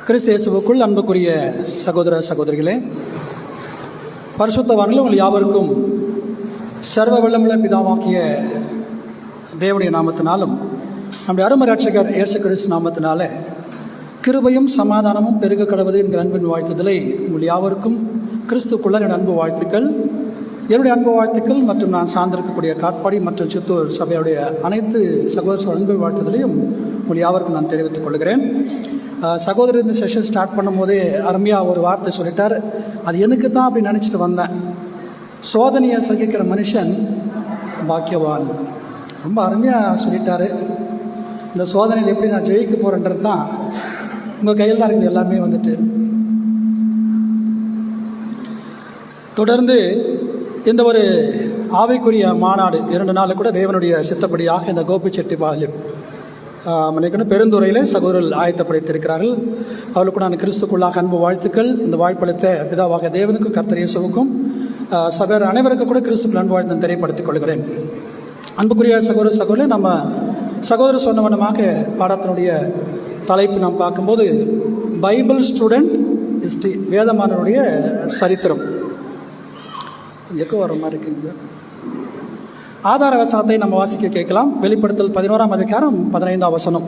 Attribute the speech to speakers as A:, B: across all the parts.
A: கிறிஸ்து இயேசுவுக்குள் அன்புக்குரிய சகோதர சகோதரிகளே, பரிசுத்தவான்கள் உங்கள் யாவருக்கும் சர்வ வல்லமுள்ள பிதாவாகிய தேவனுடைய நாமத்தினாலும் நம்முடைய அருமை ரட்சகர் இயேசு கிறிஸ்து நாமத்தினால கிருபையும் சமாதானமும் பெருக கடவுது என்கிற அன்பின் வாழ்த்துதலை உங்கள் யாவருக்கும் கிறிஸ்துக்குள்ள என்னுடைய அன்பு வாழ்த்துக்கள், என்னுடைய அன்பு வாழ்த்துக்கள் மற்றும் நான் சார்ந்திருக்கக்கூடிய காட்பாடி மற்றும் சித்தூர் சபையுடைய அனைத்து சகோதர அன்பு வாழ்த்துதலையும் உங்கள் யாவருக்கும் நான் தெரிவித்துக் கொள்கிறேன். சகோதரர் இந்த செஷன் ஸ்டார்ட் பண்ணும்போதே அருமையாக ஒரு வார்த்தை சொல்லிட்டார். அது எனக்கு தான் அப்படி நினச்சிட்டு வந்தேன். சோதனையை சகிக்கிற மனுஷன் பாக்கியவான். ரொம்ப அருமையாக சொல்லிட்டார். இந்த சோதனையில் எப்படி நான் ஜெயிக்க போகிறேன்றது தான் உங்கள் கையில் தான் இருக்குது. எல்லாமே வந்துட்டு தொடர்ந்து இந்த ஒரு ஆவிக்குரிய மாநாடு 2 நாள் கூட தேவனுடைய சித்தப்படியாக இந்த கோபிச்செட்டிப்பாளையம் மன்னிக்கணும் பெருந்துறையில் சகோதரர்கள் ஆயத்தப்படுத்தியிருக்கிறார்கள். அவர்களுக்கு நான் கிறிஸ்துக்குள்ளாக அன்பு வாழ்த்துக்கள். இந்த வாய்ப்பளித்த பிதாவாக தேவனுக்கும் கர்த்தர் இயேசுவுக்கும் சபையர் அனைவருக்கும் கூட கிறிஸ்துக்குள் அன்பு வாழ்த்து தெரியப்படுத்திக் கொள்கிறேன். அன்புக்குரிய சகோதர சகோதரர், நம்ம சகோதரர் சொன்ன வண்ணமாக பாடத்தினுடைய தலைப்பு நாம் பார்க்கும்போது பைபிள் ஸ்டூடெண்ட் ஹிஸ்ட்ரி, வேதமானவருடைய சரித்திரம். எக்கோ வர மாதிரி இருக்குங்க. ஆதார வசனத்தை நம்ம வாசிக்க கேட்கலாம். வெளிப்படுத்தல் 11ஆம் அதிகாரம் 15ஆம் வசனம்.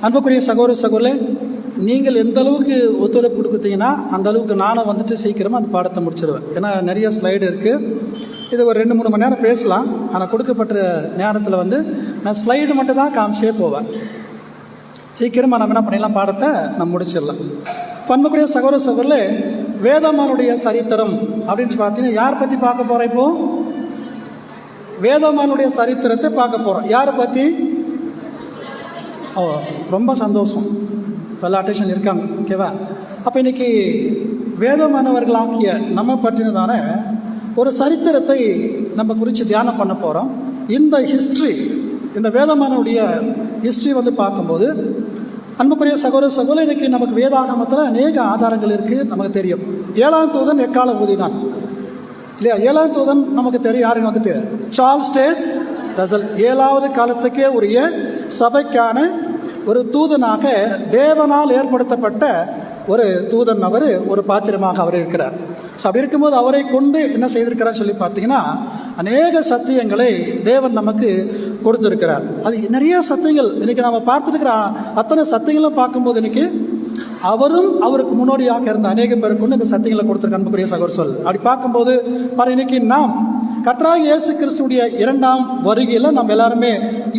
A: அன்புக்குரிய சகோதர சகோதரே, நீங்கள் எந்த அளவுக்கு ஒத்துழைப்பு கொடுத்தீங்கன்னா அந்த அளவுக்கு நானும் வந்துட்டு சீக்கிரமாக அந்த பாடத்தை முடிச்சிடுவேன். ஏன்னா நிறைய ஸ்லைடு இருக்குது. இது ஒரு 2-3 மணி நேரம் பேசலாம். ஆனால் கொடுக்கப்பட்ட நேரத்தில் நான் ஸ்லைடு மட்டும் தான் காமிச்சே போவேன். சீக்கிரமாக நம்ம என்ன பண்ணிடலாம், பாடத்தை நம்ம முடிச்சிடலாம். அன்புக்குரிய சகோதர சகோதரே, வேதமானுடைய சரித்திரம் அப்படின்னு பார்த்தீங்கன்னா யாரை பற்றி பார்க்க போகிறோம்? இப்போது வேதமானுடைய சரித்திரத்தை பார்க்க போகிறோம். யாரை பற்றி? ரொம்ப சந்தோஷம், பல அட்டென்ஷன் இருக்காங்க. ஓகேவா? அப்போ இன்றைக்கி வேதமானவர்களாகிய நம்ம பற்றினதான ஒரு சரித்திரத்தை நம்ம குறித்து தியானம் பண்ண போகிறோம். இந்த ஹிஸ்ட்ரி, இந்த வேதமானுடைய ஹிஸ்ட்ரி பார்க்கும்போது அன்புக்குரிய சகோதர சகோதரர், இன்றைக்கி நமக்கு வேதாகமத்தில் அநேக ஆதாரங்கள் இருக்குது. நமக்கு தெரியும் 7ஆம் தூதன் எக்காலம் ஊதினான் இல்லையா? 7ஆம் தூதன் நமக்கு தெரியும். யாருங்க? Charles days Russell. 7வது காலத்துக்கே உரிய சபைக்கான ஒரு தூதனாக தேவனால் ஏற்படுத்தப்பட்ட ஒரு தூதன். அவர் ஒரு பாத்திரமாக அவர் இருக்கிறார். ஸோ அப்படி இருக்கும்போது அவரை கொண்டு என்ன செய்திருக்கிறான்னு சொல்லி பார்த்தீங்கன்னா அநேக சத்தியங்களை தேவன் நமக்கு கொடுத்துருக்கிறார். அது நிறைய சத்தியங்கள் இன்றைக்கி நம்ம பார்த்துருக்கிற அத்தனை சத்தியங்களும் பார்க்கும்போது இன்றைக்கி அவரும் அவருக்கு முன்னோடியாக இருந்த அநேக பேருக்கு கொண்டு இந்த சத்தியங்களை கொடுத்துருக்க அன்புக்குரிய சகோதர சொல். அப்படி பார்க்கும்போது இன்னைக்கு நாம் கர்த்தராகிய இயேசு கிறிஸ்துடைய 2ஆம் வருகையில் நம்ம எல்லாருமே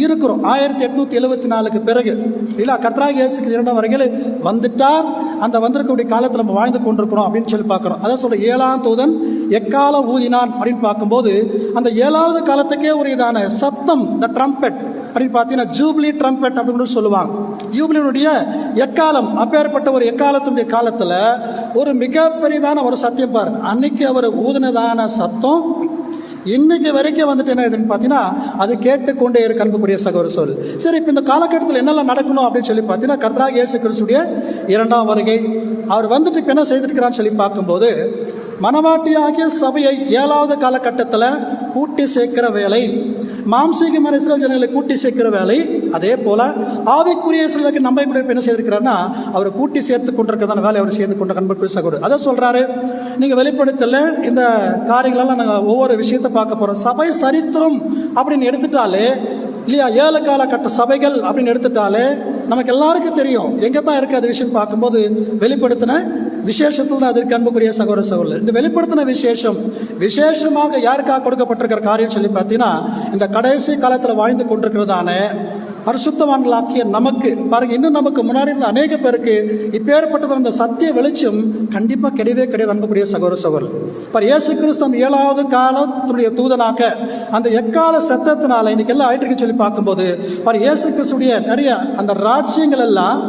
A: இருக்கிறோம். 1874க்கு பிறகு இல்லை, கர்த்தராகிய இயேசு 2ஆம் வருகையில் வந்துட்டார். அந்த வந்திருக்கக்கூடிய காலத்தில் நம்ம வாழ்ந்து கொண்டிருக்கிறோம் அப்படின்னு சொல்லி பார்க்குறோம். அதான் சொல்ல 7ஆம் தூதன் எக்காலம் ஊதினான் அப்படின்னு பார்க்கும்போது அந்த 7வது காலத்துக்கே ஒரு இதான சத்தம், த ட்ரம்பெட் அப்படின்னு பார்த்தீங்கன்னா ஜூப்ளி ட்ரம்பெட் அப்படின்னு சொல்லுவாங்க. யூப்ளினுடைய எக்காலம், அப்பேற்பட்ட ஒரு எக்காலத்தினுடைய காலத்தில் ஒரு மிகப்பெரியதான ஒரு சத்தியம் பாருங்க. அன்னைக்கு அவர் ஊதினதான சத்தம் இன்னைக்கு வரைக்கும் என்ன இதுன்னு பார்த்தீங்கன்னா அது கேட்டுக்கொண்டே இருக்கு அன்புக்குரிய சகோதர சொல். சரி, இப்போ இந்த காலகட்டத்தில் என்னெல்லாம் நடக்கணும் அப்படின்னு சொல்லி பார்த்தீங்கன்னா கர்த்தராகிய இயேசு கிறிஸ்துடைய 2ஆம் வருகை. அவர் இப்போ என்ன செய்திருக்கிறான்னு சொல்லி பார்க்கும்போது மனவாட்டியாகிய சபையை 7வது காலகட்டத்தில் கூட்டி சேர்க்கிற வேலை, மாம்சீகமான இஸ்ரவேல் ஜனங்களை கூட்டி சேர்க்கிற வேலை, அதே போல் ஆவிக்குரிய இஸ்ரவேலுக்கு நம்ம கூட என்ன செய்திருக்கிறாருன்னா அவரை கூட்டி சேர்த்து கொண்டிருக்கிறதான வேலை அவர் செய்து கொண்ட அன்புக்குரிய சகோதரர். அதை சொல்கிறாரு. நீங்கள் வெளிப்படுத்தல இந்த காரியங்களெல்லாம் நாங்கள் ஒவ்வொரு விஷயத்தை பார்க்க போகிறோம். சபை சரித்திரம் அப்படின்னு எடுத்துட்டாலே இல்லையா, 7 காலகட்ட சபைகள் அப்படின்னு எடுத்துட்டாலே நமக்கு எல்லாருக்கும் தெரியும் எங்கே தான் இருக்குது அது விஷயம். பார்க்கும்போது வெளிப்படுத்தின விசேஷத்தில் தான் அதற்கு அன்புக்குரிய சகோதர சகோதரர். இந்த வெளிப்படுத்தின விசேஷமாக யாருக்காக கொடுக்கப்பட்டிருக்கிற காரியம் சொல்லி பார்த்தீங்கன்னா இந்த கடைசி காலத்தில் வாழ்ந்து கொண்டிருக்கிறதான பரிசுத்தவான்களாக்கிய நமக்கு பாருங்க. இன்னும் நமக்கு முன்னாடி இருந்த அநேக பேருக்கு இப்பேற்பட்டது அந்த சத்திய வெளிச்சம் கண்டிப்பாக கிடையவே அன்புக்குரிய சகோதர சகோதரர். இயேசு கிறிஸ்து அந்த 7வது காலத்துடைய தூதனாக அந்த எக்கால சத்தத்தினால இன்னைக்கு எல்லாம் ஆயிட்டு சொல்லி பார்க்கும்போது இயேசு கிறிஸ்துடைய நிறைய அந்த ராஜ்யங்கள் எல்லாம்,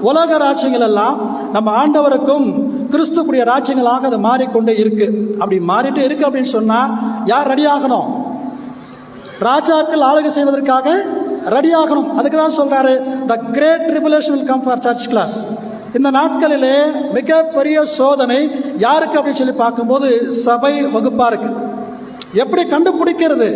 A: உலக ராஜ்யங்கள் எல்லாம் நம்ம ஆண்டவருக்கும் கிறிஸ்துக்குடைய ராஜ்யங்களாக அது மாறிக்கொண்டே இருக்கு. அப்படி மாறிட்டே இருக்கு அப்படின்னு சொன்னா யார் ரெடி ஆகணும்? ராஜாக்கள் ஆளுகை செய்வதற்காக ரெடி ஆகணும். அதுக்கு தான் சொல்கிறாரு, the great tribulation will come for church class. இந்த நாட்களிலே மிகப்பெரிய சோதனை யாருக்கு அப்படின்னு சொல்லி பார்க்கும்போது சபை வகுப்பாருக்கு. எப்படி கண்டுபிடிக்கிறது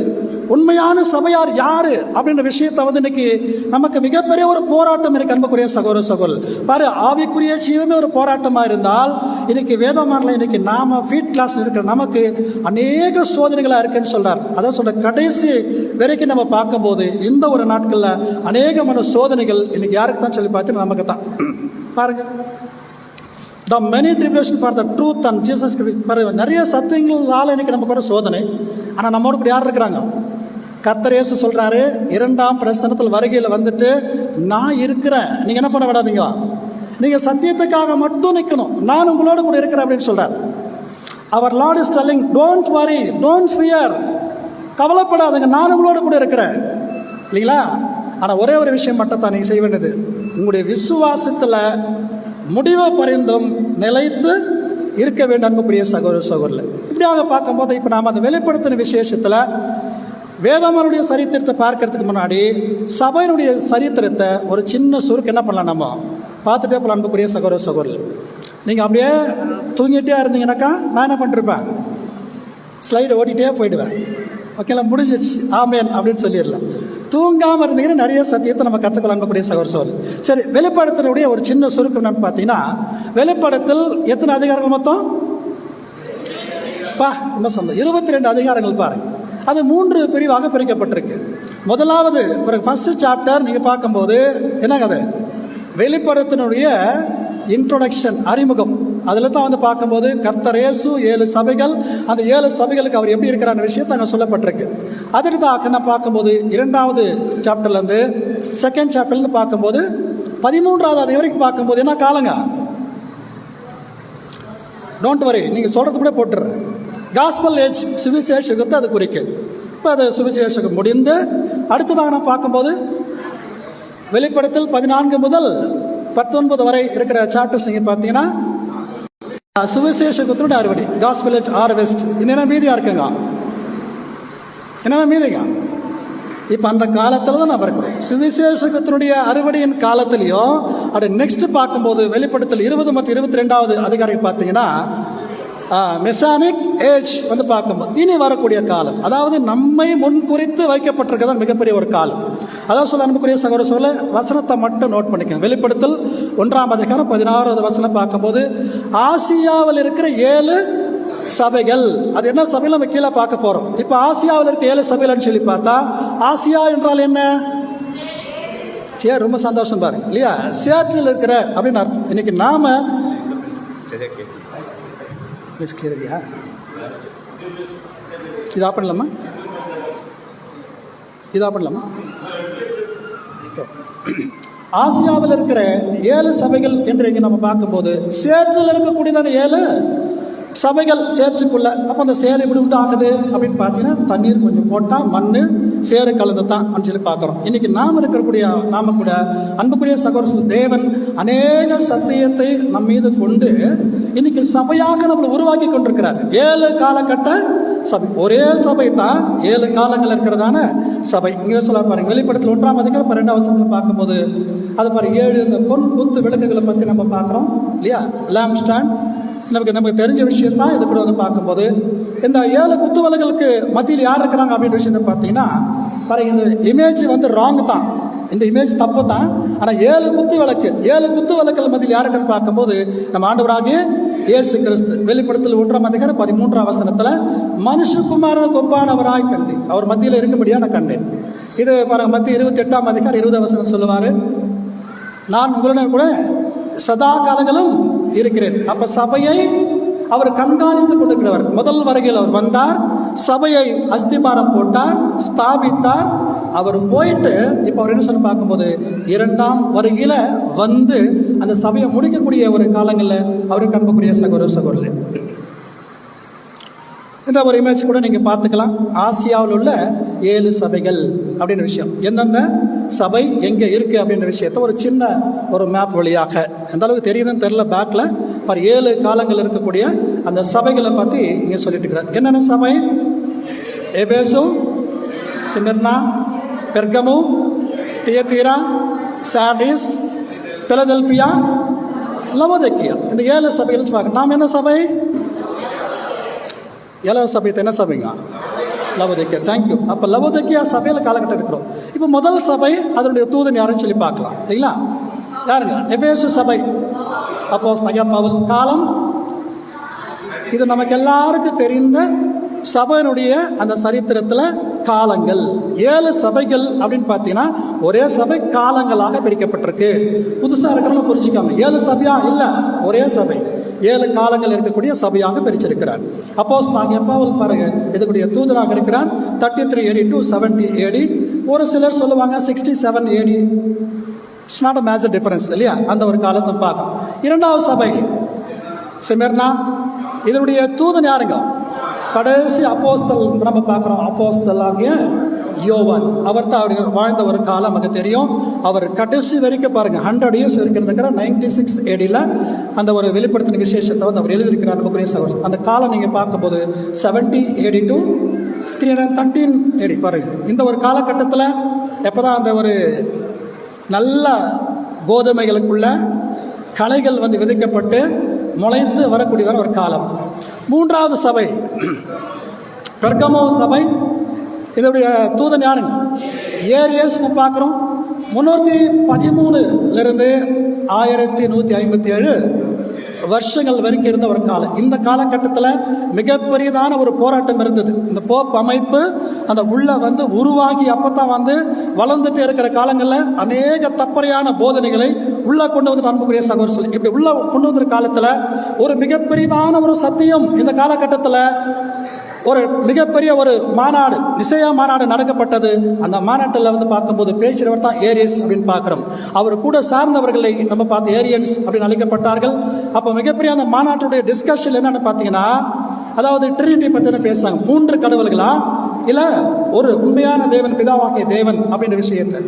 A: உண்மையான சபையார் யாரு அப்படின்ற விஷயத்தை இன்னைக்கு நமக்கு மிகப்பெரிய ஒரு போராட்டம் இருக்கு. அன்புக்குரிய சகோதர சகோதரர் பாரு, ஆவிக்குரிய ஜீவமே ஒரு போராட்டமாக இருந்தால் இன்னைக்கு வேதமாரில் இன்னைக்கு நாம ஃபீட் கிளாஸ் இருக்கிற நமக்கு அநேக சோதனைகளாக இருக்குன்னு சொல்றார். அதான் சொல்ற கடைசி வரைக்கும் நம்ம பார்க்கும்போது இந்த ஒரு நாட்களில் அநேகமான சோதனைகள் இன்னைக்கு யாருக்கு தான் சொல்லி பார்த்து நமக்கு தான். பாருங்க, த many tribulation for the truth and Jesus. நிறைய சத்தியங்களால் இன்னைக்கு நமக்கு ஒரு சோதனை. ஆனால் நம்மோட கூட யார் இருக்கிறாங்க? கர்த்தர் இயேசு சொல்றாரு, 2ஆம் பிரசன்னத்தில் வருகையில் வந்துட்டு நான் இருக்கிறேன், நீங்க என்ன பண்ண விடாதீங்க, நீங்க சத்தியத்துக்காக மட்டும் நிற்கணும், நான் உங்களோட கூட இருக்கிறேன் அப்படின்னு சொல்றார். அவர் lord is telling, don't worry, don't fear, கவலைப்படாதீங்க, நான் உங்களோட கூட இருக்கிறேன், இல்லைங்களா? ஆனால் ஒரே ஒரு விஷயம் மட்டும் தான் நீங்கள் செய்ய வேண்டியது, உங்களுடைய விசுவாசத்தில் முடிவை பரிந்தும் நிலைத்து இருக்க வேண்டும். அன்புக்குரிய சகோதர சகோதரர், இப்படியாக பார்க்கும்போது இப்போ நாம் அந்த வெளிப்படுத்தின விசேஷத்தில் வேதமனுடைய சரித்திரத்தை பார்க்கறதுக்கு முன்னாடி சபையினுடைய சரித்திரத்தை ஒரு சின்ன சுருக்கு என்ன பண்ணலாம், நம்ம பார்த்துட்டே போகலாம். அன்புக்குரிய சகோதர சகோதரர், நீங்கள் அப்படியே தூங்கிட்டே இருந்தீங்கன்னாக்கா நான் என்ன பண்ணிருப்பேன், ஸ்லைடு ஓட்டிகிட்டே போயிடுவேன். ஓகேங்களா, முடிஞ்சிச்சு, ஆமேன் அப்படின்னு சொல்லிடலாம். தூங்காமல் இருந்தீங்கன்னா நிறைய சத்தியத்தை நம்ம கற்றுக்கலாம். அன்புக்குரிய சகோதர சகோதரர், சரி, வெளிப்படுத்தினுடைய ஒரு சின்ன சுருக்கம் என்னன்னு பார்த்தீங்கன்னா, வெளிப்படத்தில் எத்தனை அதிகாரங்கள் மொத்தம்? ரொம்ப சொந்தம் 22 அதிகாரங்கள். பாருங்க, அது 3 பிரிவாக பிரிக்கப்பட்டிருக்கு. முதலாவது ஃபர்ஸ்ட் சாப்டர் நீங்கள் பார்க்கும்போது என்ன கதை, வெளிப்படத்தினுடைய இன்ட்ரோடக்ஷன், அறிமுகம். அதில் தான் பார்க்கும்போது கர்த்தர் இயேசு 7 சபைகள், அந்த 7 சபைகளுக்கு அவர் எப்படி இருக்கிறான விஷயத்தை அங்கே சொல்லப்பட்டிருக்கு. அதுக்கு தான் நான் பார்க்கும்போது 2வது சாப்டர்லேருந்து 2nd சாப்டர்லேருந்து பார்க்கும்போது 13வது அது வரைக்கும் பார்க்கும்போது என்ன காலங்க, டோன்ட் வரி, நீங்கள் சொல்கிறது கூட போட்டுடுறேன். காஸ்பல் ஏஜ், சுவிசேஷகத்தை அது குறிக்கு. இப்போ அது சுவிசேஷகம் முடிந்து அடுத்ததாக நான் பார்க்கும்போது வெளிப்படத்தில் 14 முதல் 19 வரை இருக்கிற சாப்டர்ஸ் நீங்கள் பார்த்தீங்கன்னா சுவிசேஷகத்தினுடைய அறுவடை, காஸ்பல் ஏஜ் ஹார்வெஸ்ட். என்னென்ன மீதியாக இருக்குங்க, என்னென்ன மீதிங்க? இப்போ அந்த காலத்தில் தான் நம்ம இருக்கிறோம். சுவிசேஷகத்தினுடைய அறுவடையின் காலத்திலையும் அது நெக்ஸ்ட் பார்க்கும்போது வெளிப்படத்தில் 20 மற்றும் 22வது அதிகாரம் பார்த்தீங்கன்னா மெசானிக் ஏஜ் பார்க்கும்போது இனி வரக்கூடிய காலம், அதாவது நம்மை முன்குறித்து வைக்கப்பட்டிருக்கதான் மிகப்பெரிய ஒரு காலம். அதாவது சொல்ல அன்புக்குரிய சகோதர சொல்ல வசனத்தை மட்டும் நோட் பண்ணிக்கோங்க. வெளிப்படுத்தல் 1ஆம் அதிகாரம் 16வது வசனம் பார்க்கும்போது ஆசியாவில் இருக்கிற 7 சபைகள், அது என்ன சபையில் நம்ம கீழே பார்க்க போகிறோம். இப்போ ஆசியாவில் இருக்க 7 சபைகள்னு சொல்லி பார்த்தா, ஆசியா என்றால் என்ன? சரி, ரொம்ப சந்தோஷம் பாருங்க, இல்லையா? சேர்ச்சில் இருக்கிற அப்படின்னு அர்த்தம். இன்னைக்கு நாம இதா பண்ணலாமா, இதா பண்ணலாமா? ஆசியாவில் இருக்கிற 7 சபைகள் என்று இங்கே நம்ம பார்க்கும்போது சேர்ச்சில் இருக்கக்கூடியதான 7 சபைகள் சேற்றுக்குள்ள. அப்போ அந்த சேறு எப்படி உண்டாகுது அப்படின்னு பார்த்தீங்கன்னா, தண்ணீர் கொஞ்சம் போட்டால் மண் சேறு கலந்து தான் அப்படின்னு சொல்லி பார்க்குறோம். இன்றைக்கி நாம் இருக்கக்கூடிய நாம கூட அன்புக்குரிய சகோதர தேவன் அநேக சத்தியத்தை நம் மீது கொண்டு இன்னைக்கு சபையாக நம்மளை உருவாக்கி கொண்டிருக்கிறார். 7 காலகட்ட சபை, ஒரே சபை தான் 7 காலங்கள் இருக்கிறதான சபை. இங்கே சொல்ல பாருங்க, வெளிப்படத்தில் 1ஆம் அதிகாரம் 12ஆம் வசனத்தில் பார்க்கும்போது அது பாருங்க 7 இந்த பொன் குத்து விளக்குகளை பற்றி நம்ம பார்க்குறோம், இல்லையா? லேம்ப் ஸ்டாண்ட் நமக்கு தெரிஞ்ச விஷயம் தான். இது கூட பார்க்கும்போது இந்த 7 குத்துவலைகளுக்கு மத்தியில் யார் இருக்கிறாங்க அப்படின்ற விஷயத்தை பார்த்தீங்கன்னா பாருங்க, இந்த இமேஜ் ராங் தான், இந்த இமேஜ் தப்பு தான். ஆனால் 7 குத்து விளக்குகள் மத்தியில் யார் இருக்குன்னு பார்க்கும்போது நம்ம ஆண்டவராகிய இயேசு கிறிஸ்து. வெளிப்படத்தில் 1ஆம் அதிகாரம் 13ஆம் வசனத்தில் மனுஷகுமாரனுக்கு ஒப்பானவராய் கண்டேன், அவர் மத்தியில் இருக்கும்படியாக நான் கண்டேன். இது பாருங்க மத்திய 28ஆம் அதிகாரம் 20ஆம் வசனம் சொல்லுவார், நான் உங்களுடன் கூட சதா காலங்களும் இருக்கிறேன். அப்ப சபையை அவர் கண்காணித்துக் கொண்டிருக்கிறவர். முதல் வருகையில் அவர் வந்தார், சபையை அஸ்திபாரம் போட்டார், ஸ்தாபித்தார். அவர் போயிட்டு இப்போ அவர் என்ன சொல்லி பார்க்கும்போது 2ஆம் வருகையில் வந்து அந்த சபையை முடிக்கக்கூடிய ஒரு காலங்களில் அவருக்கு அன்புக்குரிய சகோதரர் இந்த ஒரு இமேஜ் கூட நீங்கள் பார்த்துக்கலாம். ஆசியாவில் உள்ள 7 சபைகள் அப்படின்ற விஷயம், எந்தெந்த சபை எங்கே இருக்குது அப்படின்ற விஷயத்த ஒரு சின்ன ஒரு மேப் வழியாக எந்த அளவுக்கு தெரியுதுன்னு தெரியல, பேக்கில் பார் 7 காலங்கள் இருக்கக்கூடிய அந்த சபைகளை பற்றி இங்கே சொல்லிட்டு இருக்கிறார். என்னென்ன சபை? எபேசு, சிமிர்னா, பெர்கமு, தியத்தீரா, சார்டிஸ், பிலதெல்பியா, லவோதிக்கேயா. இந்த 7 சபைகள் பார்க்க. நாம் என்ன சபை? 7வது சபை என்ன சபைங்க? லவோதிக்கேயா. தேங்க்யூ. அப்போ லவோதிக்கேயா சபையில் காலகட்டம் இருக்கிறோம். இப்போ முதல் சபை அதனுடைய தூதன் யாருன்னு சொல்லி பார்க்கலாம். சரிங்களா? யாருங்க? எபேசு சபை. அப்போஸ்தலனாகிய பவுல் காலம். இது நமக்கு எல்லாருக்கும் தெரிந்த சபையினுடைய அந்த சரித்திரத்தில் காலங்கள் 7 சபைகள் அப்படின்னு பார்த்தீங்கன்னா ஒரே சபை காலங்களாக பிரிக்கப்பட்டிருக்கு. புதுசாக இருக்கிறவங்க புரிஞ்சுக்காம 7 சபையா இல்லை, ஒரே சபை 7 காலங்கள் இருக்கக்கூடிய சபையாக பிரிச்சிருக்கிறார். அப்போஸ்தலனாகிய பவுல் பாருங்க இதுக்குடைய தூதராக இருக்கிறார். 33 AD to 70 AD. ஒரு சிலர் சொல்லுவாங்க 67 AD. It's not a major difference இல்லையா? அந்த ஒரு காலத்தை பார்க்கும். 2வது சபை சிமெர்னா. இதனுடைய தூதன் யாருங்க? கடைசி அப்போஸ்தல் நம்ம பார்க்குறோம். அப்போஸ்தலனாகிய யோவான். அவர் தான் அவர் வாழ்ந்த ஒரு காலம் நமக்கு தெரியும். அவர் கடைசி வரைக்கும் பாருங்க 100 years இருக்கிறதுக்கிற 96 AD அந்த ஒரு வெளிப்படுத்தின விசேஷத்தை வந்து அவர் எழுதியிருக்கிறார். நமக்குரிய சகோதரர் அந்த காலம் நீங்கள் பார்க்கும்போது 70 AD to 313 AD பாருங்க. இந்த ஒரு காலகட்டத்தில் எப்போதான் அந்த ஒரு நல்ல கோதுமைகளுக்குள்ள களைகள் வந்து விதைக்கப்பட்டு முளைத்து வரக்கூடியதான ஒரு காலம். 3வது சபை பெர்கமோ சபை. இதனுடைய தூதன் யாருங்க? ஏரியஸ் பார்க்குறோம். 313 1157 வருஷங்கள் வரைக்கும் இருந்த ஒரு காலம். இந்த காலகட்டத்தில் மிகப்பெரியதான ஒரு போராட்டம் இருந்தது. இந்த போப் அமைப்பு அந்த உள்ள வந்து உருவாகி அப்பத்தான் வந்து வளர்ந்துட்டு இருக்கிற காலங்களில் அநேக தப்பறையான போதனைகளை உள்ள கொண்டு வந்து அன்புக்குரிய சகோதரர்கள் இப்படி உள்ள கொண்டு வந்த காலத்தில் ஒரு மிகப்பெரியதான ஒரு சத்தியம் இந்த காலகட்டத்தில் ஒரு மிகப்பெரிய ஒரு மாநாடு, நிசையா மாநாடு நடக்கப்பட்டது. அந்த மாநாட்டில் வந்து பார்க்கும்போது பேசுகிறவர் தான் ஏரியஸ் அப்படின்னு பார்க்குறோம். அவர் கூட சார்ந்தவர்களை நம்ம பார்த்து ஏரியன்ஸ் அப்படின்னு அழைக்கப்பட்டார்கள். அப்போ மிகப்பெரிய அந்த மாநாட்டுடைய டிஸ்கஷன் என்னன்னு பார்த்தீங்கன்னா, அதாவது ட்ரினிட்டி பற்றின பேசுகிறாங்க. 3 கடவுள்களா இல்லை ஒரு உண்மையான தேவன் பிதாவாகிய தேவன் அப்படின்ற விஷயத்தை.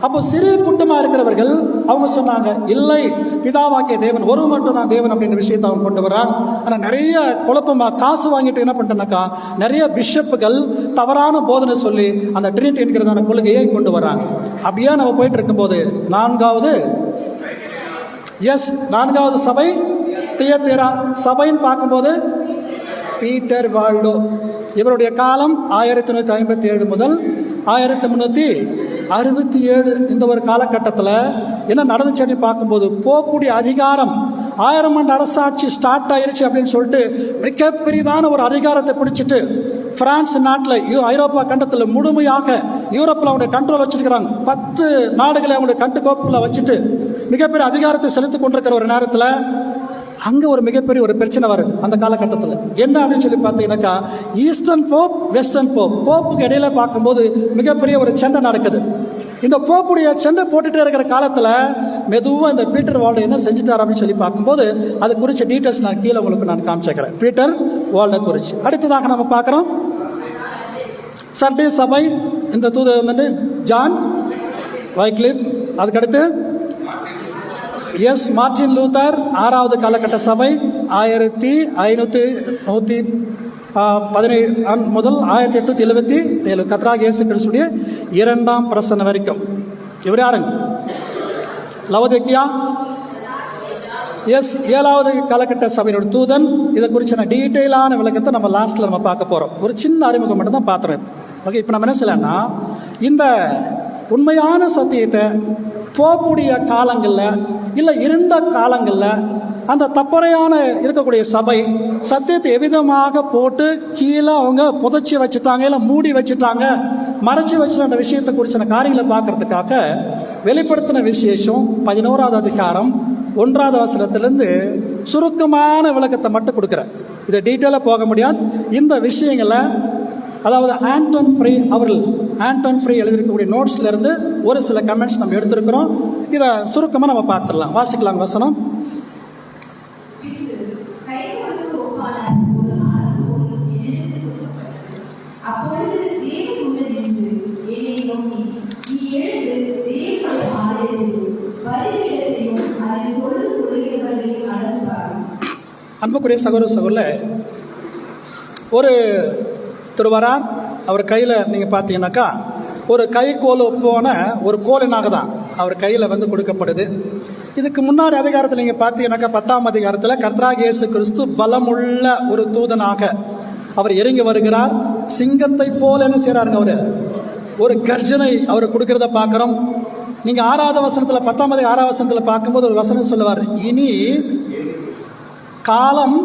A: அப்போ சிறு கூட்டமாக இருக்கிறவர்கள் அவங்க சொன்னாங்க இல்லை, பிதாவாகிய தேவன் ஒரு மட்டும் தான் தேவன் அப்படின்ற விஷயத்தை அவங்க கொண்டு வரான். ஆனால் நிறைய குழப்பமாக காசு வாங்கிட்டு என்ன பண்ணிட்டேன்னாக்கா நிறைய பிஷப்புகள் தவறான போதனை சொல்லி அந்த ட்ரினிட்டி என்கிறதான கொள்கையை கொண்டு வராங்க. அப்படியே நம்ம போயிட்டு இருக்கும்போது 4வது சபை தியத்தீரா சபைன்னு பார்க்கும்போது பீட்டர் வால்டோ. இவருடைய காலம் 1357 முதல் 1367. இந்த ஒரு காலகட்டத்தில் என்ன நடந்துச்சு பார்க்கும்போது போக்கூடிய அதிகாரம் 1000 ஆண்டு அரசாட்சி ஸ்டார்ட் ஆயிருச்சு அப்படின்னு சொல்லிட்டு மிகப்பெரியதான ஒரு அதிகாரத்தை பிடிச்சிட்டு பிரான்ஸ் நாட்டில் ஐரோப்பா கண்டத்தில் முழுமையாக யூரோப்பில் அவங்களுடைய கண்ட்ரோல் வச்சிருக்கிறாங்க. 10 நாடுகளை அவங்களுடைய கட்டுக்கோப்பில் வச்சுட்டு மிகப்பெரிய அதிகாரத்தை செலுத்தி கொண்டிருக்கிற ஒரு நேரத்தில் அங்கே ஒரு மிகப்பெரிய ஒரு பிரச்சனை வருது அந்த காலகட்டத்தில். என்ன அப்படின்னு சொல்லி பார்த்தீங்கன்னாக்கா ஈஸ்டர்ன் போப், வெஸ்டர்ன் போப், போப்புக்கு இடையில பார்க்கும்போது மிகப்பெரிய ஒரு சண்டை நடக்குது. இந்த போப்புடைய சண்டை போட்டுகிட்டே இருக்கிற காலத்தில் மெதுவாக இந்த பீட்டர் வால்டர் என்ன செஞ்சுட்டார் அப்படின்னு சொல்லி பார்க்கும்போது அது குறித்த டீட்டெயில்ஸ் நான் கீழே உங்களுக்கு நான் காமிச்சிக்கிறேன். பீட்டர் வால்டர் குறித்து அடுத்ததாக நம்ம பார்க்குறோம் சர்டே சபை. இந்த தூதர் வந்துட்டு ஜான் வைக்லிஃப். அதுக்கடுத்து மார்ட்டின் லூத்தர் 6வது காலகட்ட சபை 1517 முதல் 1877 கர்த்தராகிய இயேசு கிறிஸ்துவின் 2ஆம் பிரசன்னம் வரைக்கும். இவர் யாருங்க? லவோதிக்கேயா. 7வது காலகட்ட சபையினுடைய தூதன். இதை குறித்த டீட்டெயிலான விளக்கத்தை நம்ம லாஸ்ட்டில் நம்ம பார்க்க போகிறோம். ஒரு சின்ன அறிமுகம் மட்டும் தான் பார்த்துறேன். ஓகே, இப்போ நம்ம என்ன செய்யலாம்னா இந்த உண்மையான சத்தியத்தை போகக்கூடிய காலங்களில் இல்லை இருண்ட காலங்களில் அந்த தப்பறையான இருக்கக்கூடிய சபை சத்தியத்தை எவ்விதமாக போட்டு கீழே அவங்க புதைச்சி வச்சுட்டாங்க, இல்லை மூடி வச்சுட்டாங்க, மறைச்சி வச்சுட்ட அந்த விஷயத்தை குறித்த காரியங்களை பார்க்கறதுக்காக வெளிப்படுத்தின விசேஷம் 11வது அதிகாரம் 1வது வசனத்திலேருந்து சுருக்கமான விளக்கத்தை மட்டும் கொடுக்குறேன். இதை டீட்டெயிலாக போக முடியாது. இந்த விஷயங்களை அதாவது ஆண்டன் ஃப்ரீ எழுதியிருக்கக்கூடிய நோட்ஸ்லேருந்து ஒரு சில கமெண்ட்ஸ் நம்ம எடுத்திருக்கிறோம். இதை சுருக்கமாக நம்ம பார்த்துடலாம். வாசிக்கலாம் வசனம். அன்புக்குரிய சகோதர ஒரு திருவரார் அவர் கையில் நீங்கள் பார்த்தீங்கன்னாக்கா ஒரு கைக்கோல் போன ஒரு கோலினாக தான் அவர் கையில் வந்து கொடுக்கப்படுது. இதுக்கு முன்னாடி அதிகாரத்தில் நீங்கள் பார்த்தீங்கன்னாக்கா 10ஆம் அதிகாரத்தில் கர்த்தராகிய இயேசு கிறிஸ்து பலமுள்ள ஒரு தூதனாக அவர் இறங்கி வருகிறார். சிங்கத்தை போல என்ன செய்கிறாருங்க, அவர் ஒரு கர்ஜனை அவர் கொடுக்கறத பார்க்குறோம். நீங்கள் 6வது வசனத்தில் 10ஆம் அதிகாரம் 6வது வசனத்தில் பார்க்கும்போது ஒரு வசனம் சொல்லுவார், இனி காலம்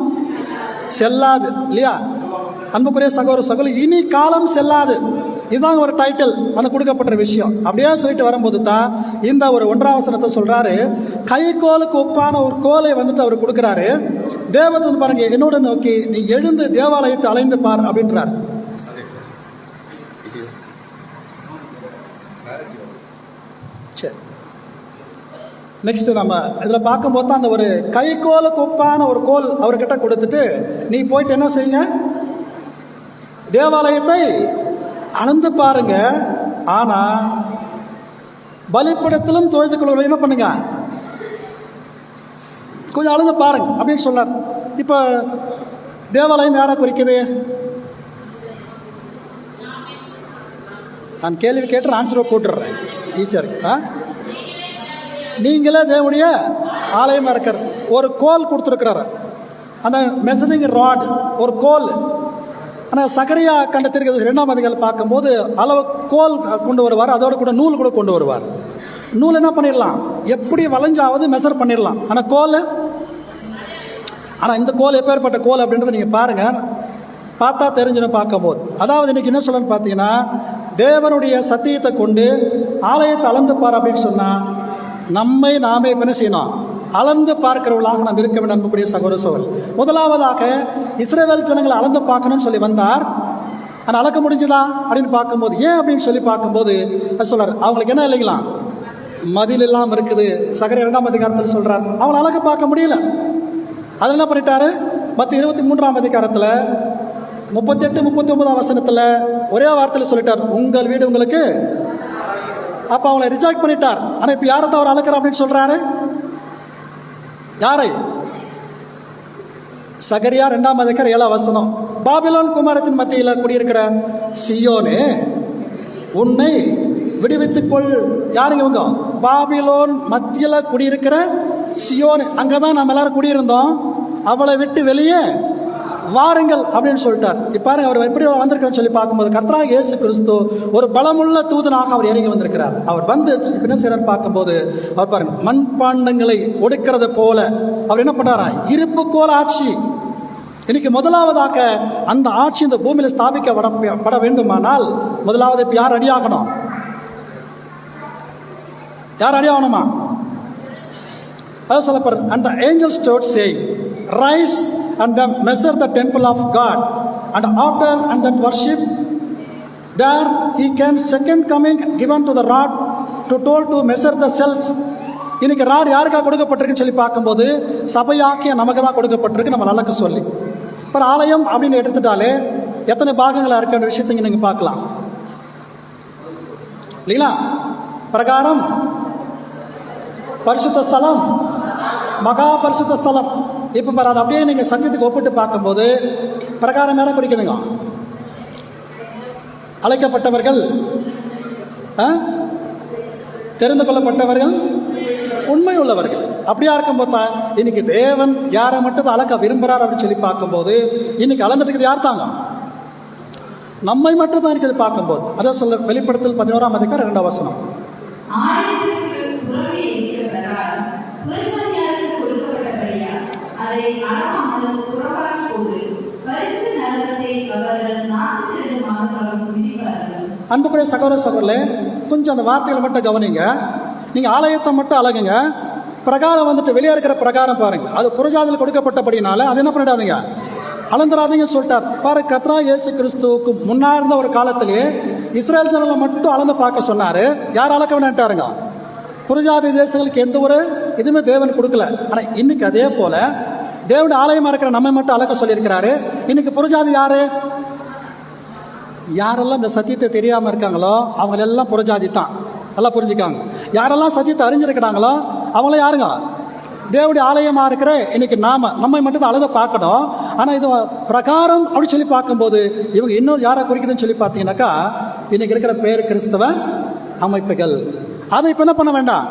A: செல்லாது. இல்லையா அன்புக்குரிய சகோதர சகோதரி, இனி காலம் செல்லாது. இதுதான் ஒரு டைட்டில் அந்த கொடுக்கப்பட்ட விஷயம். அப்படியே சொல்லிட்டு வரும்போது தான் இந்த ஒரு 1ஆம் வசனத்தை சொல்றாரு, கைக்கோலுக்கு ஒப்பான ஒரு கோலை வந்துட்டு அவர் கொடுக்குறாரு. தேவதூதன் பாருங்க என்னோட நோக்கி, நீ எழுந்து தேவாலயத்தை அலைந்து பார் அப்படின்றார். சரி, நெக்ஸ்ட் நம்ம இதில் பார்க்கும்போது தான் அந்த ஒரு கைக்கோலுக்கு ஒப்பான ஒரு கோல் அவர்கிட்ட கொடுத்துட்டு, நீ போயிட்டு என்ன செய்யுங்க, தேவாலயத்தை அளந்து பாருங்க, ஆனா பலிப்படத்திலும் தொழுது கொள்வதை என்ன பண்ணுங்க, கொஞ்சம் அளந்து பாருங்க அப்படின்னு சொன்னார். இப்போ தேவாலயம் யாரை குறிக்குது? நான் கேள்வி கேட்டு ஆன்சரை போட்டுடுறேன், ஈஸியாக இருக்கு. நீங்களே தேவனுடைய ஆலயமாக இருக்கிற ஒரு கோல் கொடுத்துருக்கிறாரு, அந்த மெசரிங் ராட் ஒரு கோல். ஆனால் சகரியா கண்டத்திற்கு 2ஆம் அதிகாரம் பார்க்கும்போது அளவு கோல் கொண்டு வருவார், அதோட கூட நூல் கூட கொண்டு வருவார். நூல் என்ன பண்ணிடலாம், எப்படி வளைஞ்சாவது மெஷர் பண்ணிடலாம். ஆனால் கோல், ஆனால் இந்த கோல் எப்பேற்பட்ட கோல் அப்படின்றத நீங்கள் பாருங்கள், பார்த்தா தெரிஞ்சுன்னு பார்க்கும்போது. அதாவது இன்றைக்கி என்ன சொல்லணும்னு பார்த்தீங்கன்னா, தேவனுடைய சத்தியத்தை கொண்டு ஆலயத்தை அளந்து பார் அப்படின்னு சொன்னால் நம்மை நாமே என்ன செய்யணும், அளந்து பார்க்கிறவர்களாக நாம் இருக்க வேண்டும். அன்புக்குரிய சகோதர சகோதரி, முதலாவதாக இஸ்ரவேல் ஜனங்களை அளந்து பார்க்கணும்னு சொல்லி வந்தார். ஆனால் அளக்க முடிஞ்சுதா அப்படின்னு பார்க்கும்போது, ஏன் அப்படின்னு சொல்லி பார்க்கும்போது சொல்றார், அவங்களுக்கு என்ன இல்லைங்களா, மதில் இல்லாமல் இருக்குது. சகரியா 2ஆம் அதிகாரத்தில் சொல்றார், அவங்களை அளக்க பார்க்க முடியல. அதில் என்ன பண்ணிட்டாரு, மத்திய 23ஆம் அதிகாரத்தில் 38-39ஆம் வசனத்தில் ஒரே வார்த்தையில் சொல்லிட்டார், உங்கள் வீடு உங்களுக்கு. அப்போ அவங்களை ரிஜெக்ட் பண்ணிட்டார். ஆனால் இப்போ யாரை தான் அவர் அளக்கிறார் அப்படின்னு சொல்றாரு, யாரை? சகரியா 2ஆம் அதிகாரம் 7ஆம் வசனம், பாபிலோன் குமாரத்தின் மத்தியில் குடியிருக்கிற சியோனே உன்னை விடுவித்துக்கொள். யாருங்க இவங்க? பாபிலோன் மத்தியில் குடியிருக்கிற சியோனே. அங்கே தான் நம்ம எல்லாரும் குடியிருந்தோம், அவளை விட்டு வெளியே வாருங்கள் அப்படின்னு சொல்லிட்டார். இப்போ அவர் எப்படி வந்திருக்காருன்னு சொல்லி பார்க்கும்போது, கர்த்தராகிய இயேசு கிறிஸ்து ஒரு பலமுள்ள தூதனாக அவர் இறங்கி வந்திருக்கிறார். அவர் வந்து என்ன செய்யறாரு பார்க்கும்போது, அவர் பாருங்க, மண்பாண்டங்களை ஒடுக்கிறத போல அவர் என்ன பண்ணாரா, இருப்பு கோல் ஆட்சி. இன்னைக்கு முதலாவதாக அந்த ஆட்சி இந்த பூமியில் ஸ்தாபிக்கப்பட வேண்டுமானால் முதலாவது இப்போ யார் அடியாகணும், யார் அடியாகணுமா? அதான் சொல்லப்படுற, and the angel stood saying, rise and then measure the temple of God and after and that worship there he can second coming given to the rod to told to measure the self. இன்னைக்கு rod யாருக்காக கொடுக்கப்பட்டிருக்குன்னு சொல்லி பார்க்கும்போது சபையாக்கிய நமக்கு தான் கொடுக்கப்பட்டிருக்கு, நம்ம அளக்க சொல்லி. இப்போ ஆலயம் அப்படின்னு எடுத்துட்டாலே எத்தனை பாகங்களாக இருக்கின்ற விஷயத்தை நீங்கள் பார்க்கலாம் இல்லைங்களா? பிரகாரம், பரிசுத்த ஸ்தலம், மகா பரிசுத்த ஸ்தலம். இப்போ பாரு, அதை அப்படியே நீங்கள் சத்தியத்துக்கு ஒப்பிட்டு பார்க்கும்போது பிரகாரம் என்ன குறிக்குதுங்க, அழைக்கப்பட்டவர்கள், தெரிந்து கொள்ளப்பட்டவர்கள், உண்மை உள்ளவர்கள். அப்படியா இருக்கும்போது தான் இன்னைக்கு தேவன் யாரை மட்டும் அளக்க விரும்புகிறார் அப்படின்னு சொல்லி பார்க்கும்போது இன்னைக்கு அளந்துட்டு இருக்குது யார் தாங்க, நம்மை மட்டும் தான் இருக்குது பார்க்கும்போது. அதை சொல்ல வெளிப்படுத்தல் 11ஆம் அதிகாரம் 2ஆம் வசனம், அன்புக்குரிய சகோதர சகோதரர்களே, கொஞ்சம் அந்த வார்த்தைகளை மட்டும் கவனிங்க. நீங்கள் ஆலயத்தை மட்டும் அழகுங்க, பிரகாரம் வந்துட்டு வெளியே இருக்கிற பிரகாரம் பாருங்க, அது புறஜாதியில் கொடுக்கப்பட்டபடினால அது என்ன பண்ணிடாதீங்க, அளந்துடாதீங்கன்னு சொல்லிட்டார். பாரு, கர்த்தராகிய இயேசு கிறிஸ்துவுக்கு முன்னாடி இருந்த ஒரு காலத்திலேயே இஸ்ரேல் ஜனங்களை மட்டும் அளந்து பார்க்க சொன்னார். யார் அளக்க வேண்டாட்டாருங்க? புறஜாதி தேசங்களுக்கு எந்த ஒரு இதுவுமே தேவன் கொடுக்கல. ஆனால் இன்னைக்கு அதே போல தேவனுடைய ஆலயமாக இருக்கிற நம்ம மட்டும் அளக்க சொல்லியிருக்கிறாரு. இன்னைக்கு புறஜாதி யாரு? யாரெல்லாம் இந்த சத்தியத்தை தெரியாமல் இருக்காங்களோ அவங்களெல்லாம் புறஜாதி தான். நல்லா புரிஞ்சுக்காங்க. யாரெல்லாம் சத்தியத்தை அறிஞ்சிருக்கிறாங்களோ அவங்களாம் யாருங்க? தேவனுடைய ஆலயமாக இருக்கிற இன்னைக்கு நம்மை மட்டும் தான் அளந்து பார்க்கணும். ஆனால் இது பிரகாரம் அப்படி சொல்லி பார்க்கும்போது இவங்க இன்னும் யாரை குறிக்குதுன்னு சொல்லி பார்த்தீங்கன்னாக்கா இன்னைக்கு இருக்கிற பேர் கிறிஸ்தவ அமைப்புகள். அதை இப்போ என்ன பண்ண வேண்டாம்,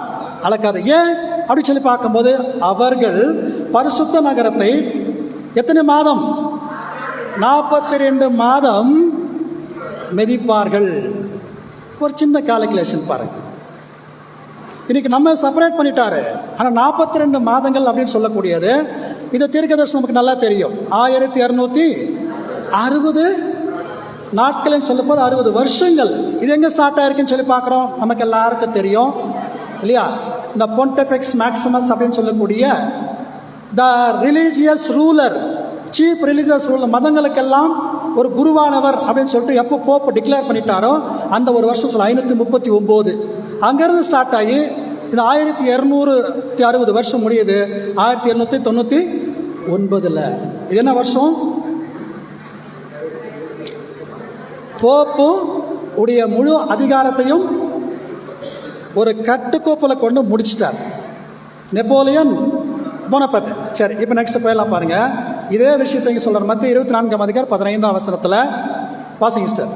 A: அளக்காது. ஏன் அப்படின்னு சொல்லி பார்க்கும்போது, அவர்கள் பரிசுத்த நகரத்தை எத்தனை மாதம்? 42 மாதம் மிதிப்பார்கள். ஒரு சின்ன கால்குலேஷன் பாருங்க. இன்னைக்கு நம்ம செப்பரேட் பண்ணிட்டாரு. ஆனால் 42 மாதங்கள் அப்படின்னு சொல்லக்கூடியது, இந்த தீர்க்கதரிசனம் நமக்கு நல்லா தெரியும். 1260 நாட்கள் சொல்லும் போது 60 வருஷங்கள். இது எங்கே ஸ்டார்ட் ஆயிருக்குன்னு சொல்லி பார்க்குறோம். நமக்கு எல்லாருக்கும் தெரியும் இல்லையா? இந்த பொன்டிஃபெக்ஸ் மேக்சிமஸ் அப்படின்னு சொல்லக்கூடிய the religious ruler, chief religious ruler, மதங்களுக்கெல்லாம் ஒரு குருவானவர் அப்படின்னு சொல்லிட்டு எப்போ போப்பு டிக்ளேர் பண்ணிட்டாரோ அந்த ஒரு வருஷம் 539 அங்கேருந்து ஸ்டார்ட் ஆகி இந்த 1260 வருஷம் முடியுது 1799. இது என்ன வருஷம்? போப்பு உடைய முழு அதிகாரத்தையும் ஒரு கட்டுக்கோப்பில் கொண்டு முடிச்சிட்டார் நெப்போலியன் போனபார்ட். சரி, இப்போ நெக்ஸ்ட் போயெல்லாம் பாருங்க. இதே விஷயத்தை இங்கே சொல்றார். மத்திய 24 அதிகாரம் 15 வசனத்தில் வாசிங்க சிஸ்டர்.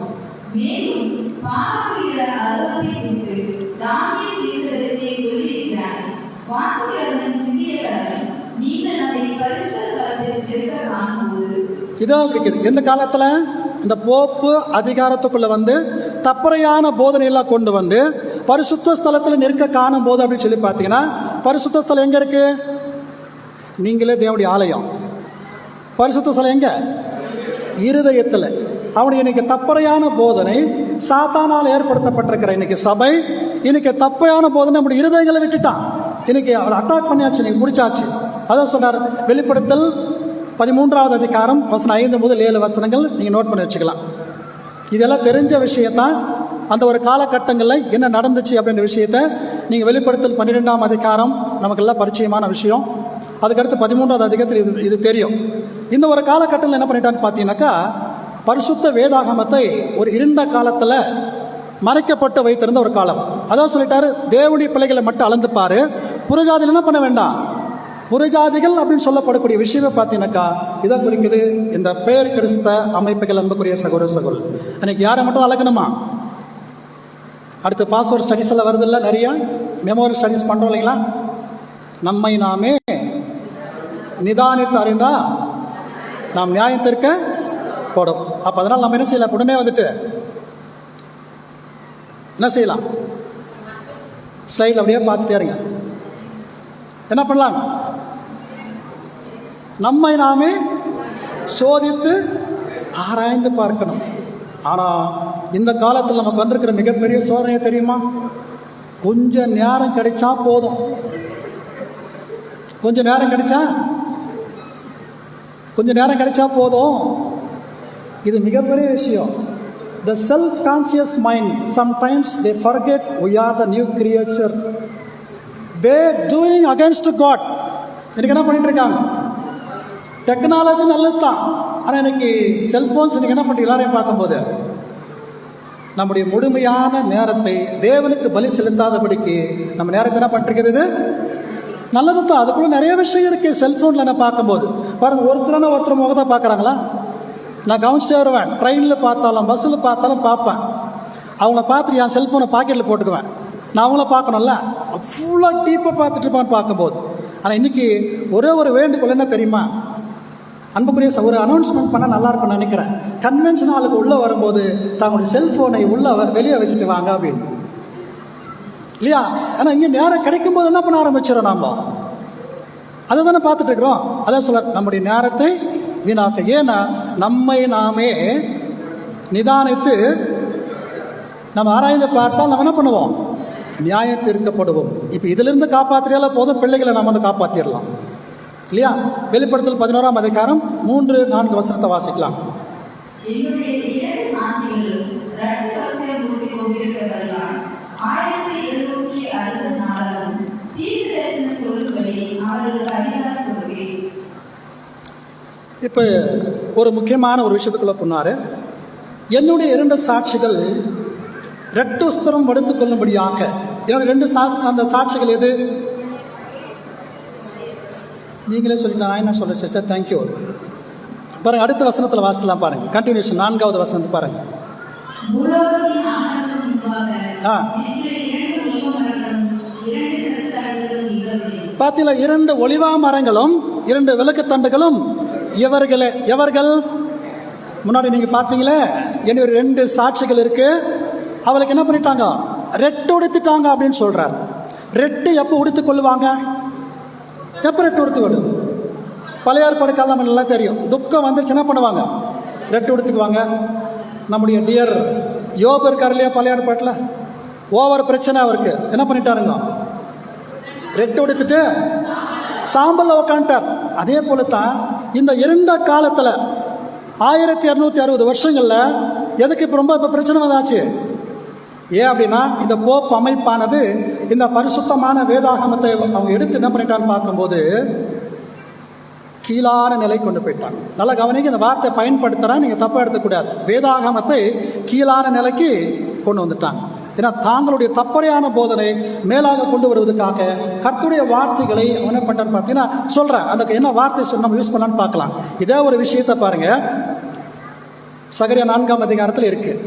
A: இதான் இருக்குது. எந்த காலத்தில் இந்த போப்பு அதிகாரத்துக்குள்ள வந்து தப்பறையான போதனையெல்லாம் கொண்டு வந்து பரிசுத்த ஸ்தலத்தில் நிற்க காணும் போது அப்படின்னு சொல்லி பார்த்தீங்கன்னா, பரிசுத்த ஸ்தலம் எங்கே இருக்கு? நீங்களே தேவனுடைய ஆலயம். பரிசுத்த ஸ்தலம் எங்க? இருதயத்தில். அவனுடைய இன்னைக்கு தப்பறையான போதனை சாத்தானால் ஏற்படுத்தப்பட்டிருக்கிற இன்னைக்கு சபை இன்னைக்கு தப்பையான போதனை நம்முடைய இருதயங்களை விட்டுட்டான். இன்னைக்கு அவளை அட்டாக் பண்ணியாச்சு, நீங்க முடிச்சாச்சு. அதான் சொன்னார் வெளிப்படுத்தல் 13 அதிகாரம் வசனம் 5 முதல் 7 வசனங்கள் நீங்கள் நோட் பண்ணி வச்சுக்கலாம். இதெல்லாம் தெரிஞ்ச விஷயத்தான். அந்த ஒரு காலகட்டங்களில் என்ன நடந்துச்சு அப்படின்ற விஷயத்த நீங்கள் வெளிப்படுத்தல் 12 அதிகாரம் நமக்கெல்லாம் பரிச்சயமான விஷயம். அதுக்கடுத்து 13 அதிகாரத்தில் இது தெரியும். இந்த ஒரு காலகட்டத்தில் என்ன பண்ணிட்டான்னு பார்த்தீங்கன்னாக்கா, பரிசுத்த வேதாகமத்தை ஒரு இருண்ட காலத்தில் மறைக்கப்பட்டு வைத்திருந்த ஒரு காலம். அதான் சொல்லிட்டாரு, தேவனுடைய பிள்ளைகளை மட்டும் அளந்துப்பாரு, புறஜாதிகள் என்ன பண்ண வேண்டாம். புறஜாதிகள் அப்படின்னு சொல்லப்படக்கூடிய விஷயமே பார்த்தீங்கன்னாக்கா இதை குறிக்குது. இந்த பேர் கிறிஸ்த அமைப்புகள் அன்புக்குரிய சகோதர சகோதரர், அன்னைக்கு யாரை மட்டும் அளக்கணுமா? அடுத்து பாஸ்வேர்ட் ஸ்டடிஸ் எல்லாம் வருது இல்லை, நிறைய மெமோரி ஸ்டடிஸ் பண்ணுறோம் இல்லைங்களா? நம்மை நாமே நிதானித்து அறிந்தா நாம் நியாயத்திற்க போடும். அப்போ அதனால் நம்ம என்ன செய்யலாம்? உடனே வந்துட்டு என்ன செய்யலாம்? ஸ்லைடில் அப்படியே பார்த்துட்டே இருங்க. என்ன பண்ணலாம்? நம்மை நாமே சோதித்து ஆராய்ந்து பார்க்கணும். ஆனால் இந்த காலத்தில் நமக்கு வந்திருக்கிற மிகப்பெரிய சோதனை தெரியுமா? கொஞ்சம் நேரம் கிடைச்சா போதும். கொஞ்சம் நேரம் கிடைச்சா போதும். இது மிகப்பெரிய விஷயம். The self-conscious mind, sometimes they forget we are the new creature. They doing against God. இன்னைக்கு என்ன பண்ணிட்டு இருக்காங்க? டெக்னாலஜி நல்லது தான். ஆனால் இன்னைக்கு செல்போன்ஸ் இன்னைக்கு என்ன பண்ணிட்டு எல்லாரையும் பார்க்கும்போது நம்முடைய முழுமையான நேரத்தை தேவனுக்கு பலி செலுத்தாதபடிக்கு நம்ம நேரத்தை என்ன பண்ணிருக்கிறது? நல்லது தான். அதுக்குள்ள நிறைய விஷயம் இருக்குது செல்ஃபோனில் நான் பார்க்கும்போது. பாருங்கள், ஒருத்தர் முகத்தை பார்க்குறாங்களா? நான் கவனிச்சிட்டே வருவேன். ட்ரெயினில் பார்த்தாலும் பஸ்ஸில் பார்த்தாலும் பார்ப்பேன். அவங்கள பார்த்துட்டு என் செல்ஃபோனை பாக்கெட்டில் போட்டுக்குவேன். நான் அவங்கள பார்க்கணும்ல, அவ்வளோ டீப்பாக பார்த்துட்டு இருப்பான்னு பார்க்கும்போது. ஆனால் இன்றைக்கி ஒரே ஒரு வேண்டுகோள் என்ன தெரியுமா? அன்புக்குரிய ஒரு அனௌன்ஸ்மெண்ட் பண்ணால் நல்லாயிருக்கும்னு நினைக்கிறேன். கன்வென்ஷன் ஆளுக்கு உள்ளே வரும்போது தங்களுடைய செல்ஃபோனை உள்ளே வெளியே வச்சுட்டு வாங்க அப்படின்னு, இல்லையா? ஆனால் இங்கே நேரம் கிடைக்கும் போது என்ன பண்ண ஆரம்பிச்சிடறோம்? நாம் அதை தானே பார்த்துட்டு இருக்கிறோம். அதான் சொல்ல, நம்முடைய நேரத்தை வீணாக்க. ஏன்னா நம்மை நாமே நிதானித்து நம்ம ஆராய்ந்து பார்த்தால் நம்ம என்ன பண்ணுவோம்? நியாயத்திற்கப்படுவோம். இப்போ இதிலிருந்து காப்பாற்றியால போதும், பிள்ளைகளை நம்ம வந்து காப்பாற்றிடலாம், இல்லையா? வெளிப்படுத்தல் 11 அதிகாரம் 3-4 வசனத்தை வாசிக்கலாம். இப்போ ஒரு முக்கியமான ஒரு விஷயத்துக்குள்ள போனார். என்னுடைய 2 சாட்சிகள் இரட்டுஸ்தரம் வடுத்து கொள்ளும்படியாக. என்னுடைய 2 அந்த சாட்சிகள் எது? நீங்களே சொல்லிட்டா, நான் என்ன சொல்ல சிஸ்டர்? தேங்க்யூ. பாருங்க, அடுத்த வசனத்தில் வாசிக்கலாம் பாருங்க. கண்டினியூஷன் 4வது வசனத்தை பாருங்க. பார்த்தீங்களா, 2 ஒலிவா மரங்களும் 2 விளக்குத்தண்டுகளும் இவர்களே. எவர்கள்? முன்னாடி நீங்க பார்த்தீங்களே, என்ன 2 சாட்சிகள் இருக்கு. அவளுக்கு என்ன பண்ணிட்டாங்க? ரெட்டு உடுத்திட்டாங்க அப்படின்னு சொல்றார். ரெட்டு எப்போ உடுத்து கொள்ளுவாங்க? எப்போ ரெட்டு உடுத்து கொள்ளும்? பழைய ஏற்பாடு காலம் நம்ம நல்லா தெரியும். துக்கம் வந்துருச்சு என்ன பண்ணுவாங்க? ரெட்டு உடுத்துக்குவாங்க. நம்முடைய டியர் யோபு இருக்கார் இல்லையா, பழைய ஏற்பாட்டில் ஓவர் பிரச்சனை அவருக்கு. என்ன பண்ணிட்டாருங்க? ரெட்டு உடுத்துட்டு சாம்பல்ல உக்காண்டார். அதே போல தான் இந்த 2 காலத்தில் 1260 வருஷங்களில் எதுக்கு இப்போ ரொம்ப பிரச்சனை வந்தாச்சு? ஏன் அப்படின்னா, இந்த போப் அமைப்பானது இந்த பரிசுத்தமான வேதாகமத்தை அவங்க எடுத்து என்ன பண்ணிட்டான்னு பார்க்கும்போது கீழான நிலை கொண்டு போயிட்டாங்க. நல்லா கவனிங்க, இந்த வார்த்தை பயன்படுத்துகிறேன், நீங்கள் தப்பாக எடுத்துக்கூடாது. வேதாகமத்தை கீழான நிலைக்கு கொண்டு வந்துட்டாங்க. ஏன்னா தாங்களுடைய தப்பறையான போதனை மேலாக கொண்டு வருவதற்காக கர்த்தருடைய வார்த்தைகளை என்ன பண்ணுறான்னு பார்த்தீங்கன்னா சொல்கிறேன். அதுக்கு என்ன வார்த்தை சொன்ன நம்ம யூஸ் பண்ணலான்னு பார்க்கலாம். இதே ஒரு விஷயத்தை பாருங்கள், சகரியா 4ஆம் அதிகாரத்தில் இருக்குது.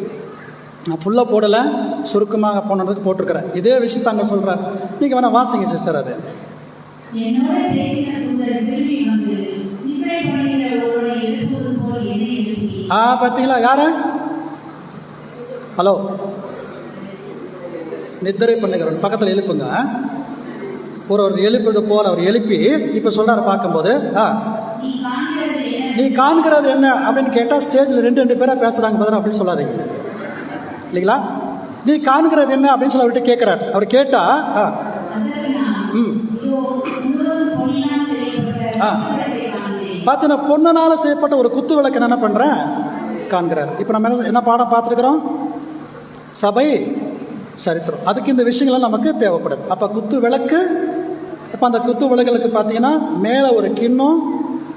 A: நான் ஃபுல்லாக போடலை, சுருக்கமாக போனதுக்கு போட்டிருக்கிறேன். இதே விஷயத்தை அங்கே சொல்கிறார். நீங்கள் வேணால் வாசிங்க சிஸ்டர். அது பார்த்தீங்களா? யார? ஹலோ, நித்திரை பண்ணுகிறவன் பக்கத்தில் எழுப்புங்க. ஒரு எழுப்புறது போல அவர் எழுப்பி இப்போ சொல்கிறார். பார்க்கும்போது நீ காண்கிறது என்ன அப்படின்னு கேட்டால் ஸ்டேஜில் 2 பேராக பேசுகிறாங்க பதில் அப்படின்னு சொல்லாதீங்க இல்லைங்களா? நீ காண்கிறது என்ன அப்படின்னு சொல்லி அவர்கிட்ட கேட்குறார். அவர் கேட்டா பார்த்தீங்கன்னா பொண்ணுனால செய்யப்பட்ட ஒரு குத்து விளக்கு என்ன பண்ணுறேன் காண்கிறார். இப்போ நம்ம என்ன பாடம் பார்த்துருக்குறோம்? சபை சரித்திரம். அதுக்கு இந்த விஷயங்கள்லாம் நமக்கு தேவைப்படுது. அப்போ குத்து விளக்கு. இப்போ அந்த குத்து விளக்குகளுக்கு பார்த்தீங்கன்னா மேலே ஒரு கிண்ணம்,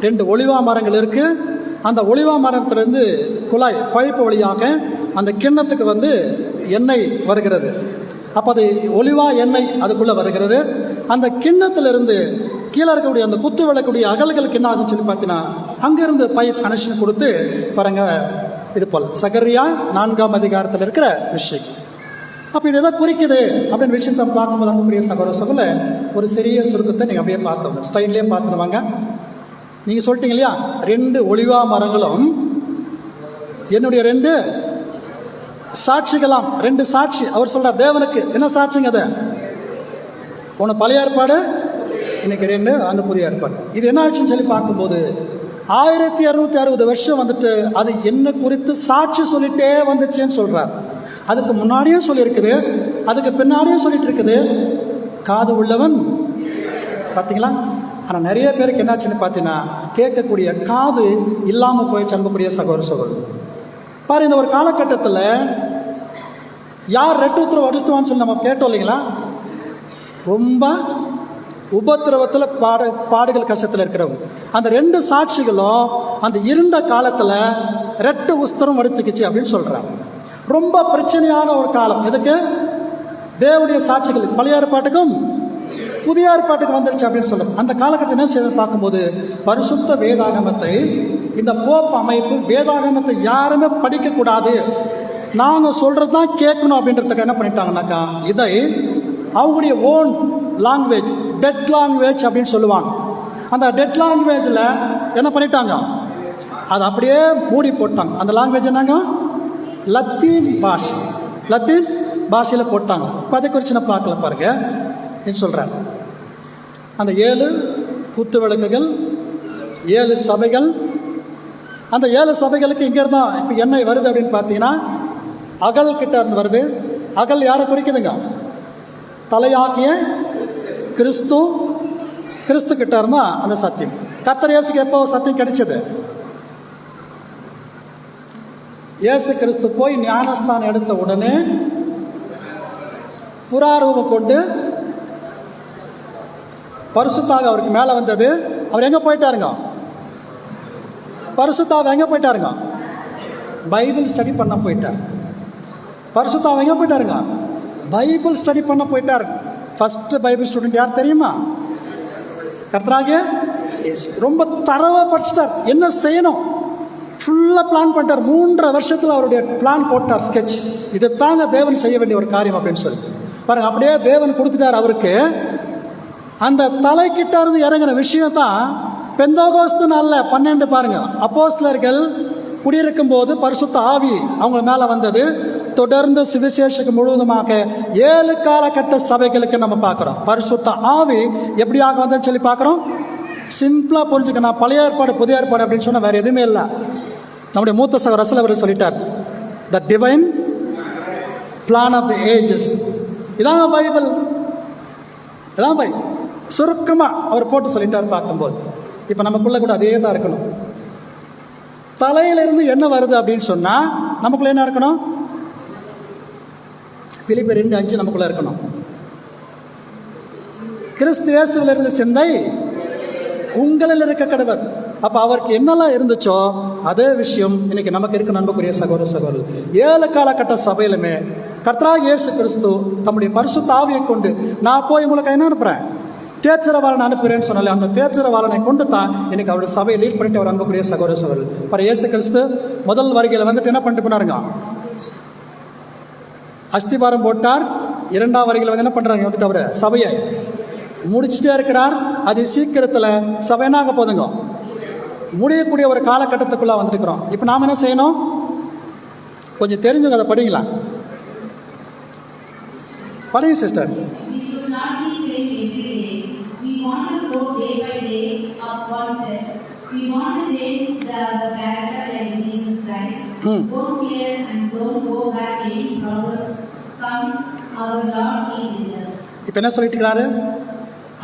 A: 2 ஒலிவா மரங்கள் இருக்குது. அந்த ஒலிவா மரத்துலேருந்து குழாய் பைப்பு வழியாக அந்த கிண்ணத்துக்கு எண்ணெய் வருகிறது. அப்போ அது ஒலிவா எண்ணெய் அதுக்குள்ளே வருகிறது. அந்த கிண்ணத்திலிருந்து கீழே இருக்கக்கூடிய அந்த குத்து விளக்குடைய அகல்களுக்கு என்ன ஆகுதுன்னு சொல்லி பார்த்தீங்கன்னா அங்கேருந்து பைப் கனெக்ஷன் கொடுத்து பாருங்க. இது போல் சகரியா 4ஆம் அதிகாரத்தில் இருக்கிற விஷயம். அப்போ இது எதை குறிக்குது அப்படின்னு விஷயத்தை பார்க்கும்போது அன்புக்குரிய சகோதர ஒரு சிறிய சுருக்கத்தை நீங்கள் அப்படியே பார்த்தோம், ஸ்டைல்லே பார்த்துருவாங்க. நீங்கள் சொல்லிட்டீங்க இல்லையா, 2 ஒலிவா மரங்களும் என்னுடைய 2 சாட்சிகளாம். 2 சாட்சி. அவர் சொல்கிறார் தேவனுக்கு என்ன சாட்சிங்க? அது ஒன்று பழைய ஏற்பாடு, இன்னைக்கு 2 அந்த புதிய ஏற்பாடு. இது என்ன ஆச்சுன்னு சொல்லி பார்க்கும்போது 1260 வருஷம் அது என்ன குறித்து சாட்சி சொல்லிட்டே வந்துச்சேன்னு சொல்கிறார். அதுக்கு முன்னாடியும் சொல்லியிருக்குது, அதுக்கு பின்னாடியும் சொல்லிட்டு இருக்குது. காது உள்ளவன் பார்த்தீங்களா? ஆனால் நிறைய பேருக்கு என்னாச்சுன்னு பார்த்தீங்கன்னா கேட்கக்கூடிய காது இல்லாமல் போய் அன்புக்குரிய சகோதர பாரு. இந்த ஒரு காலகட்டத்தில் யார் ரெட்டு உத்தரவு அடித்துவான்னு சொல்லி நம்ம கேட்டோம் இல்லைங்களா? ரொம்ப உபத்திரவத்தில் பாடுகள் கஷ்டத்தில் இருக்கிறவங்க. அந்த 2 சாட்சிகளும் அந்த இருண்ட காலத்தில் ரெட்டு உஸ்திரம் எடுத்துக்கிச்சு அப்படின்னு சொல்கிறாங்க. ரொம்ப பிரச்சனையான ஒரு காலம். எதுக்கு? தேவனுடைய சாட்சிகள் பழைய ஏற்பாட்டுக்கும் புதிய ஏற்பாட்டுக்கு வந்துருச்சு அப்படின்னு சொல்லுவோம். அந்த காலகட்டத்தில் என்ன செய்ய பார்க்கும்போது பரிசுத்த வேதாகமத்தை இந்த போப் அமைப்பு வேதாகமத்தை யாருமே படிக்கக்கூடாது, நாங்கள் சொல்கிறது தான் கேட்கணும் அப்படின்றதுக்கு என்ன பண்ணிட்டாங்கன்னாக்கா இதை அவங்களுடைய ஓன் லாங்குவேஜ், டெட் லாங்குவேஜ் அப்படின்னு சொல்லுவாங்க. அந்த டெட் லாங்குவேஜில் என்ன பண்ணிட்டாங்க, அதை அப்படியே மூடி போட்டாங்க. அந்த லாங்குவேஜ் என்னங்க? லத்தீன் பாஷை. லத்தீன் பாஷையில் போட்டாங்க. இப்போ அதை குறித்து நான் பார்க்கல பாருங்க என்ன சொல்கிறேன். அந்த 7 குத்து விளக்குகள், 7 சபைகள். அந்த 7 சபைகளுக்கு இங்கே இருந்தால் இப்போ என்ன வருது அப்படின்னு பார்த்தீங்கன்னா அகல் கிட்ட இருந்து வருது. அகல் யாரை குறிக்குதுங்க? தலையாகிய கிறிஸ்து. கிறிஸ்து கிட்ட இருந்தால் அந்த சத்தியம். கர்த்தர் இயேசுக்கு எப்போ சத்தியம் கிடைச்சது? இயேசு கிறிஸ்து போய் ஞானஸ்தானம் எடுத்த உடனே புறாரூபம் கொண்டு பரிசுத்தாக அவருக்கு மேலே வந்தது. அவர் எங்கே போயிட்டாருங்க? பரிசுத்தாக எங்கே போயிட்டாருங்க? பைபிள் ஸ்டடி பண்ண போயிட்டார். பரிசுத்தாக எங்கே போயிட்டாருங்க? பைபிள் ஸ்டடி பண்ண போயிட்டார். ஃபஸ்ட்டு பைபிள் ஸ்டூடெண்ட் யார் தெரியுமா? கர்த்தராகிய இயேசு. ரொம்ப தரவாக படிச்சிட்டார். என்ன செய்யணும், ஃபுல்லாக பிளான் பண்ணிட்டார். 3.5 வருஷத்தில் அவருடைய பிளான் போட்டார், ஸ்கெட்ச். இது தாங்க தேவன் செய்ய வேண்டிய ஒரு காரியம் அப்படின்னு சொல்லி பாருங்க. அப்படியே தேவன் கொடுத்துட்டார் அவருக்கு. அந்த தலைக்கிட்ட இருந்து இறங்குற விஷயம் தான் பெந்தோகோஸ்து நாளில் 12 பாருங்க அப்போஸ்தலர்கள் குடியிருக்கும் போது பரிசுத்த ஆவி அவங்க மேலே வந்தது. தொடர்ந்து சுவிசேஷக்கு முழுவதுமாக 7 காலகட்ட சபைகளுக்கு நம்ம பார்க்குறோம். பரிசுத்த ஆவி எப்படியாக வந்ததுன்னு சொல்லி பார்க்குறோம். சிம்பிளாக புரிஞ்சுக்கணும். பழைய ஏற்பாடு புதிய ஏற்பாடு அப்படின்னு சொன்னால் வேறு எதுவுமே இல்லை. நம்முடைய மூத்த சகோதரர் ரசல் அவர் சொல்லிட்டார், the divine plan of the ages. இதான் பைபிள், இதான் பைபிள். சுருக்கமாக அவர் போட்டு சொல்லிட்டார் பார்க்கும்போது. இப்போ நமக்குள்ளே கூட அதே தான் இருக்கணும். தலையிலிருந்து என்ன வருது அப்படின்னு சொன்னால் நமக்குள்ளே என்ன இருக்கணும்? பிலிப்பியர் 2:5 நமக்குள்ளே இருக்கணும். கிறிஸ்து இயேசுவிலிருந்து சிந்தை உங்களில் இருக்க கடவுள். அப்போ அவருக்கு என்னெல்லாம் இருந்துச்சோ அதே விஷயம் இன்னைக்கு நமக்கு இருக்க. நண்புக்குரிய சகோதர சகோதரர், 7 காலகட்ட சபையிலுமே கர்த்தராகிய இயேசு கிறிஸ்து தம்முடைய பரிசுத்த ஆவியை கொண்டு, நான் போய் உங்களுக்கு என்ன அனுப்புகிறேன், தேச்சரவாளனை அனுப்புகிறேன்னு சொன்னாலே அந்த தேச்சரவாளனை கொண்டு தான் இன்னைக்கு அவருடைய சபையை லீட் பண்ணிட்டு அவர். அன்புக்குரிய சகோதர சகோதரர், பர இயேசு கிறிஸ்து முதல் வருகையில் வந்துட்டு என்ன பண்ணிட்டு போனாருங்க, அஸ்திபாரம் போட்டார். 2ஆம் வருகையில் வந்து என்ன பண்ணுறாங்க, வந்துட்டு அவர் சபையை முடிச்சுட்டே இருக்கிறார். அது சீக்கிரத்தில் சபை என்னாக போதுங்க, முடியக்கூடிய ஒரு காலகட்டத்துக்குள்ளே வந்துருக்கிறோம். இப்போ நாம் என்ன செய்யணும், கொஞ்சம் தெரிஞ்சுங்க, அதை படிங்களா, படிங்க சிஸ்டர். இப்போ என்ன சொல்லிட்டு இருக்கிறாரு,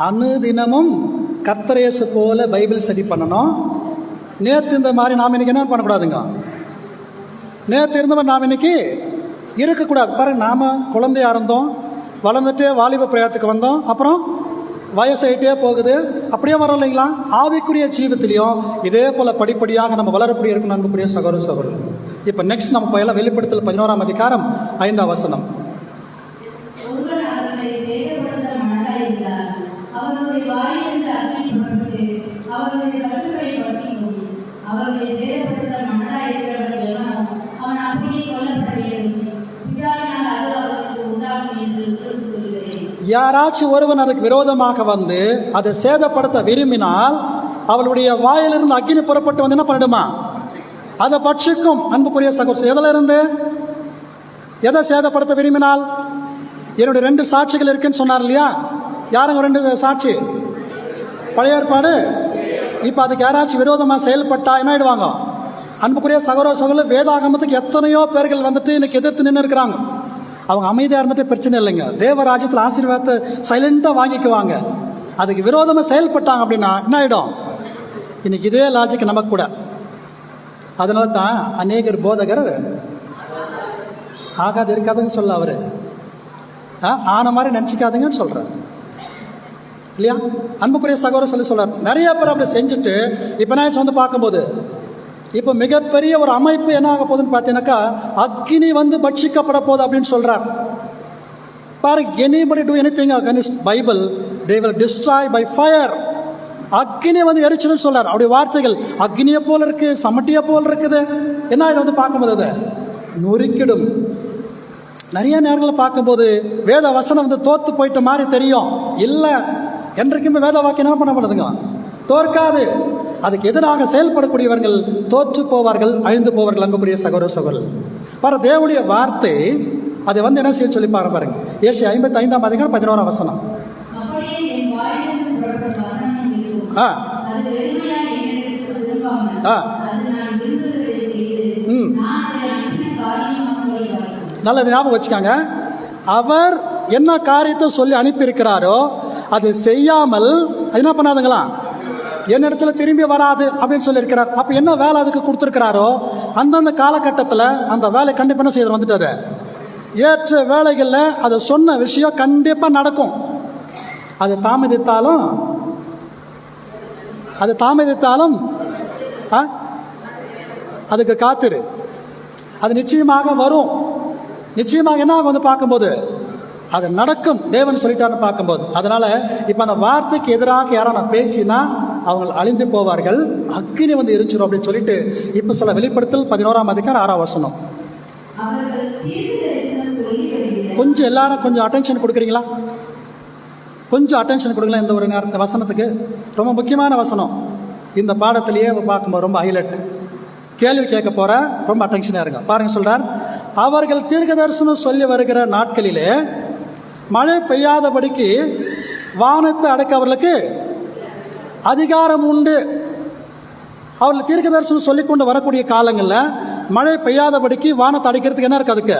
A: அனுதினமும் கர்த்தர் இயேசு போல பைபிள் ஸ்டடி பண்ணணும். நேற்று இந்த மாதிரி நாம் இன்னைக்கு என்ன பண்ணக்கூடாதுங்க, நேற்று இருந்த மாதிரி நாம் இன்னைக்கு இருக்கக்கூடாது. பாருங்க, நாம் குழந்தையாக இருந்தோம், வளர்ந்துட்டே வாலிப பிரயாத்துக்கு வந்தோம், அப்புறம் வயசாயிட்டே போகுது, அப்படியே வரோம் இல்லைங்களா. ஆவிக்குரிய ஜீவத்திலையும் இதே போல் படிப்படியாக நம்ம வளரக்கூடிய இருக்கணும். அன்புக்குரிய சகோதர சகோதரர், இப்போ நெக்ஸ்ட் நம்ம போயெல்லாம் வெளிப்படுத்தல் 11ஆம் அதிகாரம் 5ஆம் வசனம். யாராச்சும் ஒருவன் அதுக்கு விரோதமாக வந்து அதை சேதப்படுத்த விரும்பினால் அவளுடைய வாயிலிருந்து அக்கினி புறப்பட்டு வந்து என்ன பண்ணிடுமா, அதை பட்சிக்கும். அன்புக்குரிய சகோதரர், எதில் இருந்து எதை சேதப்படுத்த விரும்பினால், என்னுடைய 2 சாட்சிகள் இருக்குன்னு சொன்னார் இல்லையா. யாருங்க 2 சாட்சி? பழைய ஏற்பாடு. இப்போ அதுக்கு யாராச்சும் விரோதமாக செயல்பட்டா என்ன ஆயிடுவாங்க? அன்புக்குரிய சகோதர சகோதரர், வேதாகமத்துக்கு எத்தனையோ பேர்கள் வந்துட்டு இன்னைக்கு எதிர்த்து நின்று இருக்கிறாங்க. அவங்க அமைதியாக இருந்துட்டு பிரச்சனை இல்லைங்க, தேவராஜ்யத்தில் ஆசீர்வாதத்தை சைலண்டாக வாங்கிக்குவாங்க. அதுக்கு விரோதமாக செயல்பட்டாங்க அப்படின்னா என்ன ஆகிடும்? இன்னைக்கு இதே லாஜிக் நமக்கு கூட. அதனால தான் அநேகர் போதகர் ஆகாது இருக்காதுன்னு சொல்ல, அவர் ஆன மாதிரி நினச்சிக்காதுங்கன்னு சொல்கிறார் இல்லையா. அன்புக்குரிய சகோதரர் சொல்லி சொல்கிறார். நிறைய பேர் அப்படி செஞ்சுட்டு இப்போ நான் வந்து பார்க்கும்போது இப்போ மிகப்பெரிய ஒரு அமைப்பு என்ன ஆக போகுதுன்னு பார்த்தீங்கன்னாக்கா, அக்கினி வந்து பட்சிக்கப்பட போகுது அப்படின்னு சொல்கிறார். பாருங்க, anybody do anything against Bible, they will destroy by fire. அக்கினி வந்து எரிச்சுன்னு சொல்கிறார். அவருடைய வார்த்தைகள் அக்னியை போல் இருக்குது, சமட்டியை போல் இருக்குது. என்ன ஆகிடும் வந்து பார்க்கும்போது அதை நொறுக்கிடும். நிறைய நேரங்களில் பார்க்கும்போது வேத வசனம் வந்து தோற்று போயிட்ட மாதிரி தெரியும். இல்லை, என்றைக்குமே வேத வாக்கியம் என்ன பண்ண பண்ணுதுங்க, தோற்காது. அதுக்கு எதிராக செயல்படக்கூடியவர்கள் தோற்று போவார்கள், அழிந்து போவார்கள். அன்புக்குரிய சகோதர சகோதரர், பாரு தேவனுடைய வார்த்தை அதை வந்து என்ன செய்ய சொல்லி பாருங்க. ஏசாயா 55ஆம் அதிகாரம் 11ஆம் வசனம். நல்லது, ஞாபகம் வச்சுக்காங்க. அவர் என்ன காரியத்தை சொல்லி அனுப்பியிருக்கிறாரோ அது செய்யாமல் அது என்ன பண்ணாதுங்களா, என்னிடத்துல திரும்பி வராது அப்படின்னு சொல்லியிருக்கிறார். அப்போ என்ன வேலை அதுக்கு கொடுத்துருக்கிறாரோ அந்தந்த காலகட்டத்தில் அந்த வேலை கண்டிப்பாக என்ன செய்து வந்துட்டு அதை ஏற்ற வேலைகளில் அதை சொன்ன விஷயம் கண்டிப்பாக நடக்கும். அது தாமதித்தாலும் அதுக்கு காத்திரு, அது நிச்சயமாக வரும். நிச்சயமாக என்ன வந்து பார்க்கும்போது அது நடக்கும், தேவன் சொல்லிட்டாருன்னு பார்க்கும்போது. அதனால் இப்போ அந்த வார்த்தைக்கு எதிராக யாரும் நான் பேசினா அவங்க அழிந்து போவார்கள், அக்கினி வந்து எரிச்சிடும் அப்படின்னு சொல்லிட்டு இப்போ சொல்ல வெளிப்படுத்தல் 11ஆம் அதிகாரம் 6ஆம் வசனம். கொஞ்சம் எல்லாரும் கொஞ்சம் அட்டென்ஷன் கொடுக்குறீங்களா? கொஞ்சம் அட்டென்ஷன் கொடுக்கலாம் இந்த ஒரு நேரத்தை வசனத்துக்கு. ரொம்ப முக்கியமான வசனம் இந்த பாடத்திலேயே பார்க்கும்போது ரொம்ப ஹைலைட். கேள்வி கேட்க போற, ரொம்ப அட்டென்ஷனாக இருங்க. பாருங்க, சொல்றார், அவர்கள் தீர்க்க தரிசனம் சொல்லி வருகிற நாட்களிலே மழை பெய்யாதபடிக்கு வானத்தை அடைக்க அவர்களுக்கு அதிகாரம் உண்டு. அவர்கள் தீர்க்க தரிசனம் சொல்லி கொண்டு வரக்கூடிய காலங்களில் மழை பெய்யாதபடிக்கு வானத்தை அடைக்கிறதுக்கு என்ன இருக்கு? அதுக்கு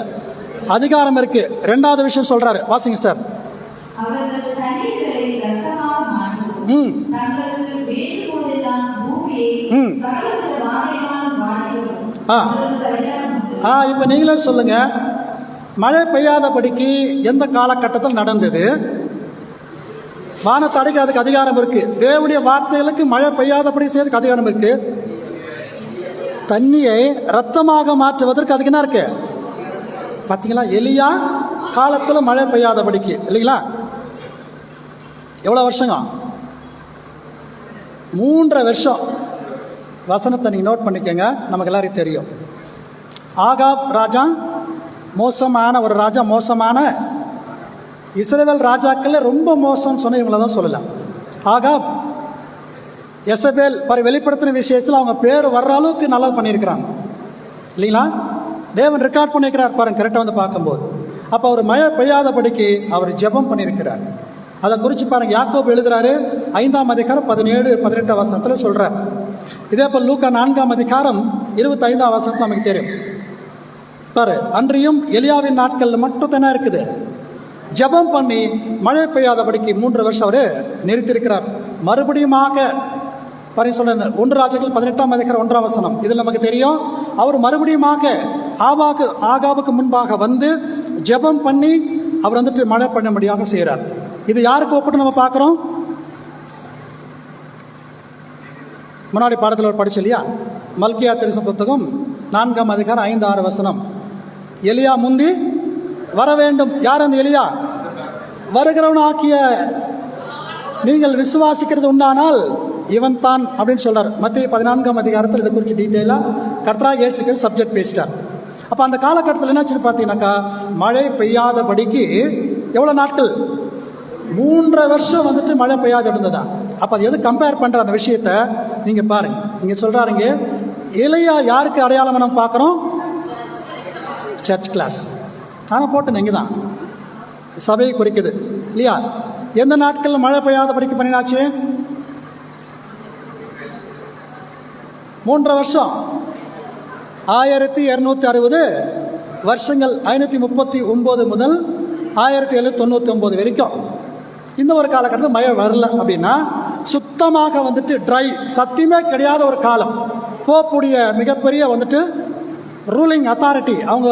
A: அதிகாரம் இருக்கு. ரெண்டாவது விஷயம் சொல்றாரு, வாசிங்க சார். இப்ப நீங்களே சொல்லுங்க, மழை பெய்யாதபடிக்கு எந்த காலகட்டத்தில் நடந்தது? வானத்தை அடைக்க அதுக்கு அதிகாரம் இருக்கு. தேவனுடைய வார்த்தைகளுக்கு மழை பெய்யாதபடி செய்யறதுக்கு அதிகாரம் இருக்கு. தண்ணியை ரத்தமாக மாற்றுவதற்கு அதுக்கு என்ன இருக்கு? பார்த்தீங்களா? எலியா காலத்தில் மழை பெய்யாதபடிக்கு இல்லைங்களா? எவ்வளோ வருஷங்க? 3 வருஷம். வசனத்தை நீங்கள் நோட் பண்ணிக்கோங்க, நமக்கு எல்லாரையும் தெரியும். ஆகாப் ராஜா மோசமான ஒரு ராஜா, மோசமான இஸ்ரவேல் ராஜாக்களில் ரொம்ப மோசம்னு சொன்ன இவங்கள தான் சொல்லலாம். ஆகாப் எசபேல் வெளிப்படுத்தின விஷயத்தில் அவங்க பேர் வர்ற அளவுக்கு நல்லா பண்ணியிருக்கிறாங்க இல்லைங்களா? தேவன் ரெக்கார்ட் பண்ணியிருக்கிறார் பாருங்க, கரெக்டாக வந்து பார்க்கும்போது. அப்போ அவர் மழை பெய்யாதபடிக்கு அவர் ஜெபம் பண்ணியிருக்கிறார். அதை குறித்து பாருங்க, யாக்கோபு எழுதுறாரு 5ஆம் அதிகாரம் 17-18 வசனத்தில் சொல்றார். இதே போல் லூக்கா 4ஆம் அதிகாரம் 25ஆம் வசனத்தில் நமக்கு தெரியும் பாரு. அன்றியும் எலியாவின் நாட்கள் மட்டும் தானே இருக்குது, ஜெபம் பண்ணி மழை பெய்யாதபடிக்கு 3 வருஷம் அவர் நிறுத்தியிருக்கிறார். மறுபடியுமாக பாருங்க சொல்ற 1 ராஜாக்கள் 18ஆம் அதிகாரம் 1ஆம் வசனம். இதில் நமக்கு தெரியும், அவர் மறுபடியுமாக ஆகாபுக்கு முன்பாக வந்து ஜெபம் பண்ணி அவர் வந்துட்டு மழை பண்ணும்படியாக செய்கிறார். இது யாருக்கு ஒப்பிட்டு நம்ம பார்க்குறோம்? முன்னாடி பாடத்தில் ஒரு படிச்சு இல்லையா, மல்கியா தரிசன புத்தகம் 4ஆம் அதிகாரம் 5-6 வசனம். எலியா முந்தி வர வேண்டும். யார் அந்த எலியா? வருகிறவன் ஆக்கிய நீங்கள் விசுவாசிக்கிறது உண்டானால் இவன் தான் அப்படின்னு சொல்றார். மத்திய 14ஆம் அதிகாரத்தில் இதை குறித்து டீட்டெயிலாக கர்த்தராகிய இயேசு கிறிஸ்து சப்ஜெக்ட் பேசிட்டார். அப்போ அந்த காலகட்டத்தில் என்னாச்சுன்னு பார்த்தீங்கன்னாக்கா, மழை பெய்யாதபடிக்கு எவ்வளோ நாட்கள்? 3 வருஷம் வந்துட்டு மழை பெய்யாது இருந்ததா. அப்போ அது எது கம்பேர் பண்ணுற அந்த விஷயத்தை நீங்கள் பாருங்க. இங்கே சொல்கிறாருங்க, எலியா யாருக்கு அடையாளம் நம்ம பார்க்குறோம்? Church class. ஆனால் போட்டு இங்கே தான் சபையை குறிக்குது இல்லையா? எந்த நாட்களில் மழை பெய்யாதபடிக்கு பண்ணினாச்சு? 3 வருஷம், 1260 வருஷங்கள், 539 முதல் 1799 வரைக்கும். இந்த ஒரு காலகட்டத்தில் மழை வரல அப்படின்னா சுத்தமாக வந்துட்டு ட்ரை, சத்தியமே கிடையாத ஒரு காலம். போகக்கூடிய மிகப்பெரிய வந்துட்டு ரூலிங் அத்தாரிட்டி, அவங்க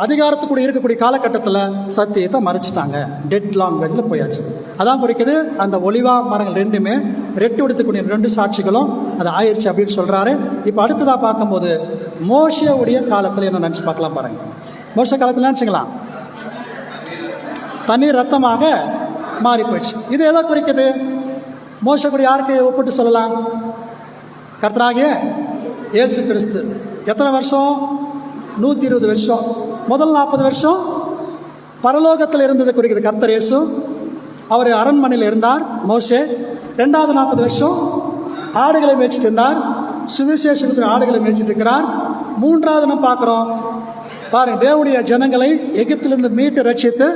A: அதிகாரத்துக்கூட இருக்கக்கூடிய காலகட்டத்தில் சத்தியத்தை மறைச்சிட்டாங்க. டெட் லாங்குவேஜில் போயாச்சு. அதான் குறிக்குது அந்த ஒலிவா மரங்கள் ரெண்டுமே ரெட்டு எடுத்துக்கூடிய 2 சாட்சிகளும் அது ஆயிடுச்சு அப்படின்னு சொல்கிறாரு. இப்போ அடுத்ததாக பார்க்கும்போது மோசேவுடைய காலத்தில் என்ன நினச்சி பார்க்கலாம் பாருங்க. மோசே காலத்தில் நினச்சிக்கலாம், தண்ணீர் ரத்தமாக மாறி போயிடுச்சு. இது எதை குறிக்குது? மோசே கூட யாருக்கு ஒப்பிட்டு சொல்லலாம்? கர்த்தராகிய இயேசு கிறிஸ்து. எத்தனை வருஷம்? 120 வருஷம். முதல் 40 வருஷம் பரலோகத்தில் இருந்தது குறிக்குது. கர்த்தர் இயேசு அவர் அரண்மனையில் இருந்தார். மோசே 2வது 40 வருஷம் ஆடுகளை மேய்ச்சிட்டு இருந்தார். சுவிசேஷத்தில் ஆடுகளை மேய்ச்சிட்டு இருக்கிறார். 3வது நம்ம பார்க்குறோம் பாருங்க, தேவனுடைய ஜனங்களை எகிப்திலிருந்து மீட்டு ரட்சித்து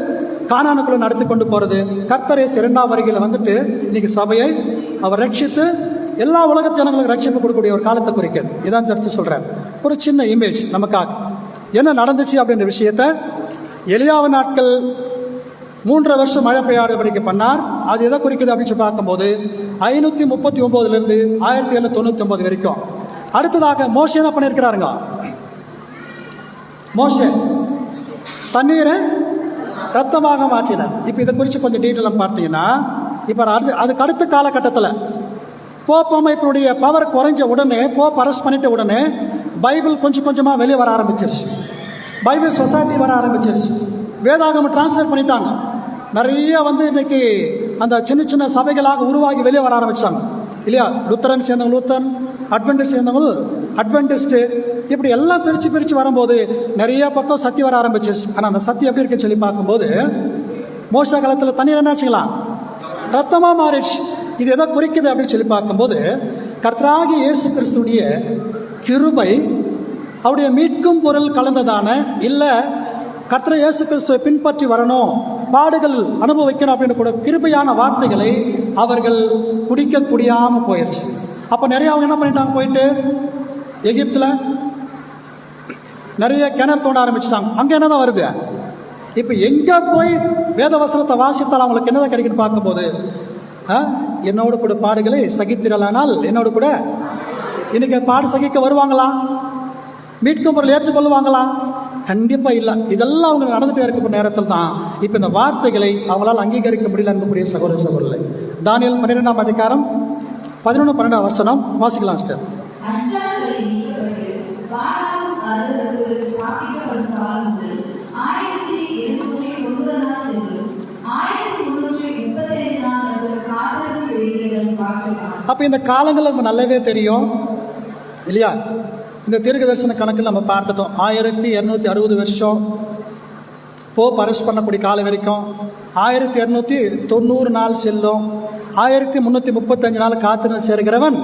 A: கானானுக்குள்ள நடத்தி கொண்டு போகிறது. கர்த்தர் இயேசு 2ஆம் வருகையில் வந்துட்டு இன்னைக்கு சபையை அவர் ரட்சித்து எல்லா உலக ஜனங்களுக்கு ரட்சிப்பு கொடுக்கக்கூடிய ஒரு காலத்தை குறிக்கிறது. இதான் சர்ச்சு சொல்கிறார். ஒரு சின்ன இமேஜ் நமக்காக என்ன நடந்துச்சு அப்படின்ற விஷயத்த. எலியாவின் நாட்கள் 3 வருஷம் மழை பெய்யாதபடிக்கு பண்ணார். அது எதை குறிக்குது அப்படின்னு சொல்லி பார்க்கும்போது 539 1799 வரைக்கும். அடுத்ததாக மோசே என்ன பண்ணியிருக்கிறாருங்க? மோசே தண்ணீரை ரத்தமாக மாற்றினார். இப்போ இதை குறித்து கொஞ்சம் டீட்டெயிலாக பார்த்தீங்கன்னா, இப்போ அதுக்கு அடுத்த காலகட்டத்தில் போப் அமைப்பினுடைய பவர் குறைஞ்ச உடனே, போப் அரெஸ்ட் பண்ணிட்ட உடனே பைபிள் கொஞ்சம் கொஞ்சமாக வெளியே வர ஆரம்பிச்சிருச்சு. பைபிள் சொசைட்டி வர ஆரம்பிச்சிருச்சு. வேதாகமம் டிரான்ஸ்லேட் பண்ணிட்டாங்க. நிறைய இன்னைக்கு அந்த சின்ன சின்ன சபைகளாக உருவாகி வெளியே வர ஆரம்பித்தாங்க. இல்லையா? லுத்தரன் சேர்ந்தவங்க லூத்தரன், அட்வென்டிஸ்ட் சேர்ந்தவங்க அட்வென்டிஸ்ட்டு, இப்படி எல்லாம் பிரித்து வரும்போது நிறைய பக்கம் சத்தி வர ஆரம்பிச்சு. ஆனால் அந்த சத்தி எப்படி இருக்குன்னு சொல்லி பார்க்கும்போது, மோச காலத்தில் தண்ணீர் என்னாச்சுங்களா? ரத்தமாக மாறிடுச்சு. இது எதை குறிக்குது அப்படின்னு சொல்லி பார்க்கும்போது, கர்த்தராகிய இயேசு கிறிஸ்துடைய கிருபை, அவருடைய மீட்கும் பொருள் கலந்ததான, இல்லை கர்த்தர் இயேசு கிறிஸ்துவை பின்பற்றி வரணும், பாடுகள் அனுபவிக்கணும் அப்படின்னு கூட கிருபையான வார்த்தைகளை அவர்கள் குடிக்க முடியாமல் போயிடுச்சு. அப்போ நிறைய அவங்க என்ன பண்ணிட்டாங்க, போயிட்டு எகிப்தில் நிறைய கிணறு தோண்ட ஆரம்பிச்சிட்டாங்க. அங்கே என்ன தான் வருது? இப்போ எங்கே போய் வேத வசனத்தை வாசித்தால் அவங்களுக்கு என்னதான் கிடைக்குன்னு பார்க்கும்போது, என்னோட கூட பாடுகளை சகித்திரலானால் என்னோட கூட இன்னைக்கு பாடு சகிக்க வருவாங்களா? மீட்கும் பொருள் ஏற்றுக்கொள்வாங்களா? கண்டிப்பாக இல்லை. இதெல்லாம் அவங்க நடந்துகிட்டே இருக்க நேரத்தில் தான் இப்போ இந்த வார்த்தைகளை அவங்களால் அங்கீகரிக்க முடியல. அன்புக்குரிய சகோதர சகோதரர்களே, தானியேல் 12ஆம் அதிகாரம் 11-12 வசனம் வாசிக்கலாம் சார். அப்போ இந்த காலங்கள் நம்ம நல்லாவே தெரியும் இல்லையா? இந்த தீர்க்க தரிசன கணக்கில் நம்ம பார்த்துட்டோம். 1260 வருஷம் போப் அரெஸ்ட் பண்ணக்கூடிய காலம் வரைக்கும் 1290 நாள் செல்லும். 1335 நாள் காத்திருந்து சேர்கிறவன்.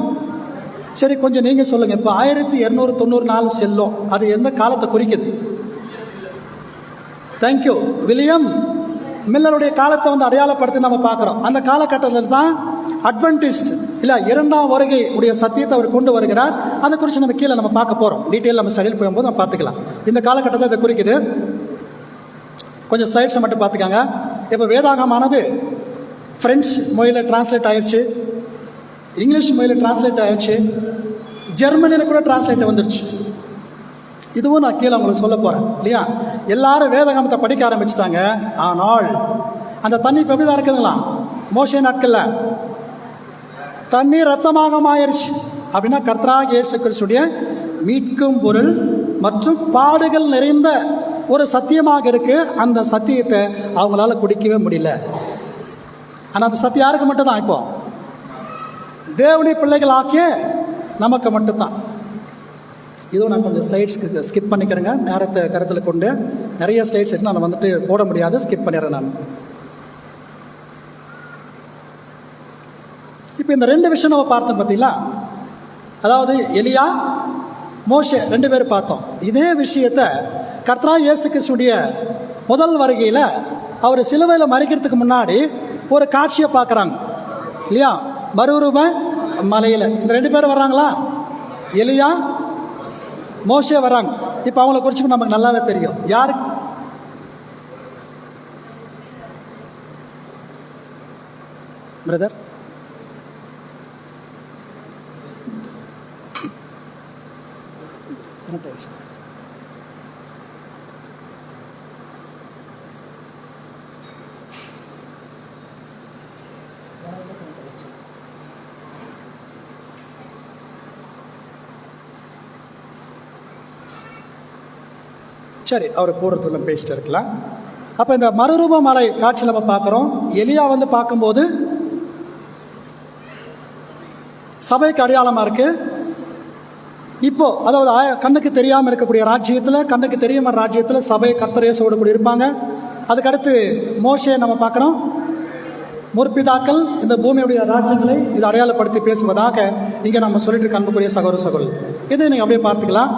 A: சரி, கொஞ்சம் நீங்கள் சொல்லுங்கள், இப்போ 1290 நாள் செல்லும், அது எந்த காலத்தை குறிக்குது? தேங்க்யூ. வில்லியம் மில்லருடைய காலத்தை அடையாளப்படுத்தி நம்ம பார்க்குறோம். அந்த காலகட்டத்தில் தான் அட்வென்டிஸ்ட் இல்லை இரண்டாம் வருகை உடைய சத்தியத்தை அவர் கொண்டு வருகிறார். அதை குறித்து நம்ம கீழே நம்ம பார்க்க போகிறோம். டீட்டெயில் நம்ம ஸ்டடியில் போகும்போது நம்ம பார்த்துக்கலாம். இந்த காலகட்டத்தை இதை குறிக்குது. கொஞ்சம் ஸ்லைட்ஸை மட்டும் பார்த்துக்காங்க. இப்போ வேதாகமானது ஃப்ரெஞ்சு மொழியில் டிரான்ஸ்லேட் ஆயிடுச்சு, இங்கிலீஷ் மொழியில் டிரான்ஸ்லேட் ஆயிடுச்சு, ஜெர்மனியில் கூட டிரான்ஸ்லேட் வந்துருச்சு. இதுவும் நான் கீழே உங்களுக்கு சொல்ல போகிறேன் இல்லையா? எல்லாரும் வேதாகமத்தை படிக்க ஆரம்பிச்சிட்டாங்க. ஆனால் அந்த தண்ணி இப்போ எப்படி தான் இருக்குதுங்களா? மோசே நாட்களில் தண்ணீர் ரத்தமாக ஆயிடுச்சு. அப்படின்னா கர்த்தராகிய இயேசு கிறிஸ்துடைய மீட்கும் பொருள் மற்றும் பாடுகள் நிறைந்த ஒரு சத்தியமாக இருக்குது. அந்த சத்தியத்தை அவங்களால குடிக்கவே முடியல. ஆனால் அந்த சத்தியம் யாருக்கு மட்டும்தான்? இப்போ தேவனுடைய பிள்ளைகள் ஆக்கிய நமக்கு மட்டும்தான். இதுவும் நான் கொஞ்சம் ஸ்லைட்ஸ்க்கு ஸ்கிப் பண்ணிக்கிறேங்க, நேரத்தை கருத்தில் கொண்டு. நிறைய ஸ்லைட்ஸ் எடுத்து நான் போட முடியாது, ஸ்கிப் பண்ணிடுறேன் நான். இப்போ இந்த 2 விஷயம் நம்ம பார்த்தோம் பார்த்தீங்களா? அதாவது எலியா, மோசே 2 பேர் பார்த்தோம். இதே விஷயத்தை கர்த்தராகிய இயேசு கிறிஸ்துடைய முதல் வருகையில் அவர் சிலுவையில் மரிக்கிறதுக்கு முன்னாடி ஒரு காட்சியை பார்க்குறாங்க இல்லையா? மறுரூப மலையில் இந்த 2 பேர் வர்றாங்களா? எலியா, மோசே வர்றாங்க. இப்போ அவங்கள குறித்து நமக்கு நல்லாவே தெரியும். யாரு? பிரதர், சரி, அவர் போகிறதுக்குள்ள பேசிட்டு இருக்கலாம். அப்போ இந்த மறுரூப மலை காட்சி நம்ம பார்க்குறோம். எலியா பார்க்கும்போது சபைக்கு அடையாளமாக இருக்குது. இப்போது அதாவது கண்ணுக்கு தெரியாமல் இருக்கக்கூடிய ராஜ்யத்தில், கண்ணுக்கு தெரியாமல் ராஜ்யத்தில் சபை கர்த்தர் இயேசுவோடு கூட இருப்பாங்க. அதுக்கடுத்து மோசே நம்ம பார்க்குறோம். முற்பிதாக்கள் இந்த பூமியுடைய ராஜ்யங்களை இது அடையாளப்படுத்தி பேசுவதாக இங்கே நம்ம சொல்லிட்டு இருக்க அன்புக்குரிய சகோதர சகோதரி, இதை நீங்கள் அப்படியே பார்த்துக்கலாம்.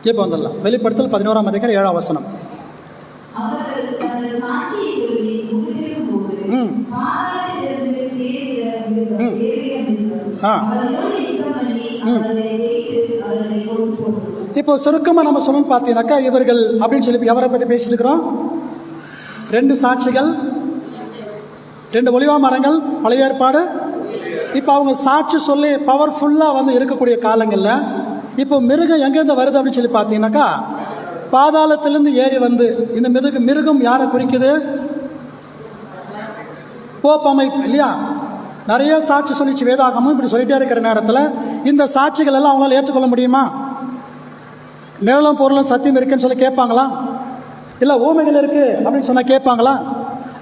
A: இப்போ வந்துடலாம். வெளிப்படுத்தல் 11ஆம் அதிகாரம் 7ஆம் வசனம். இப்போ சுருக்கமாக நம்ம சொல்லணும்னு பார்த்தீங்கன்னாக்கா, இவர்கள் அப்படின்னு சொல்லி எவரை பற்றி பேசிட்டு இருக்கிறோம்? 2 சாட்சிகள், 2 ஒலிவா மரங்கள், பழைய ஏற்பாடு. இப்போ அவங்க சாட்சி சொல்லி பவர்ஃபுல்லாக இருக்கக்கூடிய காலங்களில் இப்போ மிருகம் எங்கேருந்து வருது அப்படின்னு சொல்லி பார்த்தீங்கன்னாக்கா, பாதாளத்திலேருந்து ஏறி இந்த மிருகம் யாரை குறிக்குது? போப் அமைப்பு இல்லையா? நிறைய சாட்சி சொல்லிச்சு வேதாகமும். இப்படி சொல்லிட்டே இருக்கிற நேரத்தில் இந்த சாட்சிகள் எல்லாம் அவங்களால ஏற்றுக்கொள்ள முடியுமா? நிழலும் பொருளும் சத்தியம் இருக்குன்னு சொல்லி கேட்பாங்களா? இல்லை ஊமைகள் இருக்குது அப்படின்னு சொன்னால் கேட்பாங்களா?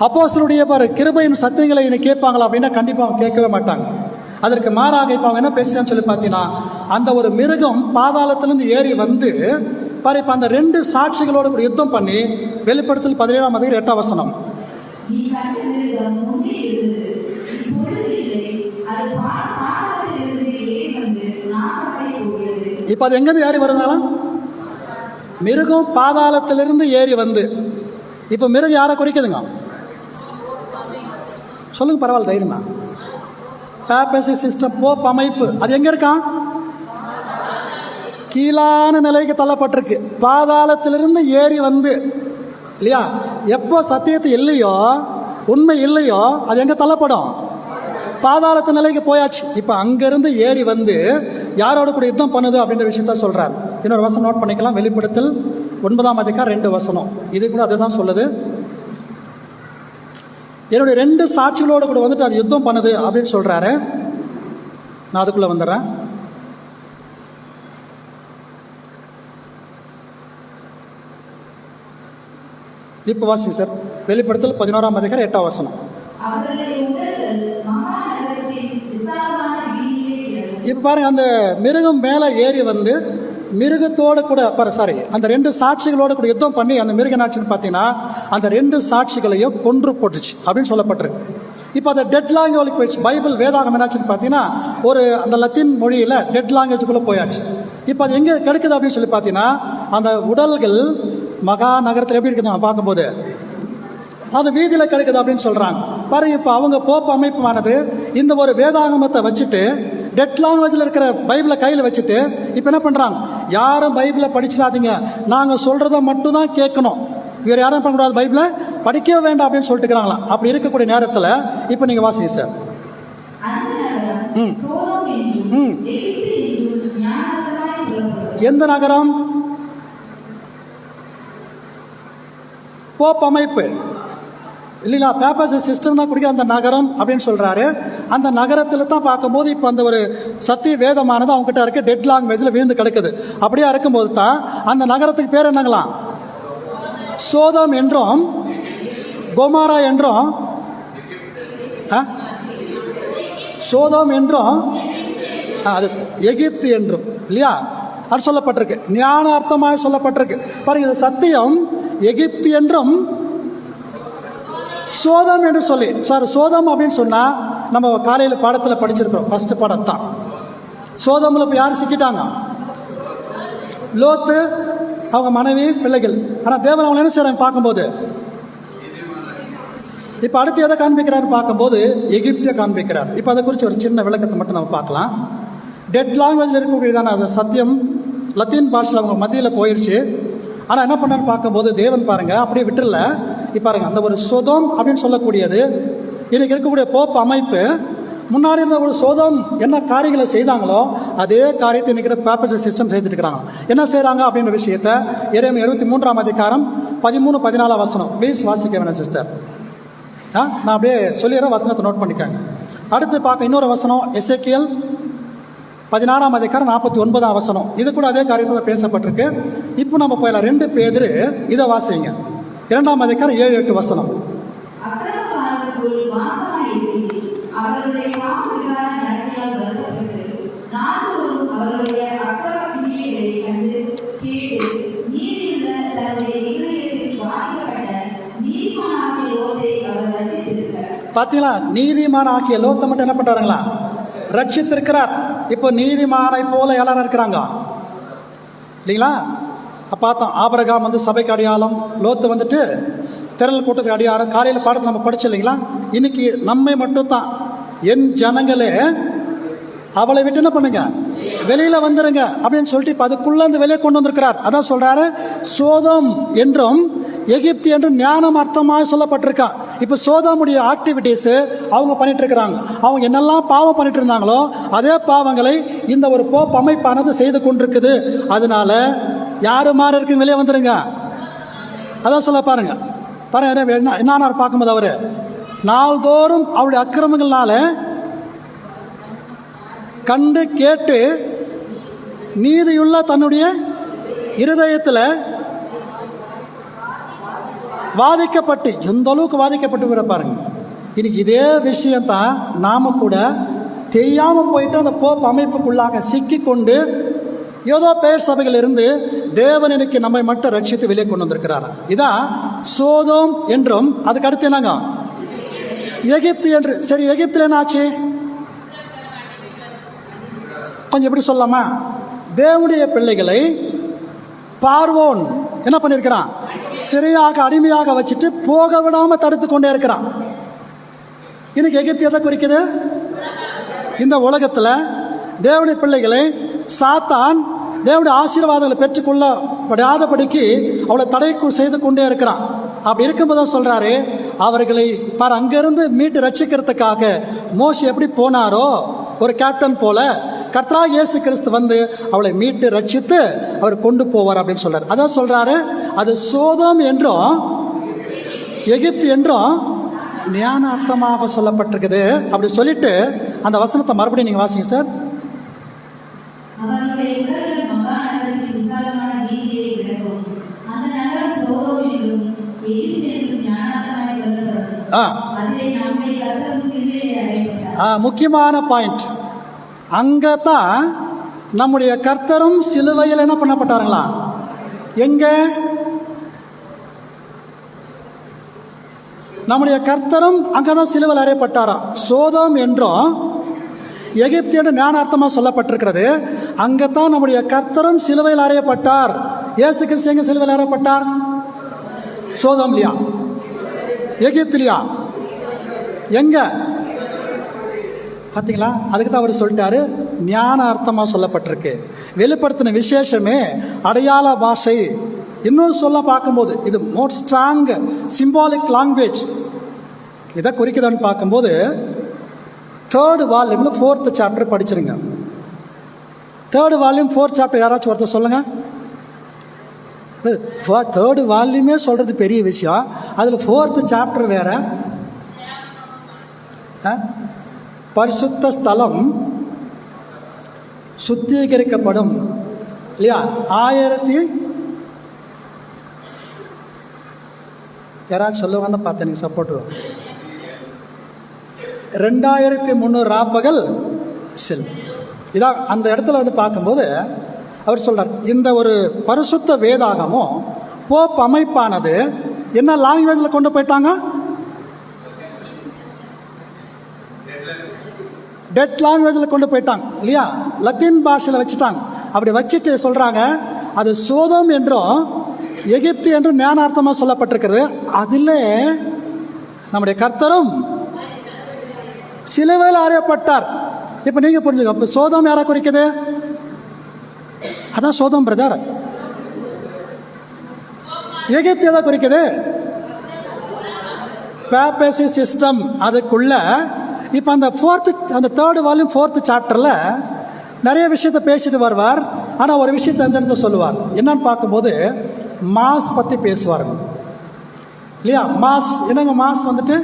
A: அப்போஸ்தலருடைய பாரு கிருபையின் சத்தியங்களை இன்னைக்கு கேட்பாங்களா அப்படின்னா கண்டிப்பாக அவங்க கேட்கவே மாட்டாங்க. அதற்கு மாறாக இப்போ அவங்க என்ன பேசுகிறான்னு சொல்லி பார்த்தீங்கன்னா, அந்த ஒரு மிருகம் பாதாளத்திலேருந்து ஏறி வந்து பாரு இப்போ அந்த 2 சாட்சிகளோடு கூட யுத்தம் பண்ணி வெளிப்படுத்தல் 17ஆம் அதிகாரம் 8ஆம் வசனம். இப்போ அது எங்கேருந்து ஏறி வருதுனாலும் மிருகம் பாதாளத்திலிருந்து ஏறி வந்து, இப்போ மிருகம் யாரை குறிக்குதுங்க? சொல்லுங்க, பரவாயில்ல, தைரியமா. பேப்பசி சிஸ்டம், போப் அமைப்பு, அது எங்கே இருக்கான்? கீழான நிலைக்கு தள்ளப்பட்டிருக்கு. பாதாளத்திலிருந்து ஏறி வந்து இல்லையா? எப்போ சத்தியத்தை இல்லையோ, உண்மை இல்லையோ, அது எங்கே தள்ளப்படும்? பாதாளத்து நிலைக்கு போயாச்சு. இப்போ அங்கேருந்து ஏறி வந்து யாரோட கூட யுத்தம் பண்ணுது அப்படின்ற விஷயத்த சொல்கிறார். இன்னொரு வசனம் நோட் பண்ணிக்கலாம். வெளிப்படுத்தல் 9ஆம் அதிகாரம் 2 வசனம். இது கூட அதுதான் சொல்லுது. என்னுடைய 2 சாட்சிகளோடு கூட வந்துட்டு அது யுத்தம் பண்ணுது அப்படின்னு சொல்கிறாரு. நான் அதுக்குள்ளே வந்துடுறேன். இப்போ வாசிங்க சார். வெளிப்படுத்தல் 11ஆம் அதிகாரம் 8ஆம் வசனம். இப்போ பாருங்க, அந்த மிருகம் மேலே ஏறி வந்து மிருகத்தோடு கூட அந்த 2 சாட்சிகளோடு கூட யுத்தம் பண்ணி அந்த மிருக நாட்சின்னு பார்த்தீங்கன்னா அந்த 2 சாட்சிகளையும் கொன்று போட்டுச்சு அப்படின்னு சொல்லப்பட்டிருக்கு. இப்போ அந்த டெட் லாங்குவேஜ் பைபிள் வேதாகம் என்னாச்சுன்னு பார்த்தீங்கன்னா ஒரு அந்த லத்தீன் மொழியில் டெட் லாங்குவேஜுக்குள்ளே போயாச்சு. இப்போ அது எங்கே கிடைக்குது அப்படின்னு சொல்லி பார்த்தீங்கன்னா அந்த உடல்கள் மகா நகரத்தில் எப்படி இருக்குது பார்க்கும்போது அது வீதியில் கிடைக்குது அப்படின்னு சொல்கிறாங்க. பாருங்க, இப்போ அவங்க போப் அமைப்பானது இந்த ஒரு வேதாகமத்தை வச்சுட்டு டெட் லாங்குவேஜில் இருக்கிற பைபிளை கையில் வச்சுட்டு இப்போ என்ன பண்ணுறாங்க? யாரும் பைபிளை படிச்சிடாதீங்க, நாங்கள் சொல்கிறத மட்டும்தான் கேட்கணும், வேறு யாரும் பண்ணக்கூடாது, பைபிளை படிக்கவே வேண்டாம் அப்படின்னு சொல்லிட்டு இருக்கிறாங்களாம். அப்படி இருக்கக்கூடிய நேரத்தில் இப்போ நீங்கள் வாசிங்க சார். எந்த நகரம்? போப் அமைப்பு இல்லைங்களா? பேப்பர்ஸ் சிஸ்டம் தான் குடிக்கிற அந்த நகரம் அப்படின்னு சொல்கிறாரு. அந்த நகரத்தில் தான் பார்க்கும்போது இப்போ அந்த ஒரு சத்திய வேதமானது அவங்ககிட்ட இருக்குது, டெட் லாங்குவேஜில் விழுந்து கிடக்குது. அப்படியே இருக்கும்போது தான் அந்த நகரத்துக்கு பேர் என்னங்களாம்? சோதம் என்றும் கொமோரா என்றும் சோதம் என்றும் அது எகிப்து என்றும் இல்லையா அது சொல்லப்பட்டிருக்கு. ஞானார்த்தமாக சொல்லப்பட்டிருக்கு. பாருங்க, சத்தியம் எகிப்து என்றும் சோதம் என்று சொல்லி சோதம் அப்படின்னு சொன்னால் நம்ம காலையில் பாடத்தில் படிச்சிருக்கிறோம். ஃபஸ்ட்டு பாடம் தான். சோதமில் இப்போ யார் சிக்கிட்டாங்க? லோத்து, அவங்க மனைவி, பிள்ளைகள். ஆனால் தேவன் அவங்க என்ன செய்கிறாங்க பார்க்கும்போது இப்போ அடுத்து எதை காண்பிக்கிறான்னு பார்க்கும்போது எகிப்தியை காண்பிக்கிறார். இப்போ அதை குறித்து ஒரு சின்ன விளக்கத்தை மட்டும் நம்ம பார்க்கலாம். டெட் லாங்குவேஜில் இருக்கக்கூடியதான அது சத்தியம் லத்தீன் பாஷையில் அவங்க மத்தியில் போயிடுச்சு. ஆனால் என்ன பண்ணான்னு பார்க்கும்போது தேவன் பாருங்கள் அப்படியே விட்டுல. இப்போ பாருங்கள், அந்த ஒரு சோதம் அப்படின்னு சொல்லக்கூடியது இன்றைக்கி இருக்கக்கூடிய போப் அமைப்பு முன்னாடி இருந்த ஒரு சோதம் என்ன காரியங்களை செய்தாங்களோ அதே காரியத்தை இன்றைக்கி பேப்பர்ஸ் சிஸ்டம் செய்துட்டு இருக்கிறாங்க. என்ன செய்கிறாங்க அப்படின்ற விஷயத்தை எரேமியா 23ஆம் அதிகாரம் 13-14 வசனம் ப்ளீஸ் வாசிக்க வேணும் சிஸ்டர். நான் அப்படியே சொல்லிடுறேன், வசனத்தை நோட் பண்ணிக்காங்க. அடுத்து பார்க்க இன்னொரு வசனம் எசேக்கியேல் 16ஆம் அதிகாரம் 49ஆம் வசனம். இது கூட அதே காரியத்தில் பேசப்பட்டிருக்கு. இப்போ நம்ம போயிடலாம். 2 பேதுரு இதை வாசிங்க. 2ஆம் அதிகாரம் 7-8 வசனம். பார்த்தீங்களா? நீதிமான் ஆகிய லோத்தை மட்டும் என்ன பண்ணுறாங்களா? ரட்சித்திருக்கிறார். இப்போ நீதிமானை போல எல்லாரும் இருக்கிறாங்க இல்லைங்களா? பார்த்தோம், ஆபிரகாம் வந்து சபைக்கு அடையாளம், லோத்து வந்துட்டு திரள் கூட்டத்துக்கு அடையாளம். காலையில் பாடத்தை நம்ம படிச்சு இல்லைங்களா? இன்னைக்கு நம்மை மட்டும் தான் என் ஜனங்களே அவளை விட்டு என்ன பண்ணுங்க, வெளியில் வந்துடுங்க அப்படின்னு சொல்லிட்டு இப்போ அதுக்குள்ளே அந்த வெளியே கொண்டு வந்திருக்கிறார். அதான் சொல்கிறாரு, சோதம் என்றும் எகிப்து என்றும் ஞானம் அர்த்தமாக சொல்லப்பட்டிருக்கான். இப்போ சோதமுடைய ஆக்டிவிட்டீஸு அவங்க பண்ணிட்டு இருக்கிறாங்க. அவங்க என்னெல்லாம் பாவம் பண்ணிட்டு இருந்தாங்களோ அதே பாவங்களை இந்த ஒரு போப் அமைப்பானது செய்து கொண்டிருக்குது. அதனால யாரு மாறி இருக்குங்க, வெளியே வந்துடுங்க. அதான் சொல்ல பாருங்க. என்ன பார்க்கும்போது அவர் நாள்தோறும் அவருடைய அக்கிரமங்கள்னால கண்டு கேட்டு நீதியுள்ள தன்னுடைய இருதயத்தில் வாதிக்கப்பட்டு எந்த அளவுக்கு வாதிக்கப்பட்டு பாருங்க. இன்னைக்கு இதே விஷயந்தான் நாம் கூட தெரியாமல் போயிட்டு அந்த போப் அமைப்புக்குள்ளாக சிக்கி கொண்டு ஏதோ பெயர் சபைகள் இருந்து தேவன் இன்னைக்கு நம்மை மட்டும் ரட்சித்து வெளியே கொண்டு வந்திருக்கிறார். இதான் சோதோம் என்றும், அதுக்கு அடுத்து என்னங்க எகிப்து என்று. சரி, எகிப்தில் என்ன ஆச்சு கொஞ்சம் எப்படி சொல்லலாமா? தேவனுடைய பிள்ளைகளை பார்வோன் என்ன பண்ணியிருக்கிறான்? சிறையாக அடிமையாக வச்சுட்டு போக விடாமல் தடுத்து கொண்டே இருக்கிறான். இன்னைக்கு எகிப்து எதை குறிக்குது? இந்த உலகத்தில் தேவனுடைய பிள்ளைகளை சாத்தான் தேவனுடைய ஆசீர்வாதங்களை பெற்றுக்கொள்ள படாதபடிக்கு அவளை தடை செய்து கொண்டே இருக்கிறான். அப்படி இருக்கும்போது சொல்றாரு, அவர்களை பார் அங்கிருந்து மீட்டு ரட்சிக்கிறதுக்காக மோசே எப்படி போனாரோ ஒரு கேப்டன் போல கர்த்தராகிய இயேசு கிறிஸ்து வந்து அவளை மீட்டு ரட்சித்து அவர் கொண்டு போவார் அப்படின்னு சொல்றாரு. அதான் சொல்றாரு, அது சோதோம் என்றும் எகிப்து என்றும் ஞானார்த்தமாக சொல்லப்பட்டிருக்குது. அப்படி சொல்லிட்டு அந்த வசனத்தை மறுபடியும் நீங்க வாசிங்க சார். முக்கியமான பாயிண்ட் அங்கே தான் நம்முடைய கர்த்தரும் சிலுவையில் என்ன பண்ணப்பட்டாருங்களா? எங்க? நம்முடைய கர்த்தரும் அங்கதான் சிலுவையில் அறையப்பட்டாராம். சோதோம் என்றும் எகிப்து என்று ஞானார்த்தமாக சொல்லப்பட்டிருக்கிறது. அங்கத்தான் நம்முடைய கர்த்தரும் சிலுவையில் அறையப்பட்டார். இயேசு கிறிஸ்து எங்க சிலுவையில் அறையப்பட்டார்? சோதோம்லியா? எகிப்திலியா? எங்க? பார்த்தீங்களா? அதுக்கு தான் அவர் சொல்லிட்டாரு, ஞான அர்த்தமாக சொல்லப்பட்டிருக்கு. வெளிப்படுத்தின விசேஷமே அடையாள பாஷை. இன்னும் சொல்ல பார்க்கும்போது இது மோர் ஸ்ட்ராங் சிம்பாலிக் லாங்குவேஜ். இதை குறிக்குதான்னு பார்க்கும்போது 3rd வால்யூம்ல 4th சாப்டர் படிச்சிருங்க. 3rd வால்யூம் 4th சாப்டர் யாராச்சும் ஒருத்தர் சொல்லுங்க. 3rd வால்யூமே சொல்றது பெரிய விஷயம், அதில் 4th சாப்டர் வேற. பரிசுத்த ஸ்தலம் சுத்திகரிக்கப்படும் இல்லையா? 1000 யாராச்சும் சொல்லுவாங்க பார்த்தேன், நீங்கள் சப்போர்ட். 2300 ராப்பகல் செல். இதான் அந்த இடத்துல வந்து பார்க்கும்போது அவர் சொல்றார், இந்த ஒரு பரிசுத்த வேதாகமும் போப் அமைப்பானது என்ன லாங்குவேஜில் கொண்டு போயிட்டாங்க? டெட் லாங்குவேஜில் கொண்டு போயிட்டாங்க இல்லையா? லத்தீன் பாஷையில் வச்சுட்டாங்க. அப்படி வச்சுட்டு சொல்கிறாங்க, அது சோதோம் என்றும் எகிப்து என்றும் ஞானார்த்தமாக சொல்லப்பட்டிருக்கிறது. அதில் நம்முடைய கர்த்தரும் சிலுவையில் அறையப்பட்டார். இப்போ நீங்கள் புரிஞ்சுக்க, இப்போ சோதோம் யாரை குறிக்குது? அதான் சோதோம் பிரதர். எகிப்து எதை குறிக்குது? பேப்பசி சிஸ்டம். அதுக்குள்ள இப்போ அந்த 3rd வால்யூம் 4th சாப்டரில் நிறைய விஷயத்தை பேசிட்டு வருவார். ஆனால் ஒரு விஷயத்தை அந்த இடத்துல சொல்லுவார். என்னன்னு பார்க்கும்போது மாஸ் பற்றி பேசுவாருங்க இல்லையா? மாஸ் என்னங்க? மாஸ் வந்துட்டு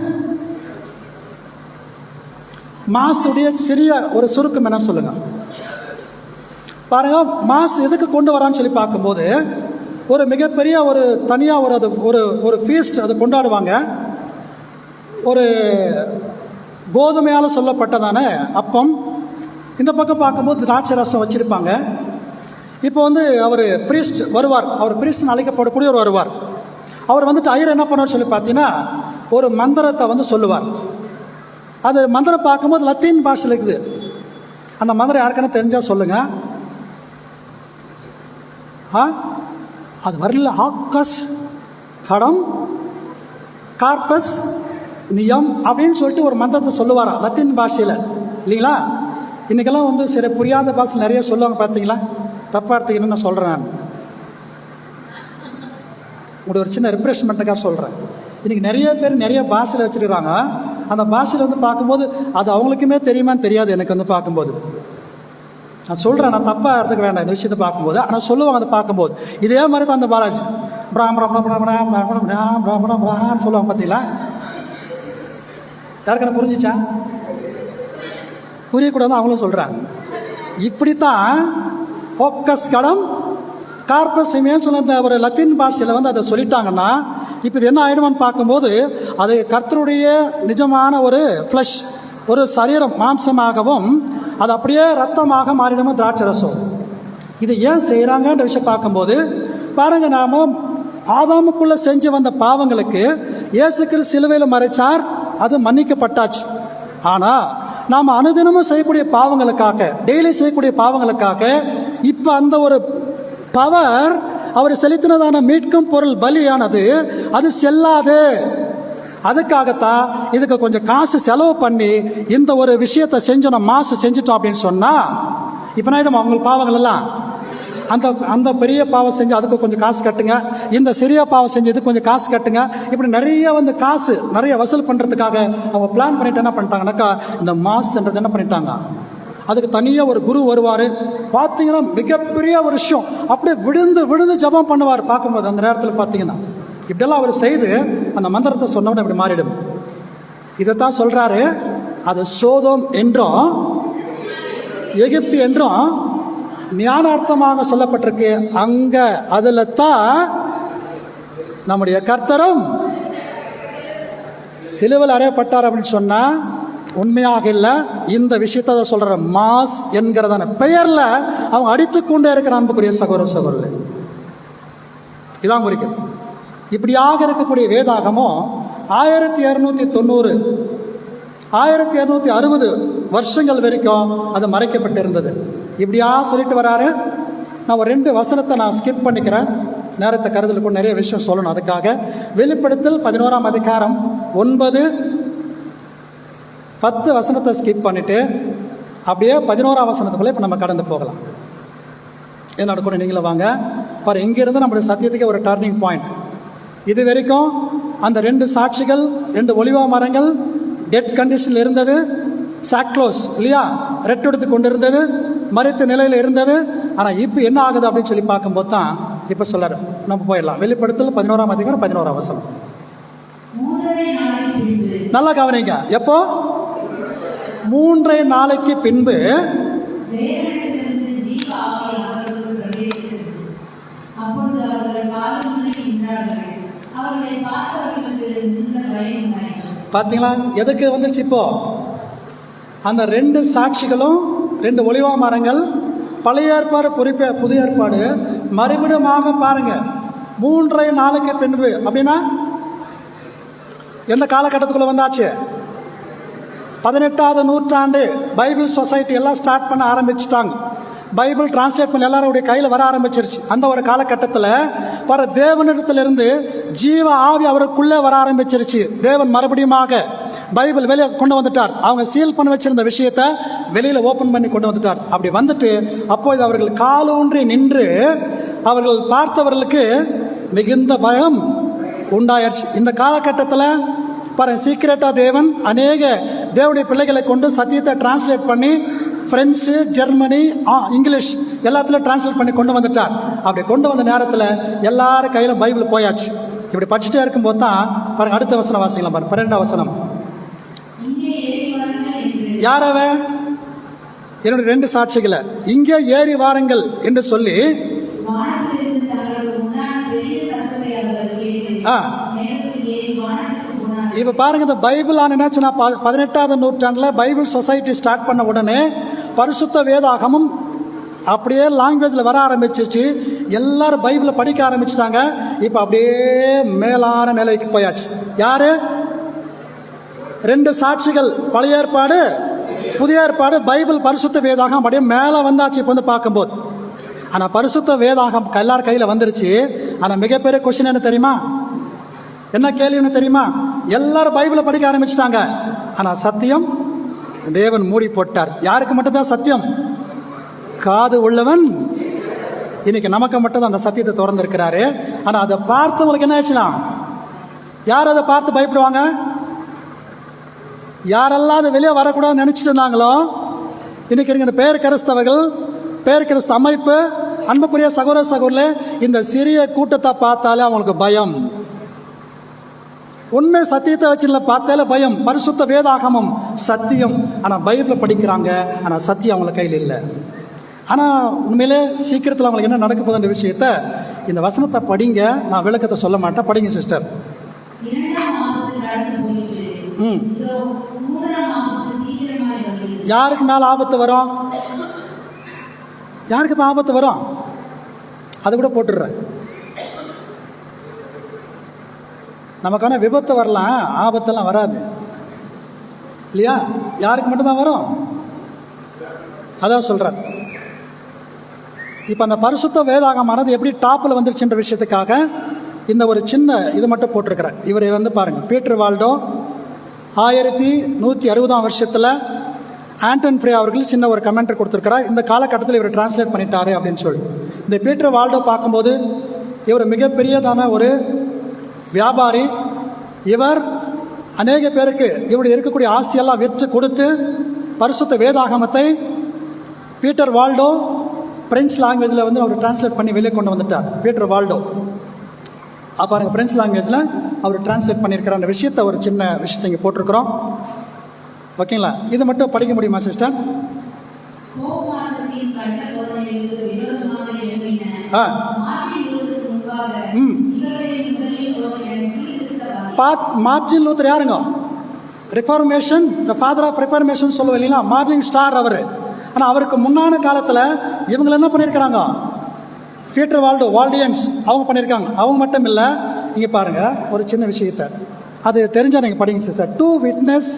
A: மாஸுடைய சிறிய ஒரு சுருக்கம் என்ன சொல்லுங்க பாருங்க. மாஸ் எதுக்கு கொண்டு வரான்னு சொல்லி பார்க்கும்போது ஒரு மிகப்பெரிய ஒரு தனியாக ஒரு அது ஒரு ஃபீஸ்ட் அது கொண்டாடுவாங்க. ஒரு கோதுமையால் சொல்லப்பட்டதான அப்பம். இந்த பக்கம் பார்க்கும்போது திராட்சை ரசம் வச்சுருப்பாங்க. இப்போ வந்து அவர் பிரீஸ்ட் வருவார். அவர் பிரீஸ்ட்னு அழைக்கப்படக்கூடியவர் வருவார். அவர் வந்துட்டு ஐயர் என்ன பண்ணுவார் சொல்லி பார்த்தீங்கன்னா ஒரு மந்திரத்தை வந்து சொல்லுவார். அது மந்திரம் பார்க்கும்போது லத்தீன் பாஷையில் இருக்குது. அந்த மந்திரம் யாருக்கான தெரிஞ்சால் சொல்லுங்கள். அது வரல. ஆக்கஸ் கடம் கார்பஸ் நியம் அப்படின்னு சொல்லிட்டு ஒரு மந்திரத்தை சொல்லுவாராம் லத்தீன் பாஷையில் இல்லைங்களா? இன்றைக்கெல்லாம் வந்து சரி புரியாத பாஷை நிறைய சொல்லுவாங்க. பார்த்தீங்களா? தப்பாக எடுத்துக்கணும்னு நான் சொல்கிறேன். நான் உங்களுடைய ஒரு சின்ன ரிப்ரெஷ்மெண்ட்டுக்காக சொல்கிறேன். இன்றைக்கி நிறைய பேர் நிறைய பாஷையில் வச்சுருக்கிறாங்க. அந்த பாஷையில் வந்து பார்க்கும்போது அது அவங்களுக்குமே தெரியுமான்னு தெரியாது. எனக்கு வந்து பார்க்கும்போது நான் சொல்கிறேன், நான் தப்பாக எடுத்துக்க வேண்டாம் இந்த விஷயத்தை பார்க்கும்போது. ஆனால் சொல்லுவாங்க அதை பார்க்கும்போது. இதே மாதிரி தான் அந்த பாலாஜி பிராமணம் சொல்லுவாங்க. பார்த்தீங்களா? யாருக்கான புரிஞ்சிச்சா? புரியக்கூடாது அவங்களும் சொல்கிறாங்க. இப்படித்தான் ஓக்கஸ் கடம் கார்பஸ் இமேன்னு சொல்ல ஒரு லத்தீன் பாஷையில் வந்து அதை சொல்லிட்டாங்கன்னா இப்போ இது என்ன ஆகிடுமான்னு பார்க்கும்போது அது கர்த்தருடைய நிஜமான ஒரு ஃப்ளஷ், ஒரு சரீரம் மாம்சமாகவும் அது அப்படியே ரத்தமாக மாறிடுமா திராட்சை ரசம். இது ஏன் செய்கிறாங்கன்ற விஷயம் பார்க்கும்போது பாருங்கள், நாம் ஆதாமுக்குள்ளே செஞ்சு வந்த பாவங்களுக்கு இயேசு கிறிஸ்து சிலுவையில் மறைச்சார், அது மன்னிக்கப்பட்டாச்சு. ஆனால் நாம் அனுதினமும் செய்யக்கூடிய பாவங்களுக்காக, டெய்லி செய்யக்கூடிய பாவங்களுக்காக இப்போ அந்த ஒரு பவர் அவர் செலுத்தினதான மீட்கும் பொருள் பலியானது அது செல்லாது. அதுக்காகத்தான் இதுக்கு கொஞ்சம் காசு செலவு பண்ணி இந்த ஒரு விஷயத்தை செஞ்சோம், மாசு செஞ்சிட்டோம் அப்படின்னு சொன்னால் இப்போ நான் அவங்க பாவங்கள் எல்லாம் அந்த அந்த பெரிய பாவம் செஞ்சு அதுக்கு கொஞ்சம் காசு கட்டுங்க, இந்த சிறிய பாவம் செஞ்சு இதுக்கு கொஞ்சம் காசு கட்டுங்க, இப்படி நிறைய காசு நிறைய வசூல் பண்ணுறதுக்காக அவங்க பிளான் பண்ணிட்டு என்ன பண்ணிட்டாங்கன்னாக்கா இந்த மாசுன்றது என்ன பண்ணிட்டாங்க, அதுக்கு தனியாக ஒரு குரு வருவார். பார்த்தீங்கன்னா மிகப்பெரிய ஒரு விஷயம், அப்படியே விழுந்து விழுந்து ஜபம் பண்ணுவார். பார்க்கும்போது அந்த நேரத்தில் பார்த்தீங்கன்னா இப்படியெல்லாம் அவர் செய்து அந்த மந்திரத்தை சொன்னவன இப்படி மாறிடும். இதைத்தான் சொல்கிறாரு, அது சோதோம் என்றும் எகிப்து என்றும் ஞானார்த்தமாக சொல்லப்பட்டிருக்கு. அங்கே அதில் தான் நம்முடைய கர்த்தரும் சிலுவையில் அறையப்பட்டார் அப்படின்னு சொன்னால் உண்மையாக இல்லை. இந்த விஷயத்தை சொல்கிற மாஸ் என்கிறதான பெயரில் அவங்க அடித்து கொண்டே இருக்கிற அன்புக்குரிய சகோதர சகோதரர்களே, இதான் குறிக்கும். இப்படியாக இருக்கக்கூடிய வேதாகமும் 1290 1260 வருஷங்கள் வரைக்கும் அது மறைக்கப்பட்டிருந்தது. இப்படியா சொல்லிட்டு வராரு. நான் ஒரு 2 வசனத்தை நான் ஸ்கிப் பண்ணிக்கிறேன், நேரத்தை கருதல் கொண்டு நிறைய விஷயம் சொல்லணும். அதுக்காக வெளிப்படுத்தல் 11ஆம் அதிகாரம் 9, 10 வசனத்தை ஸ்கிப் பண்ணிவிட்டு அப்படியே 11ஆம் வசனத்துக்குள்ளே இப்போ நம்ம கடந்து போகலாம். என்னோட கூட நீங்களும் வாங்க பாரு. இங்கேருந்து நம்மளுடைய சத்தியத்துக்கு ஒரு டர்னிங் பாயிண்ட். இது வரைக்கும் அந்த 2 சாட்சிகள், 2 ஒலிவா மரங்கள் டெட் கண்டிஷனில் இருந்தது, சாக்ளோஸ் இல்லையா, ரெட்டெடுத்து கொண்டு இருந்தது, மறித்த நிலையில் இருந்தது. ஆனால் இப்போ என்ன ஆகுது அப்படின்னு சொல்லி பார்க்கும்போது தான் இப்போ சொல்கிறார். நம்ம போயிடலாம். வெளிப்படுத்தல் 11ஆம் அதிகாரம் 11ஆம் வசனம். நல்லா கவனிங்க. எப்போ 3 நாளைக்கு பின்பு பார்த்தீங்களா எதுக்கு வந்துருச்சு இப்போ அந்த 2 சாட்சிகளும் 2 ஒலிவா மரங்கள், பழைய ஏற்பாடு புதிய ஏற்பாடு மறுபடியுமாக பாருங்க. 3 நாளைக்கு பின்பு அப்படின்னா எந்த காலகட்டத்துக்குள்ள வந்தாச்சு? 18ஆவது நூற்றாண்டு பைபிள் சொசைட்டி எல்லாம் ஸ்டார்ட் பண்ண ஆரம்பிச்சுட்டாங்க. பைபிள் டிரான்ஸ்லேட் பண்ண எல்லாருடைய கையில் வர ஆரம்பிச்சிருச்சு. அந்த ஒரு காலகட்டத்தில் வர தேவனிடத்திலிருந்து ஜீவ ஆவி அவருக்குள்ளே வர ஆரம்பிச்சிருச்சு. தேவன் மறுபடியுமாக பைபிள் வெளியே கொண்டு வந்துட்டார். அவங்க சீல் பண்ணி வச்சிருந்த விஷயத்தை வெளியில் ஓப்பன் பண்ணி கொண்டு வந்துட்டார். அப்படி வந்துட்டு அப்போது அவர்கள் காலூன்றி நின்று அவர்கள் பார்த்தவர்களுக்கு மிகுந்த பயம் உண்டாயிருச்சு. இந்த காலகட்டத்தில் பாருங்க, சீக்கிரட்டாக தேவன் அநேக தேவனுடைய பிள்ளைகளை கொண்டு சத்தியத்தை டிரான்ஸ்லேட் பண்ணி ஃப்ரெஞ்சு, ஜெர்மனி, இங்கிலீஷ் எல்லாத்துலையும் டிரான்ஸ்லேட் பண்ணி கொண்டு வந்துட்டார். அப்படி கொண்டு வந்த நேரத்தில் எல்லாரும் கையில் பைபிள் போயாச்சு. இப்படி படிச்சுட்டே இருக்கும்போது தான் பாருங்க, அடுத்த வசனம் வாசிக்கலாம் பாருங்க. 12ஆம் வசனம். யாரவ? என்னுடைய 2 சாட்சிகளை இங்கே ஏறி வாருங்கள் என்று சொல்லி இப்போ பாருங்க, இந்த பைபிள் என்னாச்சுன்னா 18ஆவது நூற்றாண்டில் பைபிள் சொசைட்டி ஸ்டார்ட் பண்ண உடனே பரிசுத்த வேதாகமும் அப்படியே லாங்குவேஜில் வர ஆரம்பிச்சிச்சு. எல்லாரும் பைபிளை படிக்க ஆரம்பிச்சிட்டாங்க. இப்போ அப்படியே மேலான நிலைக்கு போயாச்சு. யாரு? 2 சாட்சிகள், பழைய ஏற்பாடு புதிய ஏற்பாடு, பைபிள் பரிசுத்த வேதாகம் அப்படியே மேலே வந்தாச்சு இப்போ வந்து பார்க்கும்போது. ஆனால் பரிசுத்த வேதாகம் எல்லார் கையில் வந்துருச்சு. ஆனால் மிகப்பெரிய கொஸ்டின் என்ன தெரியுமா? என்ன கேள்வின்னு தெரியுமா? எல்லாரும் பைபிளை படிக்க ஆரம்பிச்சிட்டாங்க. ஆனால் சத்தியம் தேவன் மூடி போட்டார். யாருக்கு மட்டும்தான் சத்தியம்? காது உள்ளவன். இன்னைக்கு நமக்கு மட்டும்தான் அந்த சத்தியத்தை திறந்திருக்கிறாரு. ஆனால் அதை பார்த்தவங்களுக்கு என்ன ஆச்சுன்னா, யார் அதை பார்த்து பயப்படுவாங்க? யாரெல்லாம் அதை வெளியே வரக்கூடாதுன்னு நினச்சிட்டு இருந்தாங்களோ இன்னைக்கு இருக்கிற பேர் கிறிஸ்தவர்கள், பேர் கிறிஸ்தவ அமைப்பு, அன்புக்குரிய சகோதர சகோதரர்களே, இந்த சிறிய கூட்டத்தை பார்த்தாலே அவங்களுக்கு பயம். உண்மை சத்தியத்தை வச்சுல பார்த்தாலே பயம். பரிசுத்த வேதாகமும் சத்தியம். ஆனால் பைபிளை படிக்கிறாங்க, ஆனால் சத்தியம் அவங்கள கையில் இல்லை. ஆனால் உண்மையிலே சீக்கிரத்தில் அவங்களுக்கு என்ன நடக்க போகுதுன்ற விஷயத்த இந்த வசனத்தை படிங்க. நான் விளக்கத்தை சொல்ல மாட்டேன், படிங்க சிஸ்டர். ம் யாருக்கு மேலே ஆபத்து வரும்? யாருக்கு தான் ஆபத்து வரும்? அது கூட போட்டுடுறேன். நமக்கான விபத்து வரலாம், ஆபத்தெல்லாம் வராது இல்லையா? யாருக்கு மட்டும்தான் வரும்? அதான் சொல்கிறார். இப்போ அந்த பரிசுத்த வேதாகமானது எப்படி டாப்பில் வந்துருச்சுன்ற விஷயத்துக்காக இந்த ஒரு சின்ன இது மட்டும் போட்டிருக்கிறார். இவரை வந்து பாருங்கள், பீட்டர் வால்டோ 1160ஆம் வருஷத்தில் ஆண்டன் ஃப்ரே அவர்கள் சின்ன ஒரு கமெண்ட் கொடுத்துருக்கிறார். இந்த காலகட்டத்தில் இவர் டிரான்ஸ்லேட் பண்ணிட்டாரு அப்படின்னு சொல்லி. இந்த பீட்டர் வால்டோ பார்க்கும்போது இவர் மிகப்பெரியதான ஒரு வியாபாரி. இவர் அநேக பேருக்கு இவருடைய இருக்கக்கூடிய ஆஸ்தியெல்லாம் விற்று கொடுத்து பரிசுத்த வேதாகமத்தை பீட்டர் வால்டோ பிரெஞ்சு லாங்குவேஜில் வந்து அவர் டிரான்ஸ்லேட் பண்ணி வெளியே கொண்டு வந்துட்டார். பீட்டர் வால்டோ பாருங்கள், பிரெஞ்சு லாங்குவேஜில் அவர் டிரான்ஸ்லேட் பண்ணியிருக்கிற அந்த விஷயத்தை ஒரு சின்ன விஷயத்தை இங்கே போட்டிருக்கிறோம். ஓகேங்களா? இது மட்டும் படிக்க முடியுமா சிஸ்டர்? மார்ட்டின் லூத்தர் யாருங்க? Reformation, the father of reformation சொல்லுவோம் இல்லைங்களா? மார்னிங் ஸ்டார் அவர். ஆனால் அவருக்கு முன்னான காலத்தில் இவங்க என்ன பண்ணியிருக்கிறாங்க? பீட்டர் வால்டோ, வால்டியன்ஸ் அவங்க பண்ணியிருக்காங்க. அவங்க மட்டும் இல்லை, இங்கே பாருங்கள் ஒரு சின்ன விஷயத்தை, அது தெரிஞ்சால் நீங்கள் படிங்க சிஸ்டர். டூ விட்னஸ்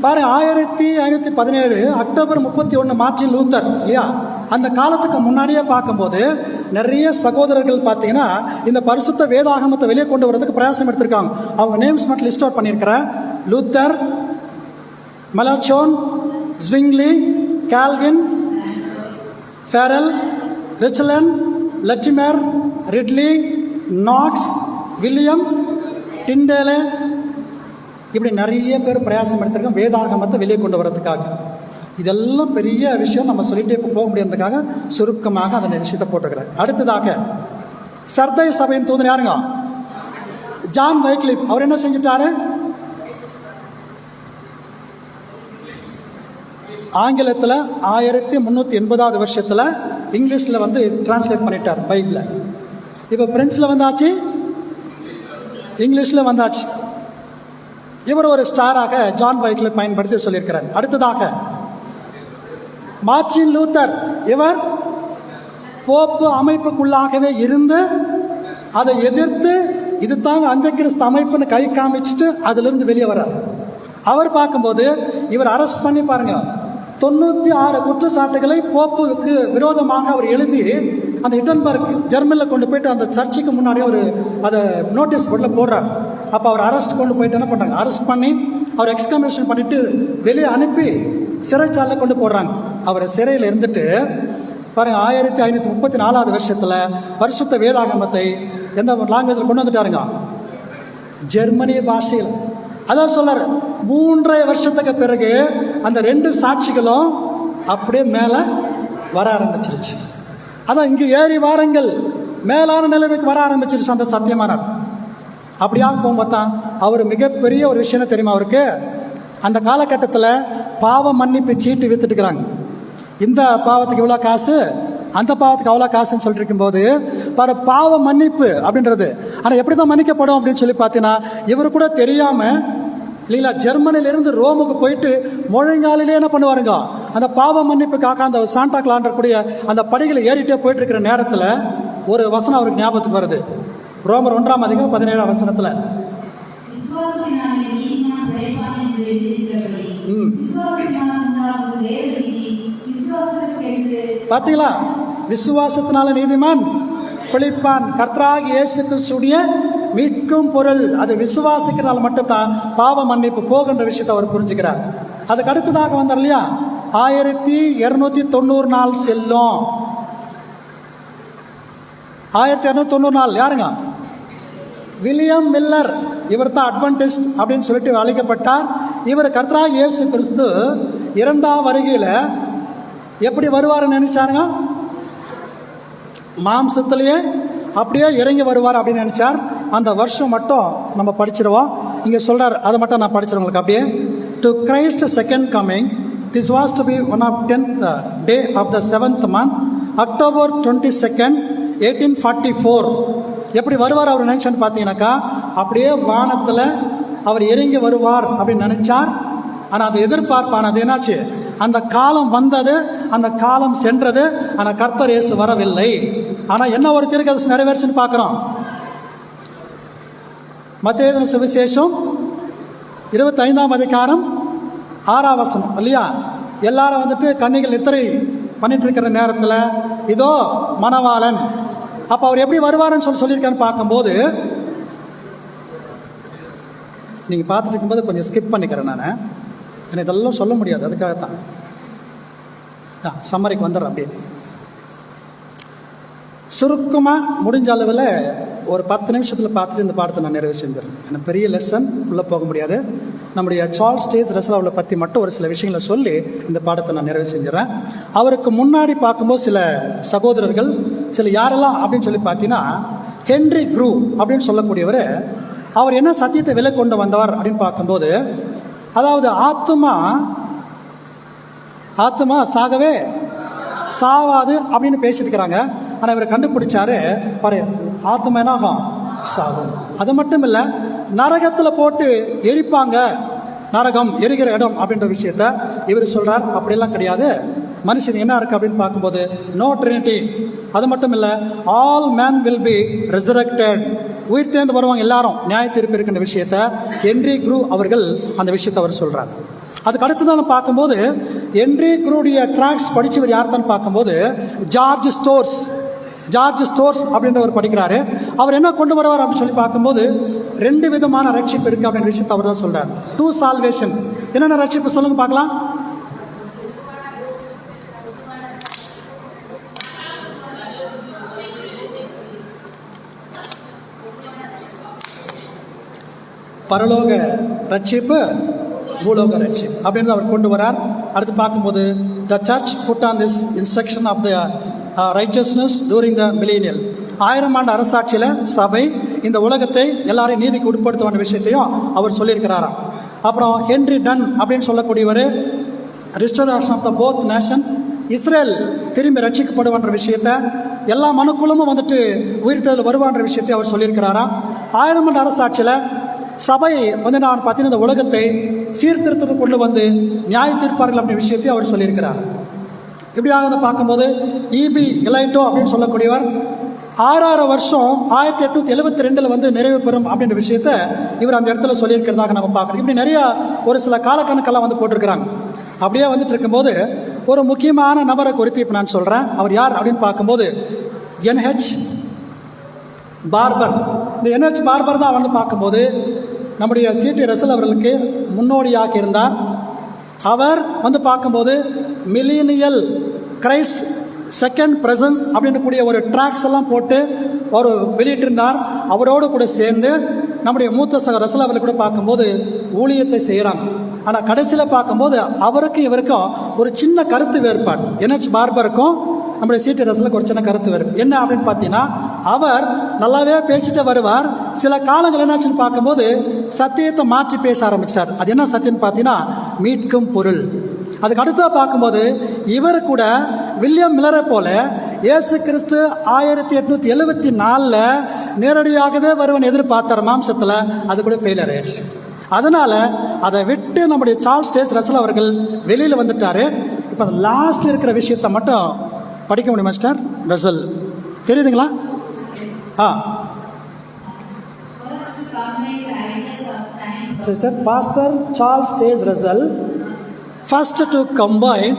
A: பாருங்க, 1517 அக்டோபர் 31 மார்ட்டின் லூத்தர் இல்லையா? அந்த காலத்துக்கு முன்னாடியே பார்க்கும்போது நிறைய சகோதரர்கள் பார்த்தீங்கன்னா இந்த பரிசுத்த வேதாகமத்தை வெளியே கொண்டு வரதுக்கு பிரயாசம் எடுத்திருக்காங்க. அவங்க நேம்ஸ் மட்டும் லிஸ்ட் அவுட் பண்ணியிருக்கிறேன். Luther, Melanchthon, Zwingli, Calvin, Farel, ரிச்சலன், Latimer, Ridley, Knox, William, Tyndale, இப்படி நிறைய பேர் பிரயாசம் எடுத்திருக்கோம் வேதாகமத்தை வெளியே கொண்டு வரதுக்காக. இதெல்லாம் பெரிய விஷயம், நம்ம சொல்லிகிட்டே போக முடியாததுக்காக சுருக்கமாக அந்த விஷயத்தை போட்டுக்கிறேன். அடுத்ததாக சர்தை சபையின் தூதன் யாருங்க? ஜான் வைக்லிஃப். அவர் என்ன செஞ்சிட்டாரு? ஆங்கிலத்தில் 1380ஆவது வருஷத்தில் இங்கிலீஷில் வந்து டிரான்ஸ்லேட் பண்ணிட்டார் பைபிளை. இப்போ பிரெஞ்சில் வந்தாச்சு, இங்கிலீஷில் வந்தாச்சு. இவர் ஒரு ஸ்டாராக ஜான் வைக்லிஃப் பயன்படுத்தி சொல்லியிருக்கிறார். அடுத்ததாக மார்ட்டின் லூத்தர். இவர் போப்பு அமைப்புக்குள்ளாகவே இருந்து அதை எதிர்த்து இது தாங்க அந்த கிறிஸ்து அமைப்புன்னு கை காமிச்சிட்டு அதிலிருந்து வெளியே வர்றார். அவர் பார்க்கும்போது இவர் அரெஸ்ட் பண்ணி பாருங்க, 96 குற்றச்சாட்டுகளை போப்புக்கு விரோதமாக அவர் எழுதி அந்த ஹிட்டன்பர்க் ஜெர்மனில் கொண்டு போயிட்டு அந்த சர்ச்சுக்கு முன்னாடியே ஒரு அதை நோட்டீஸ் போர்டில் போடுறார். அப்போ அவர் அரெஸ்ட் கொண்டு போயிட்டு என்ன பண்ணுறாங்க? அரெஸ்ட் பண்ணி அவர் எக்ஸ்கமினேஷன் பண்ணிவிட்டு வெளியே அனுப்பி சிறைச்சாலையில் கொண்டு போடுறாங்க. அவர் சிறையில் இருந்துட்டு பாருங்கள், 1534ஆவது வருஷத்தில் பரிசுத்த வேதாகமத்தை எந்த லாங்குவேஜில் கொண்டு வந்துட்டாருங்க? ஜெர்மனிய பாஷையில். அதான் சொல்கிறார், 3.5 வருஷத்துக்கு பிறகு அந்த 2 சாட்சிகளும் அப்படியே மேலே வர ஆரம்பிச்சிருச்சு. அதான் இங்கே ஏறி வாரங்கள் மேலான நிலைமைக்கு வர ஆரம்பிச்சிருச்சு அந்த சத்தியமானார். அப்படியாக போகும்போது தான் அவர் மிகப்பெரிய ஒரு விஷயம் தெரியுமா அவருக்கு? அந்த காலகட்டத்தில் பாவ மன்னிப்பு சீட்டு விற்றுட்டுக்கிறாங்க. இந்த பாவத்துக்கு இவ்வளோ காசு, அந்த பாவத்துக்கு அவ்வளோ காசுன்னு சொல்லிட்டு இருக்கும்போது பாவ மன்னிப்பு அப்படின்றது ஆனால் எப்படி தான் மன்னிக்கப்படும் அப்படின்னு சொல்லி பார்த்தீங்கன்னா, இவர் கூட தெரியாமல் இல்லைங்களா ஜெர்மனியிலேருந்து ரோமுக்கு போயிட்டு முழங்காலிலே என்ன பண்ணுவாருங்க, அந்த பாவ மன்னிப்புக்காக அந்த சாண்டா கிளாண்டக்கூடிய அந்த படிகளை ஏறிட்டே போயிட்டு இருக்கிற நேரத்தில் ஒரு வசனம் அவருக்கு ஞாபகத்துக்கு வருது. ரோமர் 1ஆம் அதிகாரம் 17ஆம் வசனத்தில் பார்த்தீங்களா? விசுவாசத்தினால நீதிமான் பிழைப்பான், கர்த்தராகிய இயேசு கிறிஸ்துவுடைய மீட்கும் பொருள். அது விசுவாசிக்கிறதால மட்டும்தான் பாவ மன்னிப்பு போகின்ற விஷயத்தை அவர் புரிஞ்சுக்கிறார். அதுக்கு அடுத்ததாக வந்தார் இல்லையா, 1290 நாள் செல்லும். 1290 நாள் யாருங்க? William Miller. இவர் தான் அட்வென்டிஸ்ட் அப்படின்னு சொல்லிட்டு அழைக்கப்பட்டார். இவர் கர்த்தராகிய இயேசு கிறிஸ்து 2ஆம் வருகையில் எப்படி வருவார்னு நினைச்சாருங்க? மாம்சத்திலேயே அப்படியே இறங்கி வருவார் அப்படின்னு நினைச்சார். அந்த வருஷம் மட்டும் நம்ம படிச்சிடுவோம். இங்கே சொல்கிறார், அதை மட்டும் நான் படிச்சிடுறேன் உங்களுக்கு அப்படியே. To Christ second coming, this was to be one of 10th day of the 7th month October 22, 1844 எப்படி வருவார் அவர் நினைச்சான்னு பார்த்தீங்கன்னாக்கா, அப்படியே வானத்தில் அவர் இறங்கி வருவார் அப்படின்னு நினைச்சார். ஆனால் அது எதிர்பார்ப்பானது என்னாச்சு, அந்த காலம் வந்தது, அந்த காலம் சென்றது, ஆனால் கர்த்தர் இயேசு வரவில்லை. ஆனால் என்ன ஒரு தீர்க்கதரிசனம் நிறைவேறுச்சுன்னு பார்க்குறோம். மத்தேயு சுவிசேஷம் 25ஆம் அதிகாரம் 6ஆம் வசனம் இல்லையா, எல்லாரும் வந்துட்டு கன்னிகள் நித்திரை பண்ணிட்டு இருக்கிற நேரத்தில் இதோ மணவாளன், அப்போ அவர் எப்படி வருவாருன்னு சொல்லியிருக்கான்னு பார்க்கும்போது, நீங்கள் பார்த்துட்டு இருக்கும்போது கொஞ்சம் ஸ்கிப் பண்ணிக்கிறேன். நான் எனக்கு இதெல்லாம் சொல்ல முடியாது, அதுக்காகத்தான் சம்மரிக்கு வந்துடுறேன். அப்படியே சுருக்கமாக முடிஞ்ச அளவில் ஒரு 10 நிமிஷத்தில் பார்த்துட்டு இந்த பாடத்தை நான் நிறைவு செஞ்சிடறேன். எனக்கு பெரிய லெசன் உள்ளே போக முடியாது. நம்முடைய சார்ல்ஸ் டேஸ் ரசலாவை பற்றி மட்டும் ஒரு சில விஷயங்களை சொல்லி இந்த பாடத்தை நான் நிறைவு செஞ்சிடறேன். அவருக்கு முன்னாடி பார்க்கும்போது சில சகோதரர்கள், சில யாரெல்லாம் அப்படின்னு சொல்லி பார்த்தீங்கன்னா, ஹென்றி க்ரூ அப்படின்னு சொல்லக்கூடியவர், அவர் என்ன சத்தியத்தை விலை கொண்டு வந்தவர் அப்படின்னு பார்க்கும்போது, அதாவது ஆத்மா சாகவே சாவாது அப்படின்னு பேசிட்டு இருக்கிறாங்க. ஆனால் இவர் கண்டுபிடிச்சாரு, பாரு ஆத்மா என்ன ஆகும், சாகும். அது மட்டும் இல்லை, நரகத்தில் போட்டு எரிப்பாங்க, நரகம் எரிகிற இடம் அப்படின்ற விஷயத்த இவர் சொல்கிறார். அப்படியெல்லாம் கிடையாது, மனுஷன் என்ன இருக்குது அப்படின்னு பார்க்கும்போது நோ ட்ரினிட்டி. அது மட்டும் இல்லை, all man will be resurrected, உயிர் தேர்ந்து வருவாங்க எல்லாரும், நியாய தீர்ப்பு இருக்கின்ற விஷயத்த ஹென்றி க்ரூ அவர்கள் அந்த விஷயத்தை அவர் சொல்கிறார். அதுக்கு அடுத்ததான் பார்க்கும்போது ஹென்றி க்ரூடைய ட்ராக்ஸ் படித்தவர் யார் தான் பார்க்கும்போது ஜார்ஜ் ஸ்டோர்ஸ் அப்படின்றவர் படிக்கிறாரு. அவர் என்ன கொண்டு வருவார் அப்படின்னு சொல்லி பார்க்கும்போது 2 விதமான ரட்சிப்பு இருக்குது அப்படின்ற விஷயத்தை அவர் தான் சொல்கிறார். 2 சால்வேஷன். என்னென்ன ரட்சிப்பு சொல்லுங்க பார்க்கலாம். பரலோக ரட்சிப்பு, பூலோக ரட்சிப்பு அப்படின்னு அவர் கொண்டு வரார். அடுத்து பார்க்கும்போது the church put on this instruction of the righteousness during the millennial. 1000 ஆண்டு அரசாட்சியில் சபை இந்த உலகத்தை எல்லாரையும் நீதிக்கு உட்படுத்துவான விஷயத்தையும் அவர் சொல்லியிருக்கிறாராம். அப்புறம் ஹென்றி டன் அப்படின்னு சொல்லக்கூடியவர் restoration of the both nation, Israel திரும்பி ரட்சிக்கப்படுவான்ற விஷயத்தை, எல்லா மனுக்குழுமும் வந்துட்டு உயிர்த்தெழுதல் வருவான்ற விஷயத்தை அவர் சொல்லியிருக்கிறாராம். 1000 ஆண்டு அரசாட்சியில் சபை வந்து நான் பார்த்தீங்கன்னா இந்த உலகத்தை சீர்திருத்தத்தை கொண்டு வந்து நியாய தீர்ப்பார்கள் அப்படின்ற விஷயத்தை அவர் சொல்லியிருக்கிறார். இப்படியாக வந்து பார்க்கும்போது இபி எலைட்டோ அப்படின்னு சொல்லக்கூடியவர் 6 வருஷம் 1872 வந்து நிறைவு பெறும் அப்படின்ற விஷயத்த இவர் அந்த இடத்துல சொல்லியிருக்கிறதாக நம்ம பார்க்குறோம். இப்படி நிறையா ஒரு சில காலக்கணக்கெல்லாம் வந்து போட்டிருக்கிறாங்க. அப்படியே வந்துட்டு இருக்கும்போது ஒரு முக்கியமான நபரை குறித்து இப்போ நான் சொல்கிறேன். அவர் யார் அப்படின்னு பார்க்கும்போது என்ஹெச் பார்பர். இந்த என்ஹெச் பார்பர் தான் வந்து பார்க்கும்போது நம்முடைய சிடி ரசல் அவர்களுக்கு முன்னோடியாக இருந்தார். அவர் வந்து பார்க்கும்போது மில்லேனியல் கிரைஸ்ட் செகண்ட் ப்ரெசன்ஸ் அப்படின்னு கூடிய ஒரு ட்ராக்ஸ் எல்லாம் போட்டு ஒரு வெளியிட்டிருந்தார். அவரோடு கூட சேர்ந்து நம்முடைய மூத்த சக ரசல் அவர்கள் கூட பார்க்கும்போது ஊழியத்தை செய்கிறாங்க. ஆனால் கடைசியில் பார்க்கும்போது அவருக்கும் இவருக்கும் ஒரு சின்ன கருத்து வேறுபாடு, என்ஹெச் பார்பருக்கும் நம்முடைய சிடி ரசலுக்கு ஒரு சின்ன கருத்து வேறுபாடு. என்ன அப்படின்னு பார்த்தீங்கன்னா, அவர் நல்லாவே பேசிட்டு வருவார். சில காலங்கள் என்னாச்சுன்னு பார்க்கும்போது சத்தியத்தை மாற்றி பேச ஆரம்பித்தார். அது என்ன சத்தியம்னு பார்த்தீங்கன்னா, மீட்கும் பொருள். அதுக்கு அடுத்ததாக பார்க்கும்போது இவர் கூட வில்லியம் மில்லரை போல இயேசு கிறிஸ்து 1874 நேரடியாகவே வருவன் எதிர்பார்த்தார் மாம்சத்தில். அது கூட ஃபெயிலியர் ஆயிடுச்சு. அதனால் அதை விட்டு நம்முடைய சார்ல்ஸ் டேஸ் ரசல் அவர்கள் வெளியில் வந்துட்டார். இப்போ அந்த லாஸ்ட்டில் இருக்கிற விஷயத்தை மட்டும் படிக்க முடியும் மிஸ்டர் ரசல், தெரியுதுங்களா? Sister, Pastor Charles Taze Russell first to combine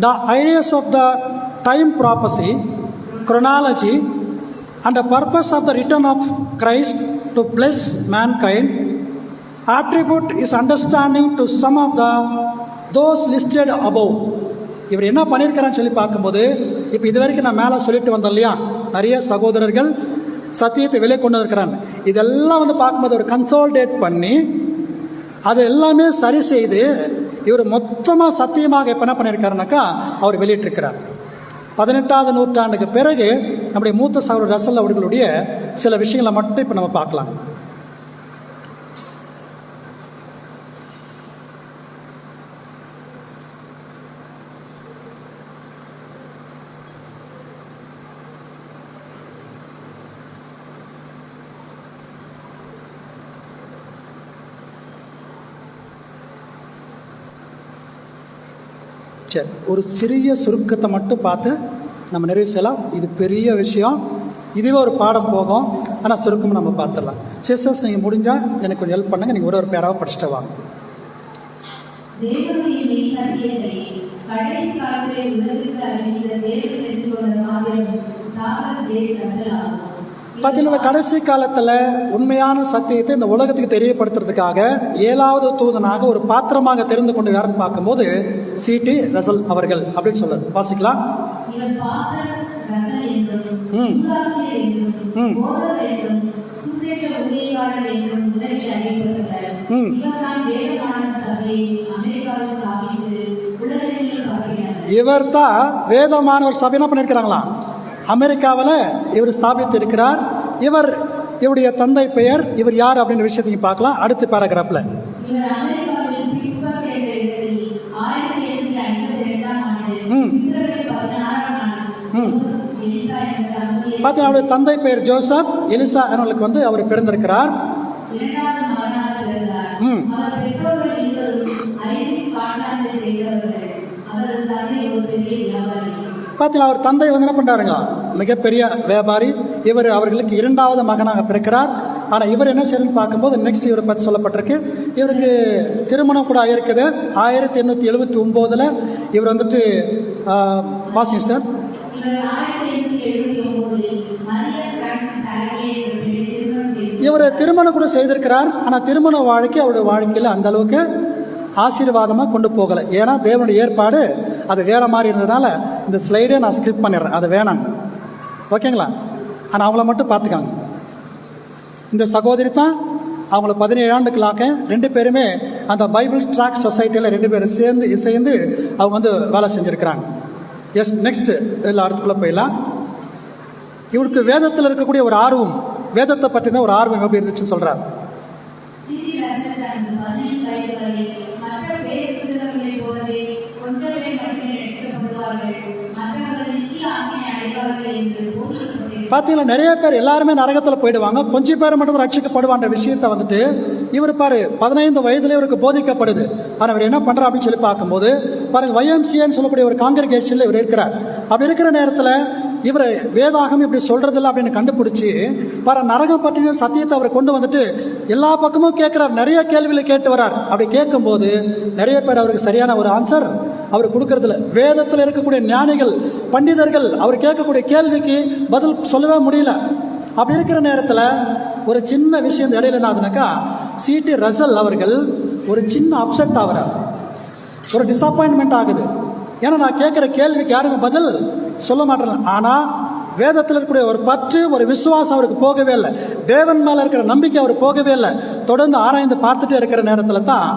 A: the ideas of the time prophecy, chronology, and the purpose of the return of Christ to bless mankind, attribute his understanding to some of those listed above. இவர் என்ன பண்ணியிருக்கிறான்னு சொல்லி பார்க்கும்போது, இப்போ இது வரைக்கும் நான் மேலே சொல்லிட்டு வந்தேன் இல்லையா, நிறைய சகோதரர்கள் சத்தியத்தை விலை கொண்டு இருக்கிறாங்க. இதெல்லாம் வந்து பார்க்கும்போது ஒரு கன்சால்டேட் பண்ணி அது எல்லாமே சரி செய்து இவர் மொத்தமாக சத்தியமாக இப்போ என்ன பண்ணியிருக்காருனாக்கா அவர் வெளியிட்டிருக்கிறார். 18ஆம் நூற்றாண்டுக்கு பிறகு நம்முடைய மூத்த சகோதரர் ரசல் அவர்களுடைய சில விஷயங்களை மட்டும் இப்போ நம்ம பார்க்கலாம். சரி, ஒரு சிறிய சுருக்கத்தை மட்டும் பார்த்து நம்ம நிறைவு செய்யலாம். இது பெரிய விஷயம், இதுவே ஒரு பாடம் போகும். ஆனால் சுருக்கமாக நம்ம பார்த்துடலாம். சிஸ்டர்ஸ், நீங்கள் முடிஞ்சால் எனக்கு கொஞ்சம் ஹெல்ப் பண்ணுங்கள். நீங்கள் ஒரு பேராக படிச்சுட்டு வாங்க. பார்த்தீங்கன்னா, கடைசி காலத்தில் உண்மையான சத்தியத்தை இந்த உலகத்துக்கு தெரியப்படுத்துறதுக்காக 7வது தூதனாக ஒரு பாத்திரமாக தெரிந்து கொண்டு யாருன்னு பார்க்கும்போது C.T. ரசல் அவர்கள் அப்படின்னு சொல்லுது. வாசிக்கலாம். இவர் தான் வேதமானவர் சபை என்ன பண்ணியிருக்கிறாங்களா அமெரிக்காவில் இவர் ஸ்தாபித்து இருக்கிறார். இவருடைய தந்தை பெயர், இவர் யார் அப்படின்ற விஷயத்தையும் பார்க்கலாம் அடுத்த பேராகிராஃபில். பார்த்தீங்கன்னா அவருடைய தந்தை பெயர் ஜோசப், எலிசா அவர்களுக்கு அவர் பிறந்திருக்கிறார். பார்த்தீங்கன்னா அவர் தந்தை என்ன பண்ணுறாருங்க, மிகப்பெரிய வியாபாரி. இவர் அவர்களுக்கு 2வது மகனாக பிறக்கிறார். ஆனால் இவர் என்ன செய்யணும்னு பார்க்கும்போது நெக்ஸ்ட் இவரை பற்றி சொல்லப்பட்டிருக்கு. இவருக்கு திருமணம் கூட ஆயிருக்குது 1879. இவர் வாசிங் சார். இவர் திருமணம் கூட செய்திருக்கிறார். ஆனால் திருமண வாழ்க்கை அவருடைய வாழ்க்கையில் அந்த அளவுக்கு ஆசீர்வாதமாக கொண்டு போகலை. ஏன்னா தேவனுடைய ஏற்பாடு அது வேறு மாதிரி இருந்ததுனால இந்த ஸ்லைடே நான் ஸ்கிரிப்ட் பண்ணிடுறேன், அது வேணாங்க. ஓகேங்களா? ஆனால் அவங்கள மட்டும் பார்த்துக்காங்க. இந்த சகோதரி தான் அவங்கள 17 ஆண்டுகளாக 2 பேருமே அந்த பைபிள் ட்ராக் சொசைட்டியில் 2 பேரும் சேர்ந்து அவங்க வேலை செஞ்சுருக்கிறாங்க. எஸ், நெக்ஸ்ட் இதில் அடுத்துக்குள்ளே போயிடலாம். இவருக்கு வேதத்தில் இருக்கக்கூடிய ஒரு ஆர்வம், வேதத்தை பற்றி தான் ஒரு ஆர்வம் எப்படி இருந்துச்சுன்னு சொல்கிறார். பார்த்தீங்கன்னா நிறைய பேர் எல்லாருமே நரகத்தில் போயிடுவாங்க, கொஞ்சம் பேர் மட்டும் ரட்சிக்கப்படுவான்ற விஷயத்தை இவர் பாரு 15 வயதுல இவருக்கு போதிக்கப்படுது. ஆனால் இவர் என்ன பண்ணுறா அப்படின்னு சொல்லி பார்க்கும்போது பாருங்க, YMCAன்னு சொல்லக்கூடிய ஒரு காங்கிரிகேஷனில் இவர் இருக்கிறார். அப்படி இருக்கிற நேரத்தில் இவர் வேதாகம் இப்படி சொல்கிறதில்ல அப்படின்னு கண்டுபிடிச்சி நரகம் பற்றின சத்தியத்தை அவர் கொண்டு எல்லா பக்கமும் கேட்குறார். நிறைய கேள்விகளை கேட்டு வரார். அப்படி கேட்கும்போது நிறைய பேர் அவருக்கு சரியான ஒரு ஆன்சர் அவர் கொடுக்கறதில்ல. வேதத்தில் இருக்கக்கூடிய ஞானிகள், பண்டிதர்கள் அவர் கேட்கக்கூடிய கேள்விக்கு பதில் சொல்லவே முடியல. அப்படி இருக்கிற நேரத்தில் ஒரு சின்ன விஷயம் இடையில என்னாதுனாக்கா, C.T. ரசல் அவர்கள் ஒரு சின்ன அப்செட் ஆகிறார், ஒரு டிசப்பாயின்மெண்ட் ஆகுது. ஏன்னா நான் கேட்குற கேள்விக்கு யாருமே பதில் சொல்ல மாட்டேன். ஆனால் வேதத்தில் இருக்கக்கூடிய ஒரு பற்று, ஒரு விசுவாசம் அவருக்கு போகவே இல்லை. தேவன் மேலே இருக்கிற நம்பிக்கை அவர் போகவே இல்லை. தொடர்ந்து ஆராய்ந்து பார்த்துட்டே இருக்கிற நேரத்தில் தான்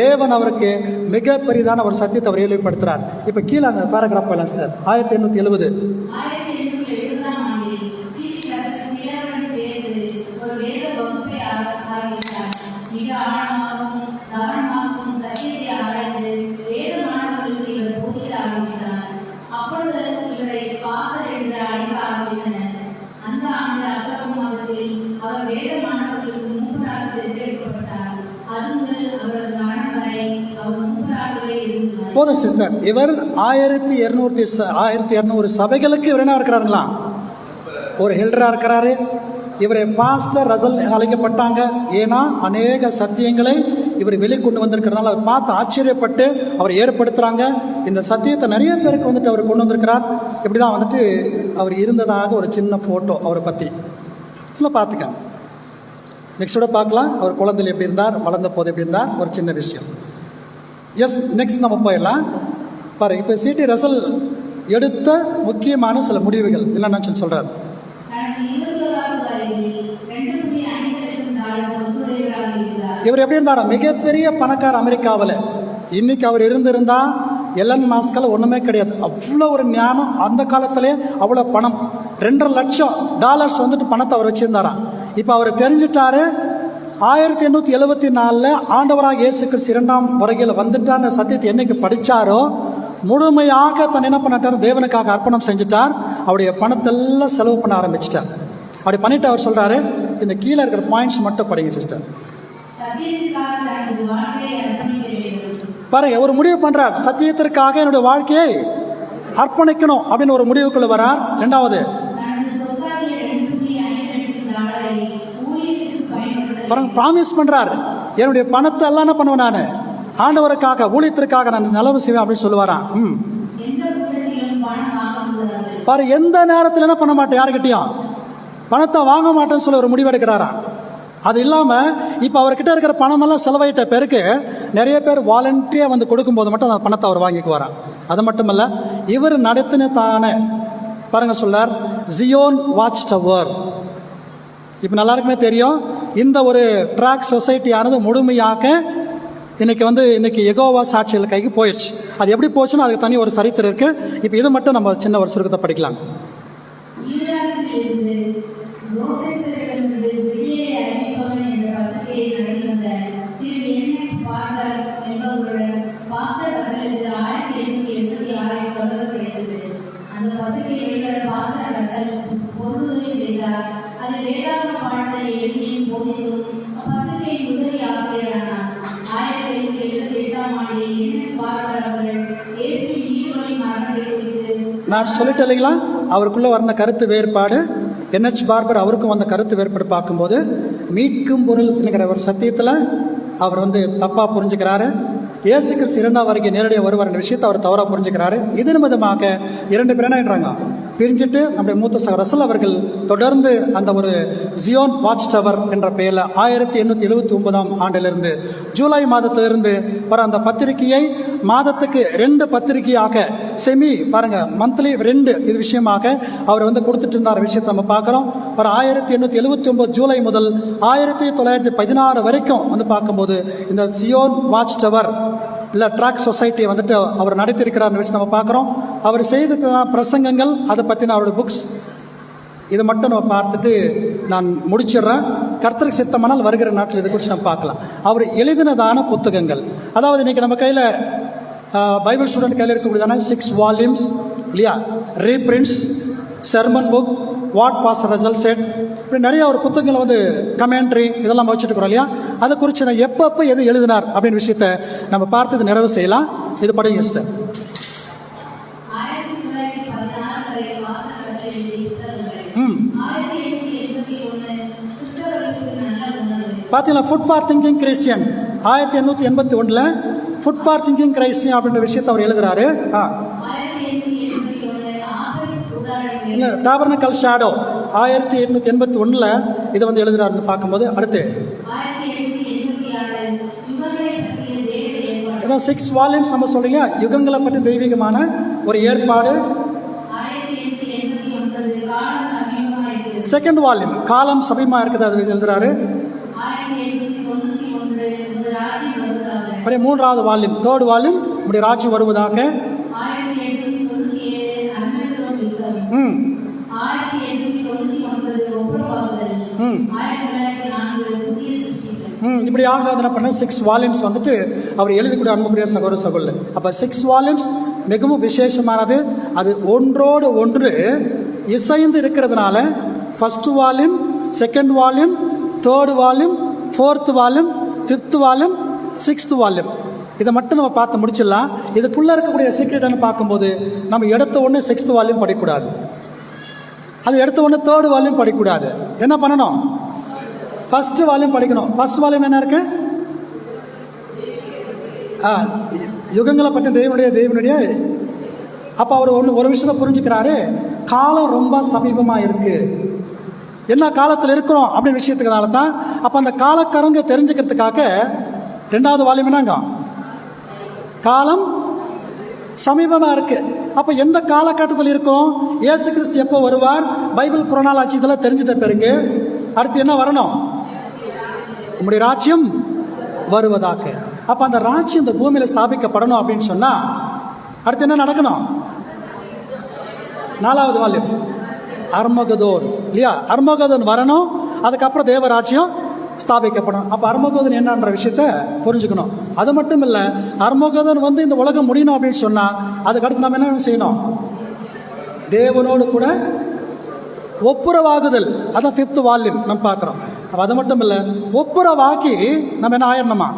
A: தேவன் அவருக்கு மிக பெரிதான ஒரு சத்தியத்தை அவர் வெளிப்படுத்துகிறார். இப்போ கீழே அந்த பேராகிராஃப் போயிடலாம் சார். 1870 போதும் சிஸ்டர். இவர் 1200 சபைகளுக்கு இவர் என்ன இருக்கிறாருங்களா, ஒரு ஹெல்டராக இருக்கிறாரு. இவரை பாஸ்டர் ரசல் அழைக்கப்பட்டாங்க. ஏன்னா அநேக சத்தியங்களை இவர் வெளிக்கொண்டு வந்திருக்கிறதுனால அவர் பார்த்து ஆச்சரியப்பட்டு அவர் ஏற்படுத்துகிறாங்க. இந்த சத்தியத்தை நிறைய பேருக்கு அவர் கொண்டு வந்திருக்கிறார். இப்படி தான் அவர் இருந்ததாக ஒரு சின்ன ஃபோட்டோ அவரை பற்றி பார்த்துக்க. நெக்ஸ்டோட பார்க்கலாம். அவர் குழந்தையில் எப்படி இருந்தார், வளர்ந்த போது எப்படி இருந்தார், ஒரு சின்ன விஷயம். எஸ், நெக்ஸ்ட் நம்ம போயிடலாம். பாரு, இப்போ C.T. ரசல் எடுத்த முக்கியமான சில முடிவுகள் என்னன்னு சொல்லி சொல்கிறார். இவர் எப்படி இருந்தாரா, மிகப்பெரிய பணக்கார அமெரிக்காவில். இன்னைக்கு அவர் இருந்திருந்தா எலன் மாஸ்கால ஒன்றுமே கிடையாது. அவ்வளோ ஒரு ஞானம், அந்த காலத்திலே அவ்வளோ பணம், $2.5 லட்சம் பணத்தை அவர் வச்சுருந்தாராம். இப்போ அவர் தெரிஞ்சிட்டாரு 1874 ஆண்டவராக இயேசு கிறிஸ்து 2ஆம் வருகையில் வந்துட்டார் சத்தியத்தை என்னைக்கு படித்தாரோ முழுமையாக தன் என்ன பண்ணிட்டார், தேவனுக்காக அர்ப்பணம் செஞ்சுட்டார். அவருடைய பணத்தெல்லாம் செலவு பண்ண ஆரம்பிச்சிட்டார். அப்படி பண்ணிட்டு அவர் சொல்கிறாரு, இந்த கீழே இருக்கிற பாயிண்ட்ஸ் மட்டும் படிங்க சிஸ்டர். பாருங்க, ஒரு முடிவு பண்றார், சத்தியத்திற்காக என்னுடைய வாழ்க்கையை அர்ப்பணிக்கணும் அப்படின்னு ஒரு முடிவுக்குள்ள வரார். ரெண்டாவது பாருங்க, ப்ராமிஸ் பண்றார், என்னுடைய பணத்தை எல்லாம் என்ன பண்ணுவேன், நான் ஆண்டவருக்காக ஊழியத்திற்காக நான் செலவு செய்வேன் அப்படின்னு சொல்லுவாராம். பாரு, எந்த நேரத்தில் என்ன பண்ண மாட்டேன், யாருக்கிட்டையும் பணத்தை வாங்க மாட்டேன்னு சொல்லி ஒரு முடிவு எடுக்கிறாராம். அது இல்லாமல் இப்போ அவர்கிட்ட இருக்கிற பணமெல்லாம் செலவாயிட்ட பிறகு நிறைய பேர் வாலண்டியாக வந்து கொடுக்கும்போது மட்டும் அந்த பணத்தை அவர் வாங்கிக்குவாராம். அது மட்டும் இல்லை, இவர் நடத்தின தானே பாருங்க சொல்லார், ஜியோன் வாட்ச் டவர். இப்போ எல்லாருக்குமே தெரியும், இந்த ஒரு ட்ராக் சொசைட்டியானது முழுமையாக இன்னைக்கு எகோவா சாட்சிகள் கைக்கு போயிடுச்சு. அது எப்படி போச்சுன்னா அதுக்கு தனி ஒரு சரித்திரம் இருக்கு. இப்போ இது மட்டும் நம்ம சின்ன ஒரு சுருக்கத்தை படிக்கலாம். நான் சொல்லிட்டேன் இல்லைங்களா, அவருக்குள்ள வந்த கருத்து வேறுபாடு, NH பார்பர் அவருக்கும் வந்த கருத்து வேறுபாடு பார்க்கும்போது மீட்கும் பொருள் என்கிற ஒரு சத்தியத்தில் அவர் தப்பாக புரிஞ்சுக்கிறாரு. இயேசு கிறிஸ்து இரண்டாம் வருகை நேரடியாக வருவார் என்ற விஷயத்தை அவர் தவறாக புரிஞ்சுக்கிறாரு. இது நிமித்தமாக இரண்டு பேர் என்ன பிரிஞ்சுட்டு நம்முடைய மூத்த சகோதரர் ரசல் அவர்கள் தொடர்ந்து அந்த ஒரு ஜியோன் வாட்ச் டவர் என்ற பெயரில் 1879 ஆண்டிலிருந்து ஜூலை மாதத்திலிருந்து வர அந்த பத்திரிகையை மாதத்துக்கு 2 பத்திரிகையாக செமி பாருங்க மந்த்லி 2 இது விஷயமாக அவர் கொடுத்துட்டு இருந்தார் விஷயத்தை நம்ம பார்க்குறோம். வர 1879 ஜூலை முதல் 1916 வரைக்கும் பார்க்கும்போது இந்த ஜியோன் வாட்ச் டவர் இல்லை ட்ராக் சொசைட்டி அவர் நடத்தியிருக்கிறார் விஷயம் நம்ம பார்க்குறோம். அவர் செய்த பிரசங்கங்கள், அதை பற்றின அவருடைய புக்ஸ், இதை மட்டும் நம்ம பார்த்துட்டு நான் முடிச்சிடுறேன். கர்த்தருக்கு சித்தமானால் வருகிற நாட்டில் இதை குறித்து நம்ம பார்க்கலாம். அவர் எழுதினதான புத்தகங்கள், அதாவது இன்றைக்கி நம்ம கையில் பைபிள் ஸ்டூடெண்ட் கையில் இருக்கக்கூடியதான 6 வால்யூம்ஸ் இல்லையா, reprints, sermon book, what pass result set, இப்படி நிறைய ஒரு புத்தகங்களை கமெண்ட்ரி இதெல்லாம் வச்சுட்டு இருக்கிறோம் இல்லையா. அதை குறித்து நான் எப்பப்போ எது எழுதினார் அப்படின்னு விஷயத்தை நம்ம பார்த்து நிறைவு செய்யலாம். இது படிங்க சிஸ்டர். பார்த்தீங்களா, food for thinking Christian 1881 food for thinking Christian அப்படின்ற விஷயத்தை அவர் எழுதுறாரு. இல்லை, டாபர்னக்கல் ஷேடோ 1881 இதை எழுதுறாருன்னு பார்க்கும்போது அடுத்து 6 வால்யூம்ஸ் நம்ம சொல்றீங்க, யுகங்களை பற்றி தெய்வீகமான ஒரு ஏற்பாடு. செகண்ட் வால்யூம் காலம் சமீபமா இருக்குது, அது எழுதுறாரு. 3வது வால்யூம் தேர்ட் வால்யூம் நம்முடைய ராஜ்யம் வருவதாக. இப்படி ஆகாது பண்ண 6 வால்யூம்ஸ் அவர் எழுதிக்கூடிய அன்புக்குரிய சகோதர சகோதரர். அப்போ 6 வால்யூம்ஸ் மிகவும் விசேஷமானது. அது ஒன்றோடு ஒன்று இசைந்து இருக்கிறதுனால first volume, second volume, third volume, 4th volume, 5th volume, 6th volume, இதை மட்டும் நம்ம பார்த்து முடிச்சிடலாம். இதுக்குள்ளே இருக்கக்கூடிய சீக்ரெட்னு பார்க்கும்போது நம்ம எடுத்த உடனே 6th வால்யூம் படிக்கக்கூடாது, அது எடுத்த உடனே 3rd வால்யூம் படிக்கக்கூடாது. என்ன பண்ணணும், ஃபர்ஸ்ட் வால்யூம் படிக்கணும். ஃபர்ஸ்ட் வால்யூம் என்ன இருக்கு, யுகங்களை பற்றி தேவனுடைய. அப்போ அவர் ஒரு விஷயத்தை புரிஞ்சுக்கிறாரு, காலம் ரொம்ப சமீபமாக இருக்கு, என்ன காலத்தில் இருக்கிறோம் அப்படின்னு விஷயத்துக்குனால தான். அப்போ அந்த காலக்கரங்க தெரிஞ்சுக்கிறதுக்காக 2வது வால்யூம் என்னங்க, காலம் சமீபமாக இருக்கு. அப்போ எந்த காலகட்டத்தில் இருக்கும், இயேசு கிறிஸ்து எப்போ வருவார், பைபிள் குரோனாலஜி இதெல்லாம் தெரிஞ்சுட்ட பிறகு அடுத்து என்ன வரணும், நம்முடைய ராஜ்யம் வருவதாக. அப்போ அந்த ராஜ்யம் இந்த பூமியில் ஸ்தாபிக்கப்படணும் அப்படின்னு சொன்னால் அடுத்து என்ன நடக்கணும், 4வது வால்யூம் அர்மகதோன் இல்லையா, அர்மகதோன் வரணும், அதுக்கப்புறம் தேவராஜ்யம் ஸ்தாபிக்கப்படும். அப்போ அர்மகதோன் என்னன்ற விஷயத்த புரிஞ்சுக்கணும். அது மட்டும் இல்லை, அர்மகதோன் இந்த உலகம் முடியணும் அப்படின்னு சொன்னால் அதுக்கடுத்து நம்ம என்ன செய்யணும், தேவனோடு கூட ஒப்புரவாகுதல், அதான் 5th வால்யூம் நம்ம பார்க்குறோம். அப்போ அது மட்டும் இல்லை, ஒப்புரவாக்கி நம்ம என்ன ஆயிடணுமா,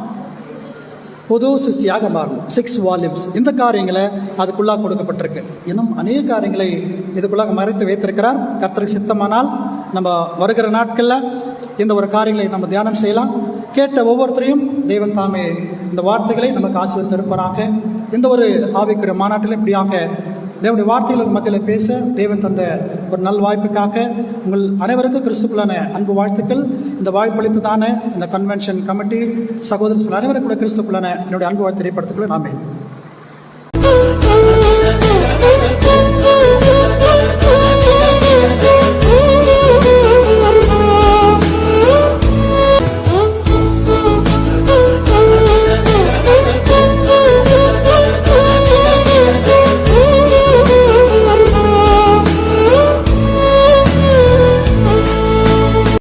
A: புது சிருஷ்டியாக மாறணும். 6 வால்யூம்ஸ். இந்த காரியங்களை அதுக்குள்ளாக கொடுக்கப்பட்டிருக்கு. இன்னும் அநேக காரியங்களை இதுக்குள்ளாக மறைத்து வைத்திருக்கிறார். கர்த்தருக்கு சித்தமானால் நம்ம வருகிற நாட்களில் இந்த ஒரு காரியங்களை நம்ம தியானம் செய்யலாம். கேட்ட ஒவ்வொருத்தரையும் தெய்வம் தாமே இந்த வார்த்தைகளை நமக்கு ஆசீர்வதித்திருப்பாராக. இந்த ஒரு ஆவிக்குரிய மாநாட்டில் இப்படியாக தேவனுடைய வார்த்தைகளுக்கு மத்தியில் பேச தேவன் தந்த ஒரு நல் வாய்ப்புக்காக உங்கள் அனைவருக்கும் கிறிஸ்துக்குள்ளான அன்பு வாழ்த்துக்கள். இந்த வாய்ப்பளித்ததான இந்த கன்வென்ஷன் கமிட்டி சகோதரர்கள் அனைவரும் கூட கிறிஸ்துக்குள்ளான என்னுடைய அன்பு வாழ்த்து தெரியப்படுத்திக்கொள்ள நாமே.